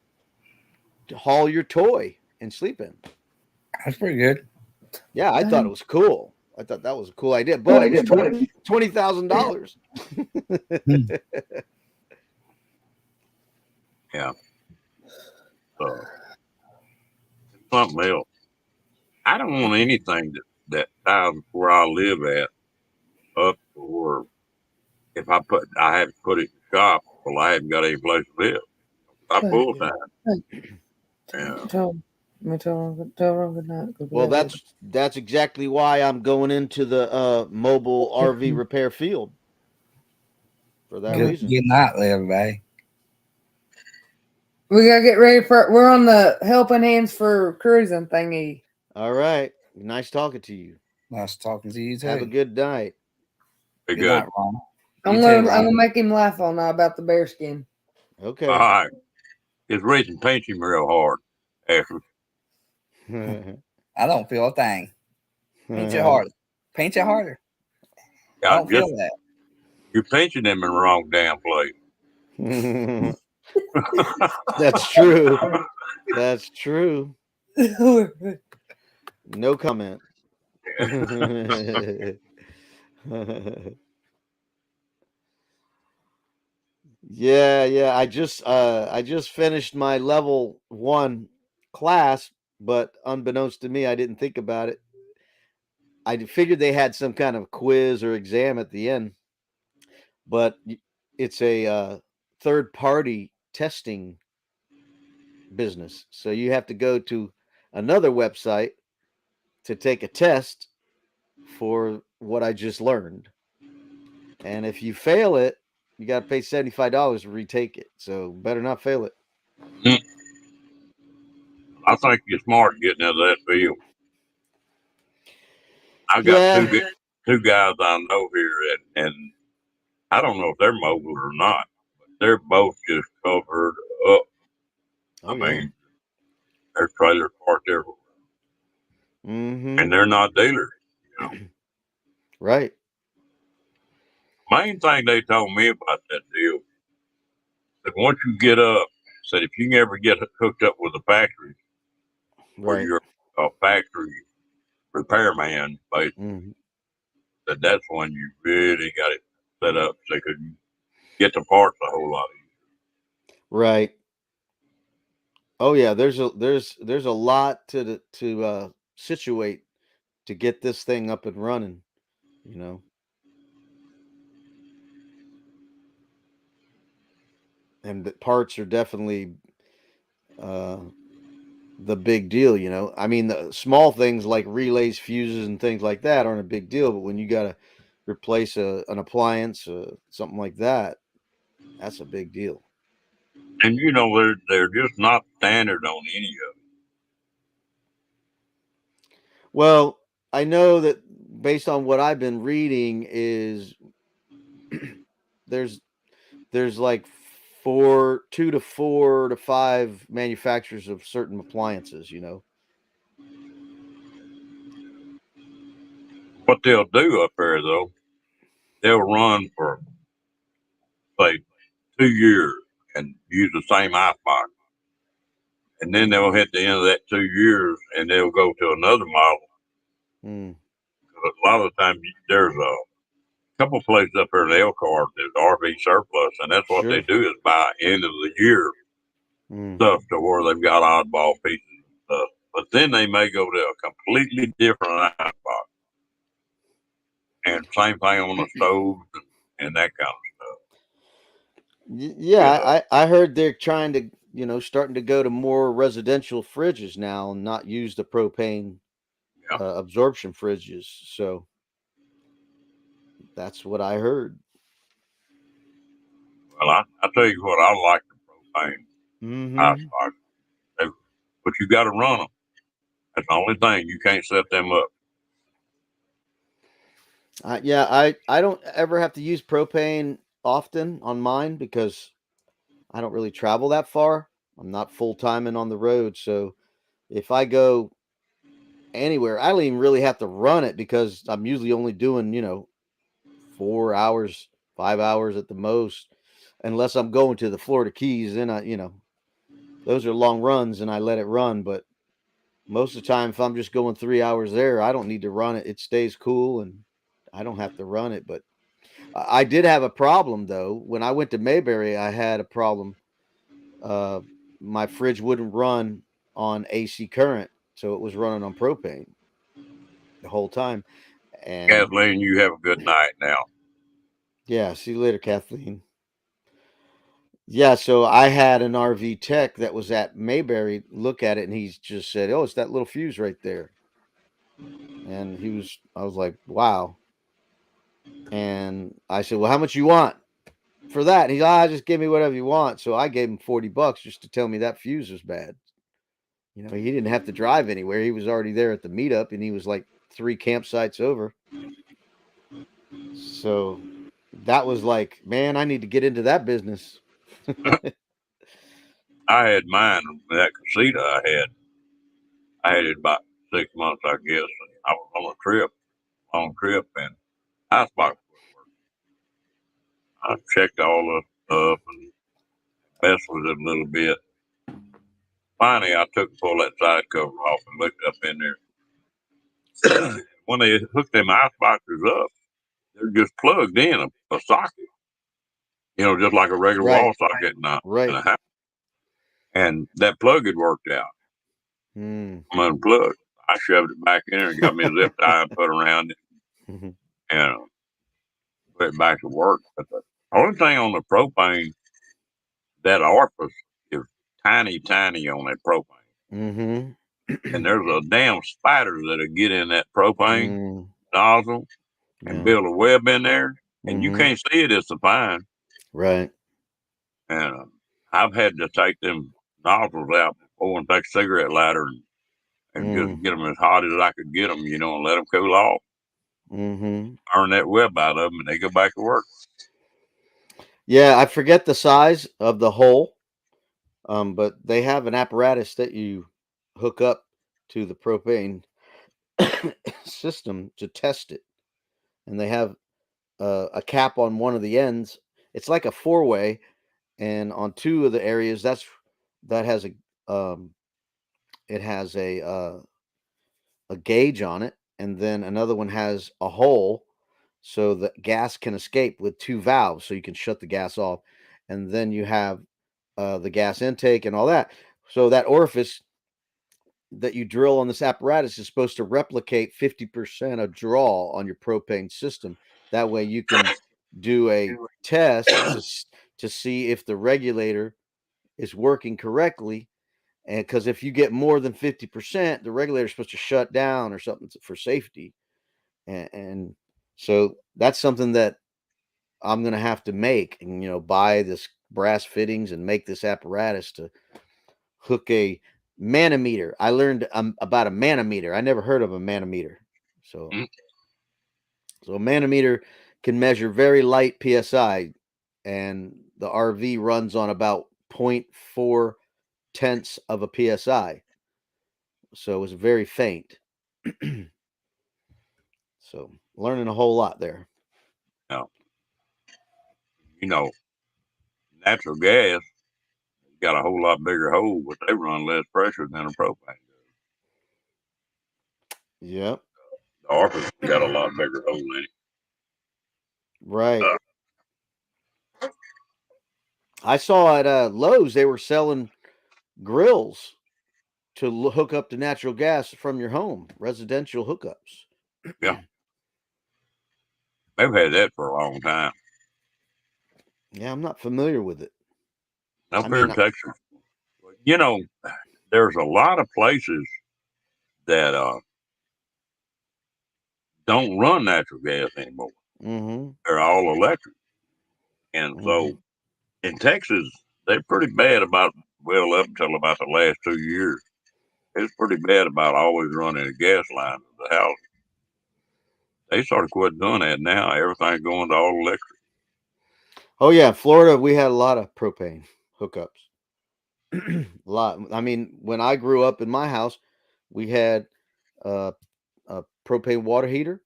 Speaker 5: haul your toy and sleep in.
Speaker 2: that's pretty good.
Speaker 5: Yeah, I thought it
Speaker 3: Dang.
Speaker 5: was cool. I thought that was a cool idea, but it was $20,000.
Speaker 2: Hmm.
Speaker 1: yeah. So something else. I don't want anything that times where I live at up or if I have to put it in the shop. Well, I haven't got any place to live. I
Speaker 3: Hey,
Speaker 1: full time. Yeah.
Speaker 3: tell me, tell her good night. Go to
Speaker 5: Well,
Speaker 3: bed. Baby.
Speaker 5: that's exactly why I'm going into the mobile RV repair field for that
Speaker 3: Yeah.
Speaker 5: reason.
Speaker 2: Good night, everybody.
Speaker 3: We gotta get ready for. We're on the helping hands for cruising thingy.
Speaker 5: All right, nice talking to you.
Speaker 2: Nice talking to you
Speaker 5: Have a
Speaker 2: too.
Speaker 5: good night.
Speaker 1: Be
Speaker 2: Good
Speaker 1: good.
Speaker 2: night, Ron.
Speaker 3: I'm
Speaker 2: You
Speaker 3: gonna
Speaker 2: too,
Speaker 3: I'm
Speaker 2: Ron.
Speaker 3: gonna make him laugh all night about the bear skin.
Speaker 1: All
Speaker 5: Okay.
Speaker 1: right. Just reach and pinch him real hard. Ashley.
Speaker 2: I don't feel a thing. Pinch it harder. Pinch it harder. I
Speaker 1: Yeah,
Speaker 2: don't feel
Speaker 1: just
Speaker 2: that.
Speaker 1: you're pinching him in the wrong damn place.
Speaker 5: That's true. That's true. No comment. Yeah, yeah. I just finished my level 1 class, but unbeknownst to me, I didn't think about it. I figured they had some kind of quiz or exam at the end, but it's a third party testing business. So you have to go to another website to take a test for what I just learned. And if you fail it, you got to pay $75 to retake it. So better not fail it.
Speaker 1: Mm, I think you're smart getting out of that field. I got
Speaker 5: Yeah.
Speaker 1: two guys I know here, and I don't know if they're mobile or not. But they're both just covered up. I
Speaker 5: Oh yeah.
Speaker 1: mean, their trailers parked everywhere,
Speaker 5: Mm-hmm.
Speaker 1: and they're not dealers. You know,
Speaker 5: Right.
Speaker 1: main thing they told me about that deal that once you get up, said if you can ever get hooked up with a factory where
Speaker 5: Right.
Speaker 1: you're a factory repairman, but
Speaker 5: Mm-hmm.
Speaker 1: that's when you really got it set up so you could get the parts a whole lot easier.
Speaker 5: Right. Oh yeah. There's a lot to situate to get this thing up and running. You know, and the parts are definitely uh, the big deal. You know, I mean, the small things like relays, fuses, and things like that aren't a big deal, but when you got to replace an appliance, something like that, that's a big deal.
Speaker 1: And you know they're just not standard on any of it.
Speaker 5: Well, I know that based on what I've been reading is there's there's like two to four to five manufacturers of certain appliances. You know.
Speaker 1: What they'll do up there though, they'll run for say 2 years and use the same ice box, and then they'll hit the end of that 2 years, and they'll go to another model.
Speaker 5: Mm,
Speaker 1: A lot of the time, there's a couple places up here in Elkhart that's RV surplus, and that's what they
Speaker 5: sure.
Speaker 1: do is buy end of the year
Speaker 5: Mm.
Speaker 1: stuff to where they've got oddball pieces and stuff. But then they may go to a completely different icebox, and same thing on the stoves and that kind of stuff.
Speaker 5: Yeah,
Speaker 1: Yeah,
Speaker 5: I heard they're trying to, starting to go to more residential fridges now and not use the propane
Speaker 1: yeah.
Speaker 5: absorption fridges. So that's what I heard.
Speaker 1: Well, I tell you what, I like the propane
Speaker 5: Mm-hmm.
Speaker 1: icebox, but you got to run them. That's the only thing. You can't set them up.
Speaker 5: Yeah, I don't ever have to use propane often on mine because I don't really travel that far. I'm not full time and on the road, so if I go anywhere, I don't even really have to run it because I'm usually only doing 4 hours, 5 hours at the most, unless I'm going to the Florida Keys. Then those are long runs and I let it run. But most of the time, if I'm just going 3 hours there, I don't need to run it. It stays cool and I don't have to run it. But I did have a problem though. When I went to Mayberry, I had a problem. Uh, my fridge wouldn't run on AC current, so it was running on propane the whole time. And
Speaker 1: Kathleen, you have a good night now.
Speaker 5: yeah, see you later, Kathleen. Yeah, so I had an RV tech that was at Mayberry look at it, and he just said, "Oh, it's that little fuse right there." And I was like, "Wow." And I said, "Well, how much you want for that?" And he's, just give me whatever you want. So I gave him $40 just to tell me that fuse was bad. He didn't have to drive anywhere. He was already there at the meetup, and he was like 3 campsites over. So that was like, man, I need to get into that business.
Speaker 1: I had mine, that casita I had it about 6 months, I guess. And I was on a long trip, and icebox wouldn't work. I checked all the stuff and messed with it a little bit. Finally, I took and pulled that side cover off and looked up in there. When they hooked them ice boxes up, they're just plugged in a socket, just like a regular
Speaker 5: Right,
Speaker 1: wall socket in
Speaker 5: right.
Speaker 1: a house. And that plug had worked out.
Speaker 5: Mm.
Speaker 1: I'm unplugged. I shoved it back in there and got me a zip tie and put around it and put it back to work. But the only thing on the propane, that orifice is tiny, tiny on that propane.
Speaker 5: Mm-hmm.
Speaker 1: And there's a damn spider that'll get in that propane
Speaker 5: Mm.
Speaker 1: nozzle and
Speaker 5: Yeah.
Speaker 1: build a web in there, and you
Speaker 5: Mm-hmm.
Speaker 1: can't see it. It's a fine.
Speaker 5: Right.
Speaker 1: And I've had to take them nozzles out before and take a cigarette lighter and just
Speaker 5: Mm.
Speaker 1: get them as hot as I could get them, and let them cool off,
Speaker 5: Mm-hmm.
Speaker 1: burn that web out of them, and they go back to work.
Speaker 5: Yeah, I forget the size of the hole, but they have an apparatus that you hook up to the propane system to test it, and they have a cap on one of the ends. It's like a four-way, and on two of the areas, that has a gauge on it, and then another one has a hole so that gas can escape with two valves, so you can shut the gas off, and then you have the gas intake and all that. So that orifice that you drill on this apparatus is supposed to replicate 50% of draw on your propane system. That way you can do a test to see if the regulator is working correctly. And because if you get more than 50%, the regulator is supposed to shut down or something for safety. And so that's something that I'm going to have to make and, buy this brass fittings and make this apparatus to hook a manometer. I learned about a manometer. I never heard of a manometer. So,
Speaker 1: Mm.
Speaker 5: so a manometer can measure very light psi, and the RV runs on about zero point 0.4 tenths of a psi. So it's very faint. So learning a whole lot there.
Speaker 1: Now, you know, natural gas, got a whole lot bigger hole, but they run less pressure than a propane does.
Speaker 5: Yep.
Speaker 1: The Arcus got a lot bigger hole in it.
Speaker 5: Right. I saw at Lowe's they were selling grills to hook up to natural gas from your home, residential hookups.
Speaker 1: Yeah, they've had that for a long time.
Speaker 5: Yeah, I'm not familiar with it.
Speaker 1: Up
Speaker 5: I
Speaker 1: here
Speaker 5: mean,
Speaker 1: in Texas, you know, there's a lot of places that don't run natural gas anymore.
Speaker 5: mm-hmm,
Speaker 1: They're all electric, and
Speaker 5: mm-hmm.
Speaker 1: so in Texas, they're pretty bad about, well, up until about the last 2 years, it's pretty bad about always running a gas line to the house. They sort of quit doing that now. Everything's going to all electric.
Speaker 5: Oh yeah, Florida, we had a lot of propane hookups. A lot. I mean, when I grew up in my house, we had uh, a propane water heater.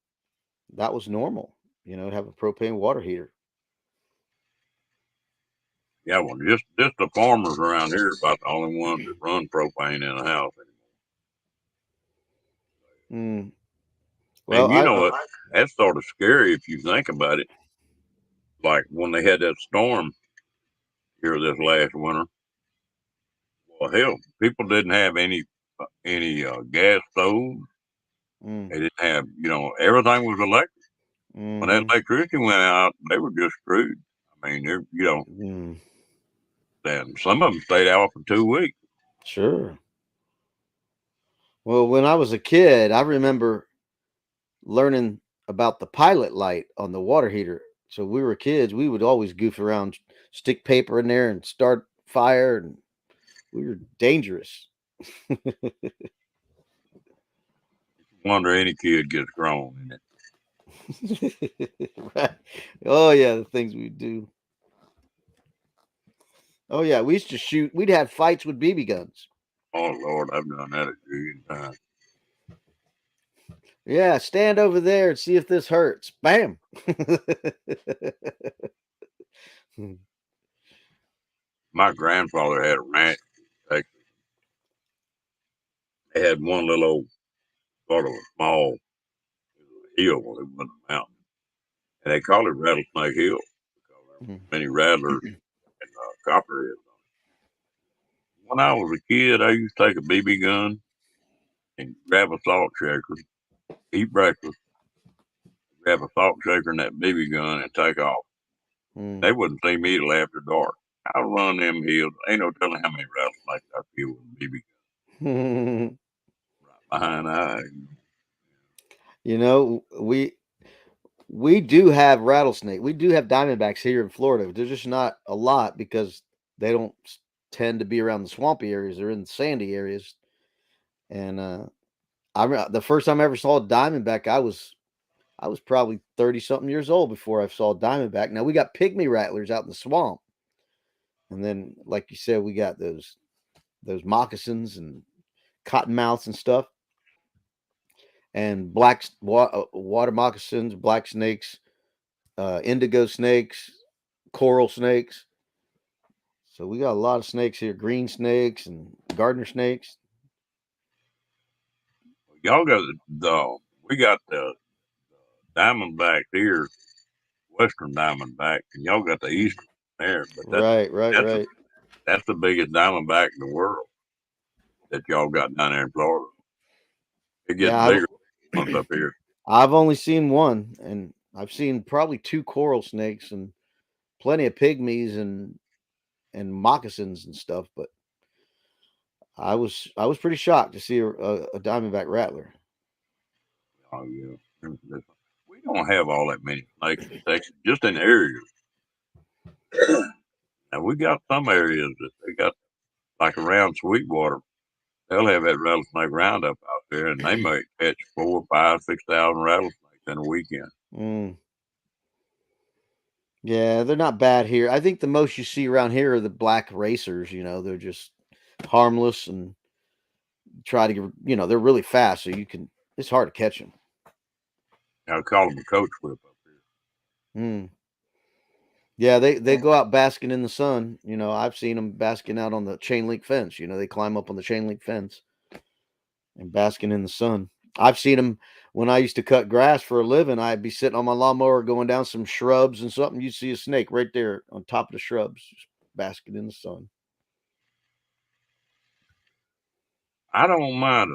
Speaker 5: That was normal, to have a propane water heater.
Speaker 1: Yeah, well, just the farmers around here are about the only ones that run propane in a house
Speaker 5: Mm.
Speaker 1: anymore.
Speaker 5: Well,
Speaker 1: And you know what? That's sort of scary if you think about it. Like when they had that storm here this last winter. Well, hell, people didn't have any gas stoves.
Speaker 5: mm,
Speaker 1: They didn't have, everything was electric. When that
Speaker 5: mm-hmm,
Speaker 1: electricity went out, they were just screwed. I mean,
Speaker 5: mm,
Speaker 1: and some of them stayed out for 2 weeks.
Speaker 5: sure. Well, when I was a kid, I remember learning about the pilot light on the water heater. So we were kids, we would always goof around, stick paper in there and start fire, and we were dangerous.
Speaker 1: Wonder any kid gets grown in it.
Speaker 5: Right. Oh yeah, the things we do. Oh yeah, we used to shoot. We'd have fights with BB guns.
Speaker 1: Oh Lord, I've done that a million times.
Speaker 5: Yeah, stand over there and see if this hurts. Bam.
Speaker 1: My grandfather had a ranch in Texas. They had one little old, sort of a small hill. Well, it wasn't a mountain, and they called it Rattlesnake Hill because there were many rattlers and copperheads. When I was a kid, I used to take a BB gun and grab a salt shaker, eat breakfast, grab a salt shaker and that BB gun, and take off.
Speaker 5: Mm.
Speaker 1: They wouldn't see me till after dark. I run them hills. Ain't no telling how many rattlesnakes I killed with a BB gun right behind the eye.
Speaker 5: You know, we do have rattlesnake. We do have diamondbacks here in Florida. There's just not a lot because they don't tend to be around the swampy areas. They're in the sandy areas. And the first time I ever saw a diamondback, I was probably 30 something years old before I saw a diamondback. Now we got pygmy rattlers out in the swamp. And then, like you said, we got those moccasins and cottonmouths and stuff, and water moccasins, black snakes, indigo snakes, coral snakes. So we got a lot of snakes here, green snakes and gardener snakes.
Speaker 1: Y'all got we got the diamondback here, western diamondback, and y'all got the eastern there. But
Speaker 5: Right, right,
Speaker 1: that's a,
Speaker 5: right.
Speaker 1: that's the biggest diamondback in the world that y'all got down there in Florida. It gets
Speaker 5: Yeah,
Speaker 1: bigger ones up here.
Speaker 5: I've only seen one, and I've seen probably two coral snakes and plenty of pygmies and moccasins and stuff. But I was pretty shocked to see a diamondback rattler.
Speaker 1: Oh yeah. We don't have all that many snakes in Texas, just in areas. And we got some areas that they got, like around Sweetwater. They'll have that rattlesnake roundup out there, and they might catch 4, 5, 6,000 rattlesnakes in a weekend.
Speaker 5: Mm. Yeah, they're not bad here. I think the most you see around here are the black racers. They're just harmless and try to get, they're really fast, so it's hard to catch them.
Speaker 1: I call them a coach whip up here.
Speaker 5: Mm. Yeah, they go out basking in the sun. I've seen them basking out on the chain link fence. They climb up on the chain link fence and basking in the sun. I've seen them when I used to cut grass for a living. I'd be sitting on my lawnmower going down some shrubs and something. You'd see a snake right there on top of the shrubs, just basking in the sun.
Speaker 1: I don't mind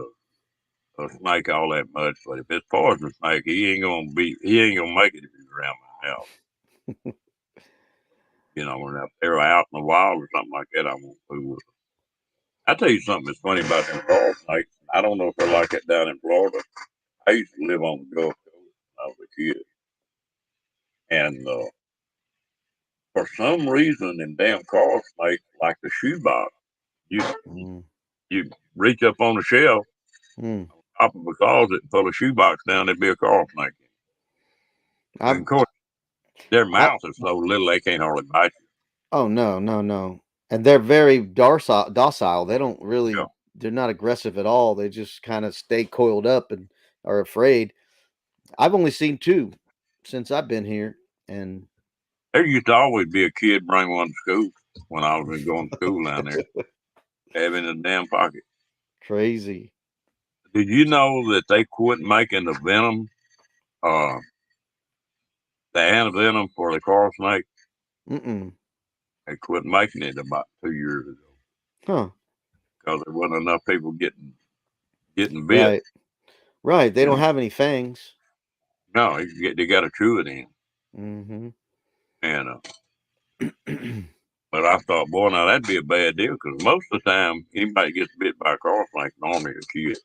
Speaker 1: a snake all that much, but if it's poison snake, he ain't gonna make it if he's around my house. When they're out in the wild or something like that, I won't fool with them. I tell you something that's funny about them Florida snakes. I don't know if they're like that down in Florida. I used to live on the Gulf Coast when I was a kid, and for some reason, them damn coral snakes like the shoebox. You
Speaker 5: Mm,
Speaker 1: you reach up on the shelf,
Speaker 5: mm.
Speaker 1: top of a closet, and pull a shoebox down, there'd be a coral snake. And
Speaker 5: I've
Speaker 1: of course, their
Speaker 5: I
Speaker 1: mouths are so little they can't hardly bite
Speaker 5: Oh, no, no, no. And they're very docile. They don't
Speaker 1: you.
Speaker 5: really they're not aggressive at all. They just kind of stay coiled up and are afraid. I've only seen two since I've been here, and
Speaker 1: There used to always be a kid bring one to school when I was going to school down there, have in his damn pocket.
Speaker 5: crazy.
Speaker 1: Did you know that they quit making uh, the antivenom for the coral snake?
Speaker 5: Mm-mm.
Speaker 1: They quit making it about 2 years ago
Speaker 5: Huh.
Speaker 1: because there wasn't enough people getting bit.
Speaker 5: Right. Right. They
Speaker 1: You
Speaker 5: don't
Speaker 1: know,
Speaker 5: have any fangs.
Speaker 1: no, they got to chew it in,
Speaker 5: Mm-hmm.
Speaker 1: and but I thought, boy, now that'd be a bad deal because most of the time anybody gets bit by a coral snake, normally a kid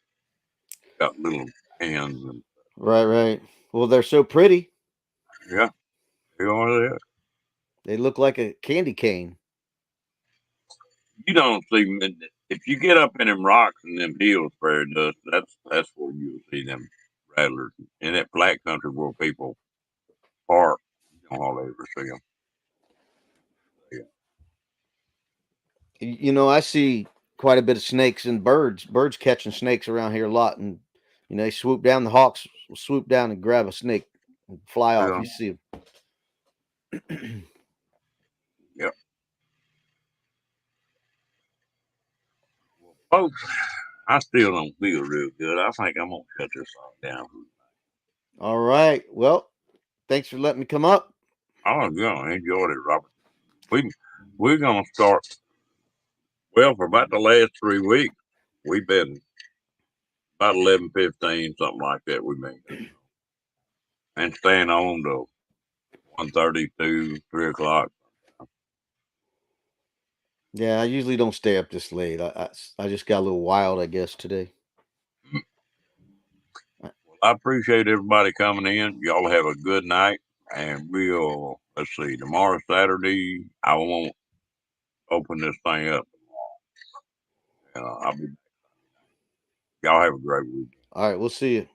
Speaker 1: got little hands and
Speaker 5: Right, right. Well, they're so pretty.
Speaker 1: yeah, they are there.
Speaker 5: They look like a candy cane.
Speaker 1: You don't see if you get up in them rocks and them hills, prairie dust. That's where you'll see them rattlers in that flat country where people park. You don't hardly ever see them. Yeah.
Speaker 5: I see quite a bit of snakes and birds. Birds catching snakes around here a lot, and they swoop down. The hawks will swoop down and grab a snake and fly off.
Speaker 1: Yeah.
Speaker 5: You see them.
Speaker 1: Yep. Folks, I still don't feel real good. I think I'm gonna shut this song down.
Speaker 5: All right. Well, thanks for letting me come up.
Speaker 1: Oh yeah, I enjoyed it, Robert. We we're gonna start for about the last 3 weeks. We've been about 11:15, something like that. We've been and staying on to 1:32, 3 o'clock.
Speaker 5: Yeah, I usually don't stay up this late. I just got a little wild, I guess, today.
Speaker 1: I appreciate everybody coming in. Y'all have a good night, and let's see, tomorrow Saturday. I won't open this thing up. I'll be. Y'all have a great week.
Speaker 5: All right, we'll see you.